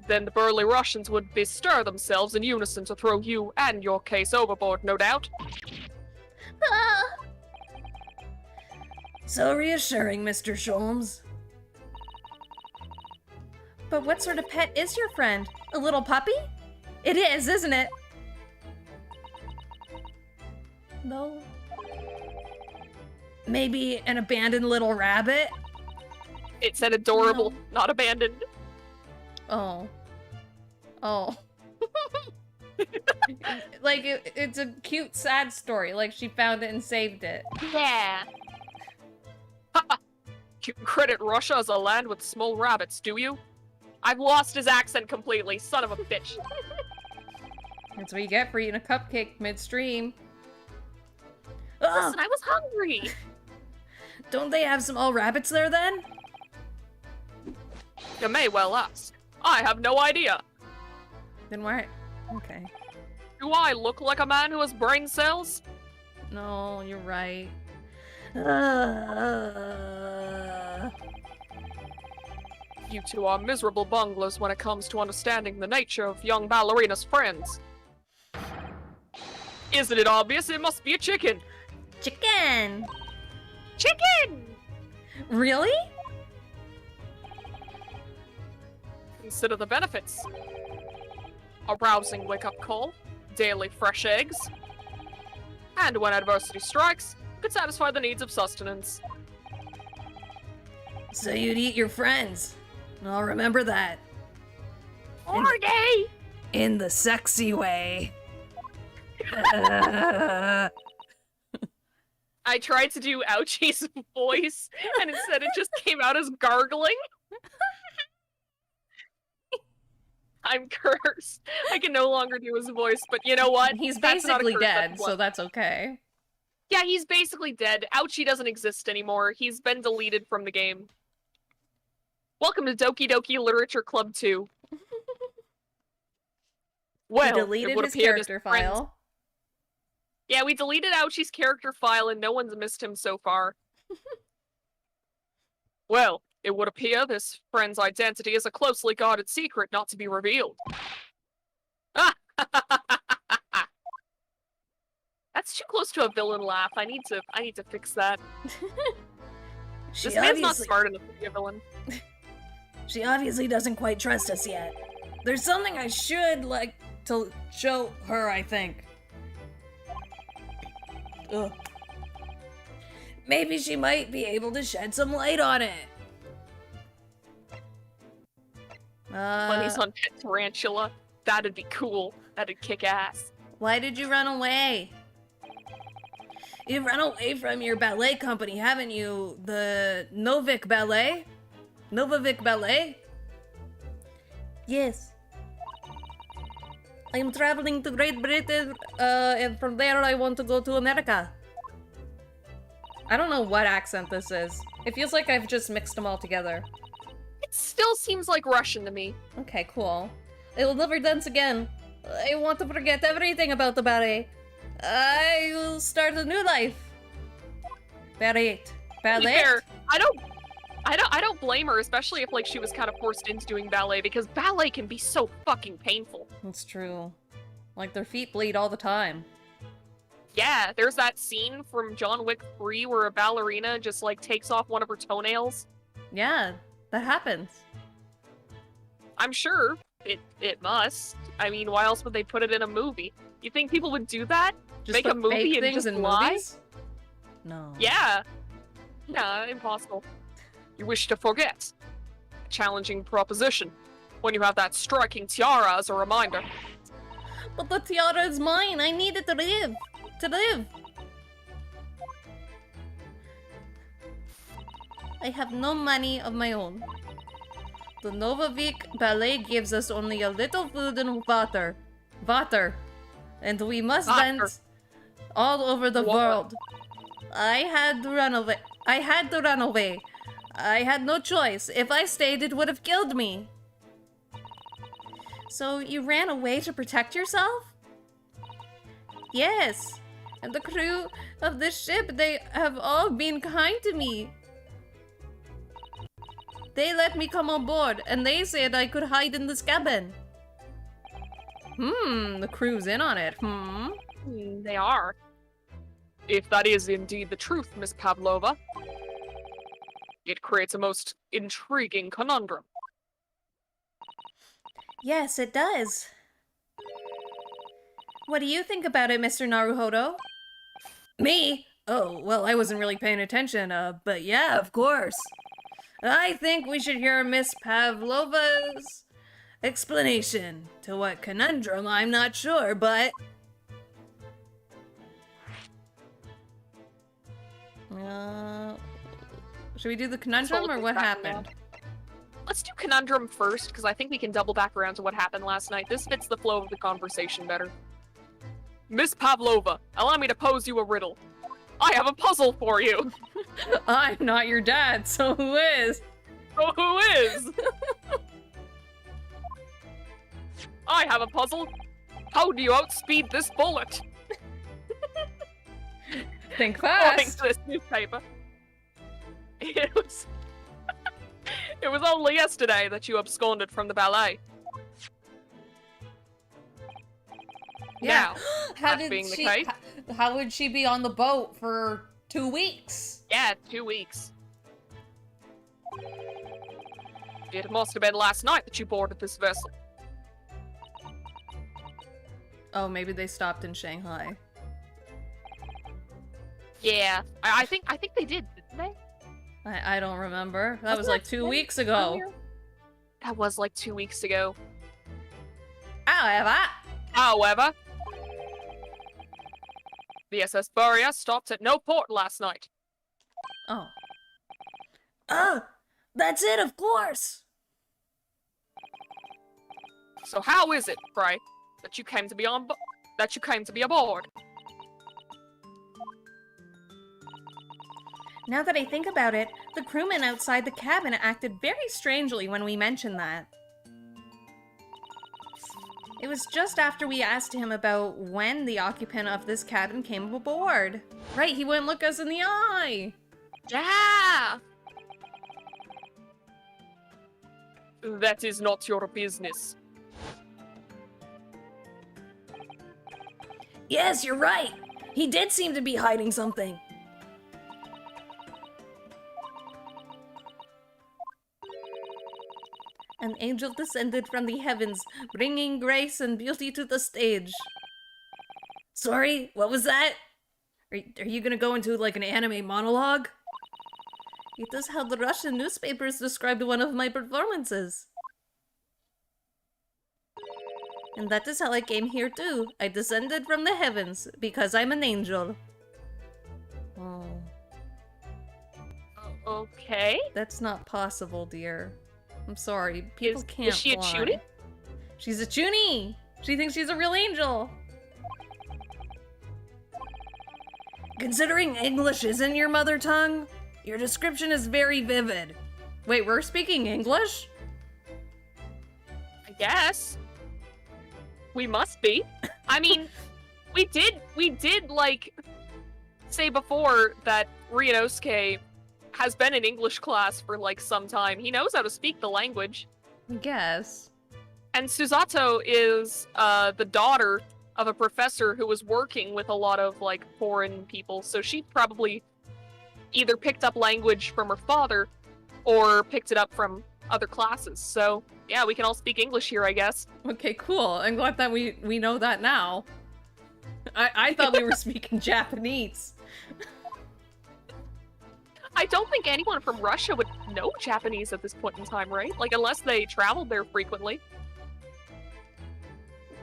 Then the burly Russians would bestir themselves in unison to throw you and your case overboard, no doubt. Ah! So reassuring, Mr. Sholmes. But what sort of pet is your friend? A little puppy? It is, isn't it? No. Maybe an abandoned little rabbit? It said adorable, No. not abandoned. Oh. Oh. Like, it's a cute, sad story. Like, she found it and saved it. Yeah. You credit Russia as a land with small rabbits, do you? I've lost his accent completely, son of a bitch. That's what you get for eating a cupcake midstream. Listen, I was hungry. Don't they have some all rabbits there then? You may well ask. I have no idea. Then why? Okay. Do I look like a man who has brain cells? No, you're right. You two are miserable bunglers when it comes to understanding the nature of young Ballerina's friends. Isn't it obvious? It must be a chicken! Chicken! Chicken! Really? Consider the benefits. A rousing wake-up call, daily fresh eggs, and when adversity strikes, could satisfy the needs of sustenance. So you'd eat your friends. I'll remember that. Are they? In the sexy way. I tried to do Ouchie's voice, and instead it just came out as gargling. I'm cursed. I can no longer do his voice, but you know what? He's That's not a basically curse, dead, that's so what- that's okay. Yeah, he's basically dead. Ouchie doesn't exist anymore. He's been deleted from the game. Welcome to Doki Doki Literature Club 2. Well, He it deleted would his appear this character friend- file. Yeah, we deleted Ouchie's character file and no one's missed him so far. Well, it would appear this friend's identity is a closely guarded secret not to be revealed. That's too close to a villain laugh. I need to fix that. She This man's not obviously- smart enough to be a villain. She obviously doesn't quite trust us yet. There's something I should like to show her, I think. Ugh. Maybe she might be able to shed some light on it. Bunnies on Pet Tarantula. That'd be cool. That'd kick ass. Why did you run away? You've run away from your ballet company, haven't you? The Novik Ballet? Novavik Ballet? Yes. I'm traveling to Great Britain, and from there I want to go to America. I don't know what accent this is. It feels like I've just mixed them all together. It still seems like Russian to me. Okay, cool. I will never dance again. I want to forget everything about the ballet. I will start a new life. Ballet. To be Ballet? fair, I don't blame her, especially if like she was kind of forced into doing ballet, because ballet can be so fucking painful. That's true. Like, their feet bleed all the time. Yeah, there's that scene from John Wick 3 where a ballerina just like takes off one of her toenails. Yeah, that happens. I'm sure it must. I mean, why else would they put it in a movie? You think people would do that? Just Make a put movie fake and things just in lie? movies? No. Yeah. Nah, impossible. You wish to forget. A challenging proposition. When you have that striking tiara as a reminder. But the tiara is mine. I need it to live. To live. I have no money of my own. The Novavik Ballet gives us only a little food and water. Water. And we must Water. dance all over the Water. world. I had to run away. I had to run away. I had no choice. If I stayed, it would have killed me. So you ran away to protect yourself? Yes. And the crew of this ship, they have all been kind to me. They let me come on board, and they said I could hide in this cabin. The crew's in on it. They are. If that is indeed the truth, Miss Pavlova, it creates a most intriguing conundrum. Yes, it does. What do you think about it, Mr. Naruhodo? Me? Oh, well, I wasn't really paying attention, but yeah, of course. I think we should hear Miss Pavlova's explanation. To what conundrum, I'm not sure, but... should we do the conundrum or Totally what backing happened? Let's do conundrum first, because I think we can double back around to what happened last night. This fits the flow of the conversation better. Miss Pavlova, allow me to pose you a riddle. I have a puzzle for you. I'm not your dad, so who is? Oh, who is? I have a puzzle. How do you outspeed this bullet? Think According fast. to this newspaper. It It was only yesterday that you absconded from the ballet. Yeah. Now, How that did being the she? case, How would she be on the boat for 2 weeks? yeah, 2 weeks. It must have been last night that you boarded this vessel. Oh, maybe they stopped in Shanghai. Yeah, I think they did, didn't they? I don't remember. That was Wasn't like 2 when- weeks ago. earlier? That was like 2 weeks ago. However, However, the SS Boreas stopped at no port last night. oh, That's it, of course. So how is it, pray, that you came to be aboard? now that I think about it, the crewman outside the cabin acted very strangely when we mentioned that. It was just after we asked him about when the occupant of this cabin came aboard. Right, he wouldn't look us in the eye. Yeah. That is not your business. Yes, you're right. He did seem to be hiding something. An angel descended from the heavens, bringing grace and beauty to the stage. Sorry, what was that? Are you gonna go into like an anime monologue? It is how the Russian newspapers described one of my performances. And that is how I came here too. I descended from the heavens because I'm an angel. Oh, Okay. that's not possible, dear. I'm sorry. People can't is she a fly. chunie? She's a chunie! She thinks she's a real angel! Considering English isn't your mother tongue, your description is very vivid. Wait, we're speaking English? I guess. We must be. I mean, we did like say before that Ryunosuke has been in English class for like some time. He knows how to speak the language. I guess. And Susato is the daughter of a professor who was working with a lot of like foreign people, so she probably either picked up language from her father or picked it up from other classes. So yeah, we can all speak English here, I guess. Okay, cool. I'm glad that we know that now. I thought we were speaking Japanese. I don't think anyone from Russia would know Japanese at this point in time, right? Like, unless they traveled there frequently.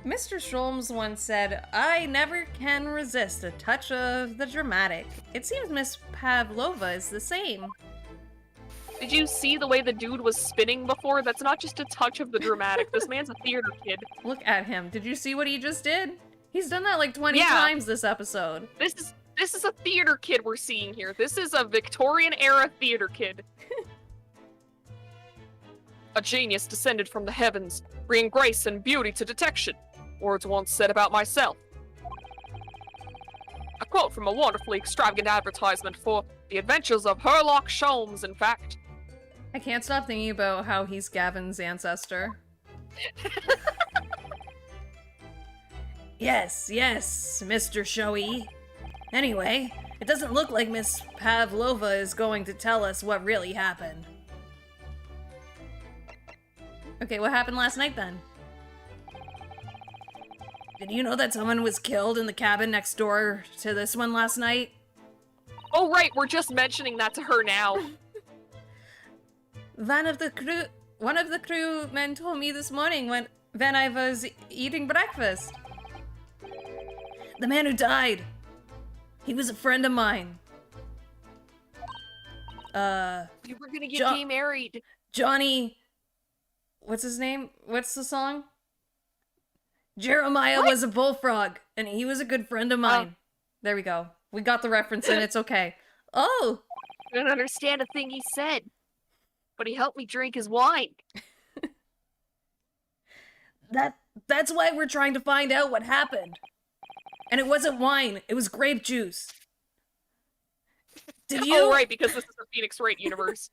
Mr. Sholmes once said, I never can resist a touch of the dramatic. It seems Miss Pavlova is the same. Did you see the way the dude was spinning before? That's not just a touch of the dramatic. This man's a theater kid. Look at him. Did you see what he just did? He's done that like 20 Yeah. times this episode. This is a theater kid we're seeing here. This is a Victorian era theater kid. A genius descended from the heavens, bringing grace and beauty to detection. Words once said about myself. A quote from a wonderfully extravagant advertisement for the adventures of Herlock Sholmes, in fact. I can't stop thinking about how he's Gavin's ancestor. Yes, Mr. Shoei. Anyway, it doesn't look like Miss Pavlova is going to tell us what really happened. Okay, what happened last night then? Did you know that someone was killed in the cabin next door to this one last night? Oh right, we're just mentioning that to her now. One of the crewmen told me this morning when I was eating breakfast. The man who died. He was a friend of mine. You were gonna get me married. Johnny. What's his name? What's the song? Jeremiah was a bullfrog, and he was a good friend of mine. There we go. We got the reference in. It's okay. Oh! I don't understand a thing he said, but he helped me drink his wine. That's why we're trying to find out what happened. And it wasn't wine, it was grape juice. Did Oh, you right, because this is a Phoenix Wright universe.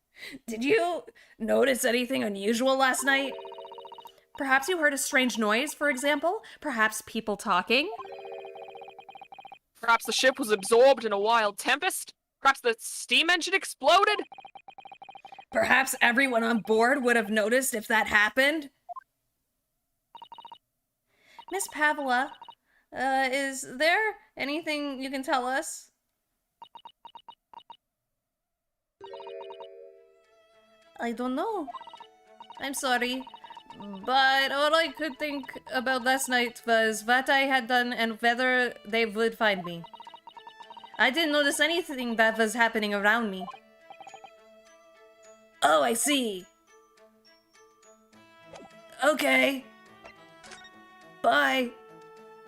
did you notice anything unusual last night? Perhaps you heard a strange noise, for example? Perhaps people talking? Perhaps the ship was absorbed in a wild tempest? Perhaps the steam engine exploded? Perhaps everyone on board would have noticed if that happened? Miss Pavla, is there anything you can tell us? I don't know. I'm sorry. But all I could think about last night was what I had done and whether they would find me. I didn't notice anything that was happening around me. Oh, I see. Okay. Bye.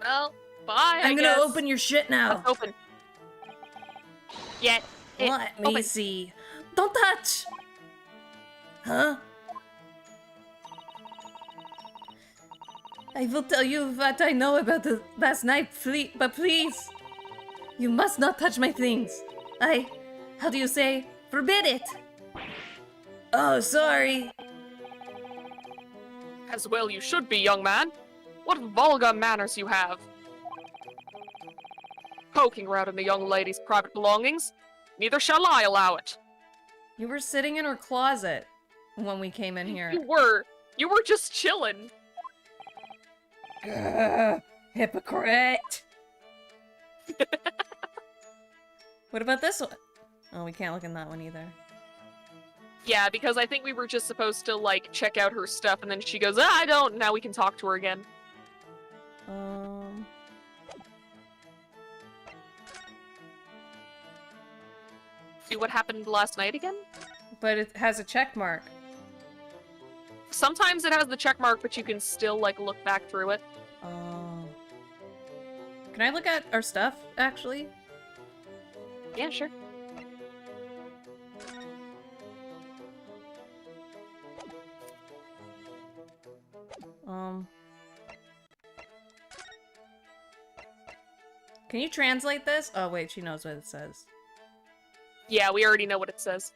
Well, bye, I'm I gonna guess. open your shit now. Let's open. Yeah. Let me open. see. Don't touch! Huh? I will tell you what I know about the last night, but please, you must not touch my things. How do you say, forbid it? Oh, sorry. As well you should be, young man. What vulgar manners you have. Poking around in the young lady's private belongings. Neither shall I allow it. You were sitting in her closet when we came in here. You were just chilling. Hypocrite! What about this one? Oh, we can't look in that one either. Yeah, because I think we were just supposed to, like, check out her stuff, and then she goes, I don't, now we can talk to her again. See what happened last night again? But it has a check mark. Sometimes it has the check mark, but you can still, like, look back through it. Oh. Can I look at our stuff, actually? Yeah, sure. Can you translate this? Oh, wait, she knows what it says. Yeah, we already know what it says.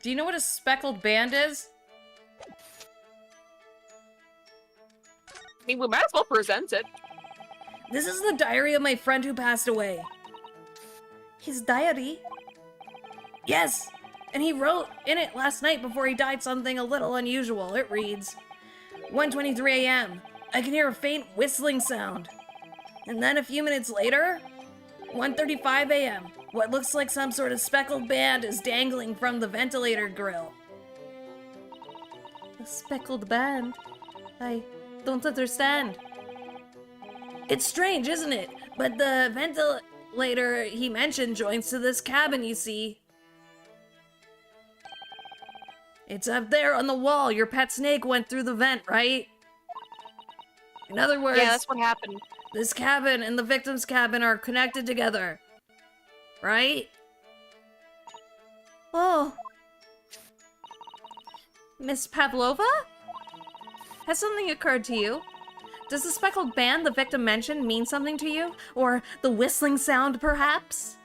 Do you know what a speckled band is? I mean, we might as well present it. This is the diary of my friend who passed away. His diary? Yes, and he wrote in it last night before he died something a little unusual. It reads, 1:23 a.m. I can hear a faint whistling sound. And then a few minutes later, 1:35 a.m. What looks like some sort of speckled band is dangling from the ventilator grill. A speckled band? I don't understand. It's strange, isn't it? But the ventilator he mentioned joins to this cabin, you see. It's up there on the wall. Your pet snake went through the vent, right? In other words, Yeah, that's what happened. this cabin and the victim's cabin are connected together. Right? Oh. Miss Pavlova? Has something occurred to you? Does the speckled band the victim mentioned mean something to you? Or the whistling sound, perhaps?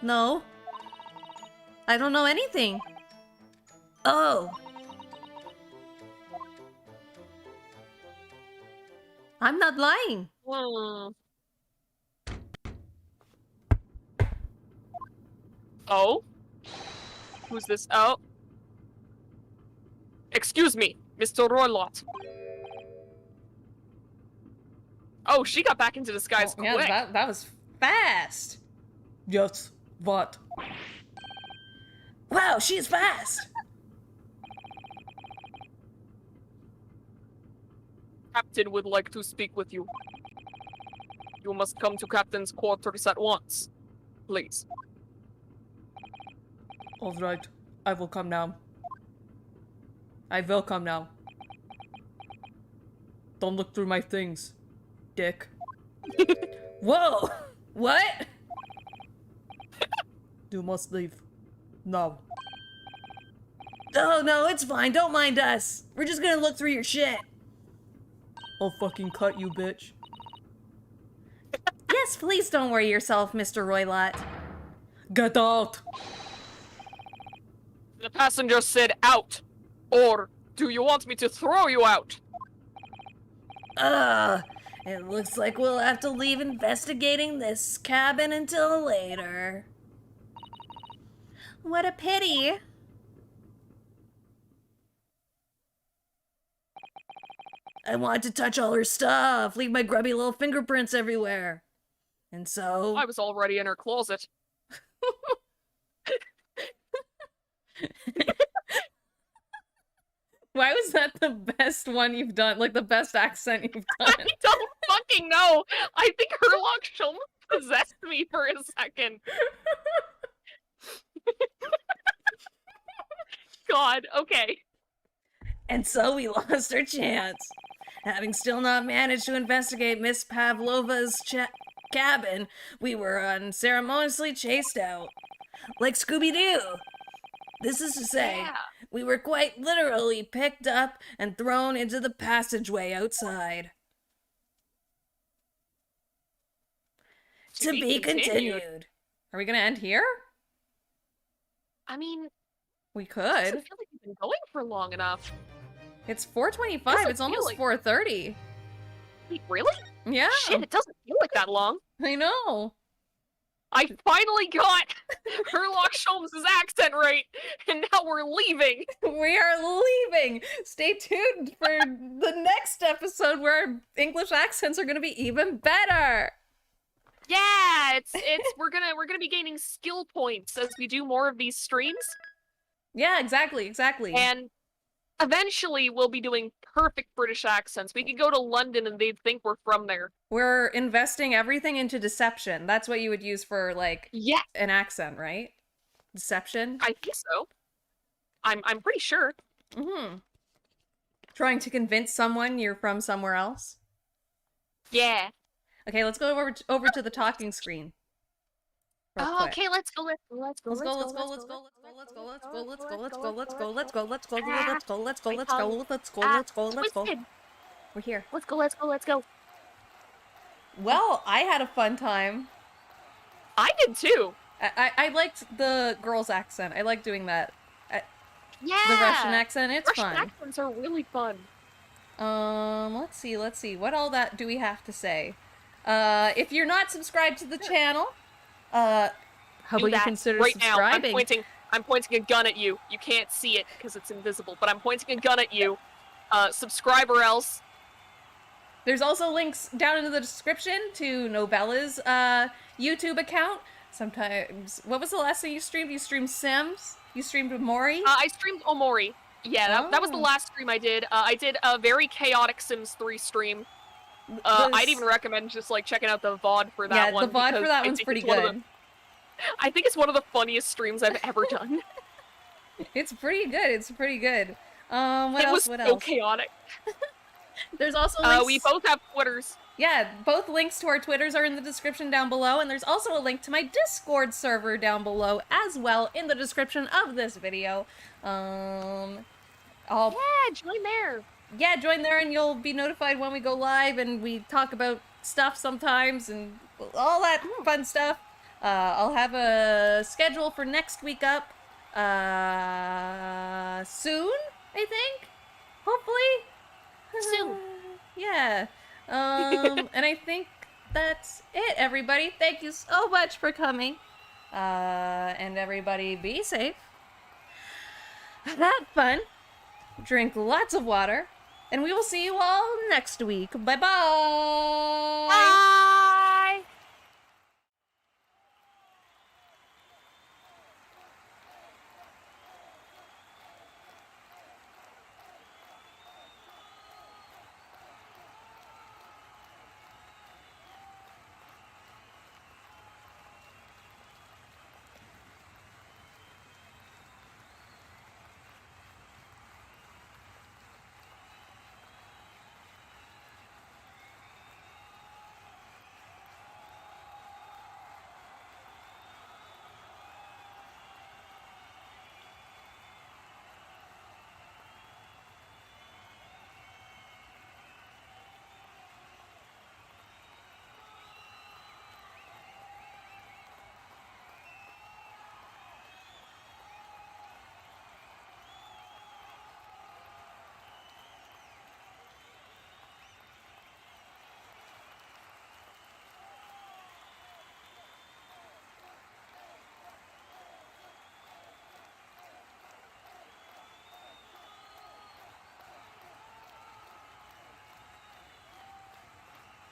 No. I don't know anything. Oh. I'm not lying. Oh? Who's this? Oh. Excuse me, Mr. Roylott. Oh, she got back into disguise quick. Yeah, that was fast. Yes. What? Wow, she's fast. Captain would like to speak with you. You must come to Captain's quarters at once. Please. All right, I will come now. I will come now. Don't look through my things, dick. Whoa! What? You must leave. No. Oh, no, it's fine. Don't mind us. We're just gonna look through your shit. I'll fucking cut you, bitch. Yes, please don't worry yourself, Mr. Roylott. Get out! The passenger said out. Or do you want me to throw you out? It looks like we'll have to leave investigating this cabin until later. What a pity. I want to touch all her stuff, leave my grubby little fingerprints everywhere. And so... I was already in her closet. Why was that the best one you've done? Like, the best accent you've done? I don't fucking know. I think Herlock Sholmes possessed me for a second. God, okay. And so we lost our chance. Having still not managed to investigate Miss Pavlova's cabin, we were unceremoniously chased out. Like Scooby-Doo. This is to say, Yeah. we were quite literally picked up and thrown into the passageway outside. To be continued. Are we gonna end here? I mean, We it could. doesn't feel like we've been going for long enough. It's 4:25. Doesn't It's feel almost like- 4:30. Wait, really? Yeah, Shit, it doesn't feel like that long. I know. I finally got Herlock Sholmes' accent right, and now we're leaving. We are leaving. Stay tuned for the next episode where our English accents are gonna be even better. Yeah, it's we're gonna be gaining skill points as we do more of these streams, Yeah, exactly. and eventually we'll be doing perfect British accents. We could go to London and they'd think we're from there. We're investing everything into deception. That's what you would use for, like, Yeah, an accent, right? Deception? I think so. I'm pretty sure. Mm-hmm. Trying to convince someone you're from somewhere else? Yeah. Okay, let's go over to the talking screen. Real Oh, quick. okay, let's go. Let's go, let's go, let's go, let's go, let's go, let's go, let's go, let's go, let's go, let's go, let's go, let's go, let's go, let's go, let's go, let's go, let's go, let's go. Twisted. We're here. Let's go, let's go, let's go. Well, I had a fun time. I did too. I liked the girl's accent. I like doing that. Yeah. The Russian accent, it's Russian fun. accents are really fun. Let's see. What all that do we have to say? If you're not subscribed to the channel, how Do about you that consider right now. subscribing? I'm pointing a gun at you. You can't see it because it's invisible, but I'm pointing a gun at you. Subscribe or else. There's also links down in the description to Novella's YouTube account. Sometimes, what was the last thing you streamed? You streamed Sims? You streamed Mori? I streamed Omori. Yeah, that was the Oh. last stream I did. I did a very chaotic Sims 3 stream. I'd even recommend just like checking out the VOD for that yeah, one. the VOD because for that I one's think pretty it's one of good. I think it's one of the funniest streams I've ever done. It's pretty good. It's pretty good. What It else? was What so else? chaotic. There's also links. We both have Twitters. Yeah, both links to our Twitters are in the description down below, and there's also a link to my Discord server down below as well in the description of this video. I'll Yeah, join there. yeah, join there and you'll be notified when we go live and we talk about stuff sometimes and all that fun stuff. I'll have a schedule for next week up soon, I think. Hopefully. Soon. Yeah. And I think that's it, everybody. Thank you so much for coming. And everybody be safe. Have fun. Drink lots of water. And we will see you all next week. Bye-bye. Bye.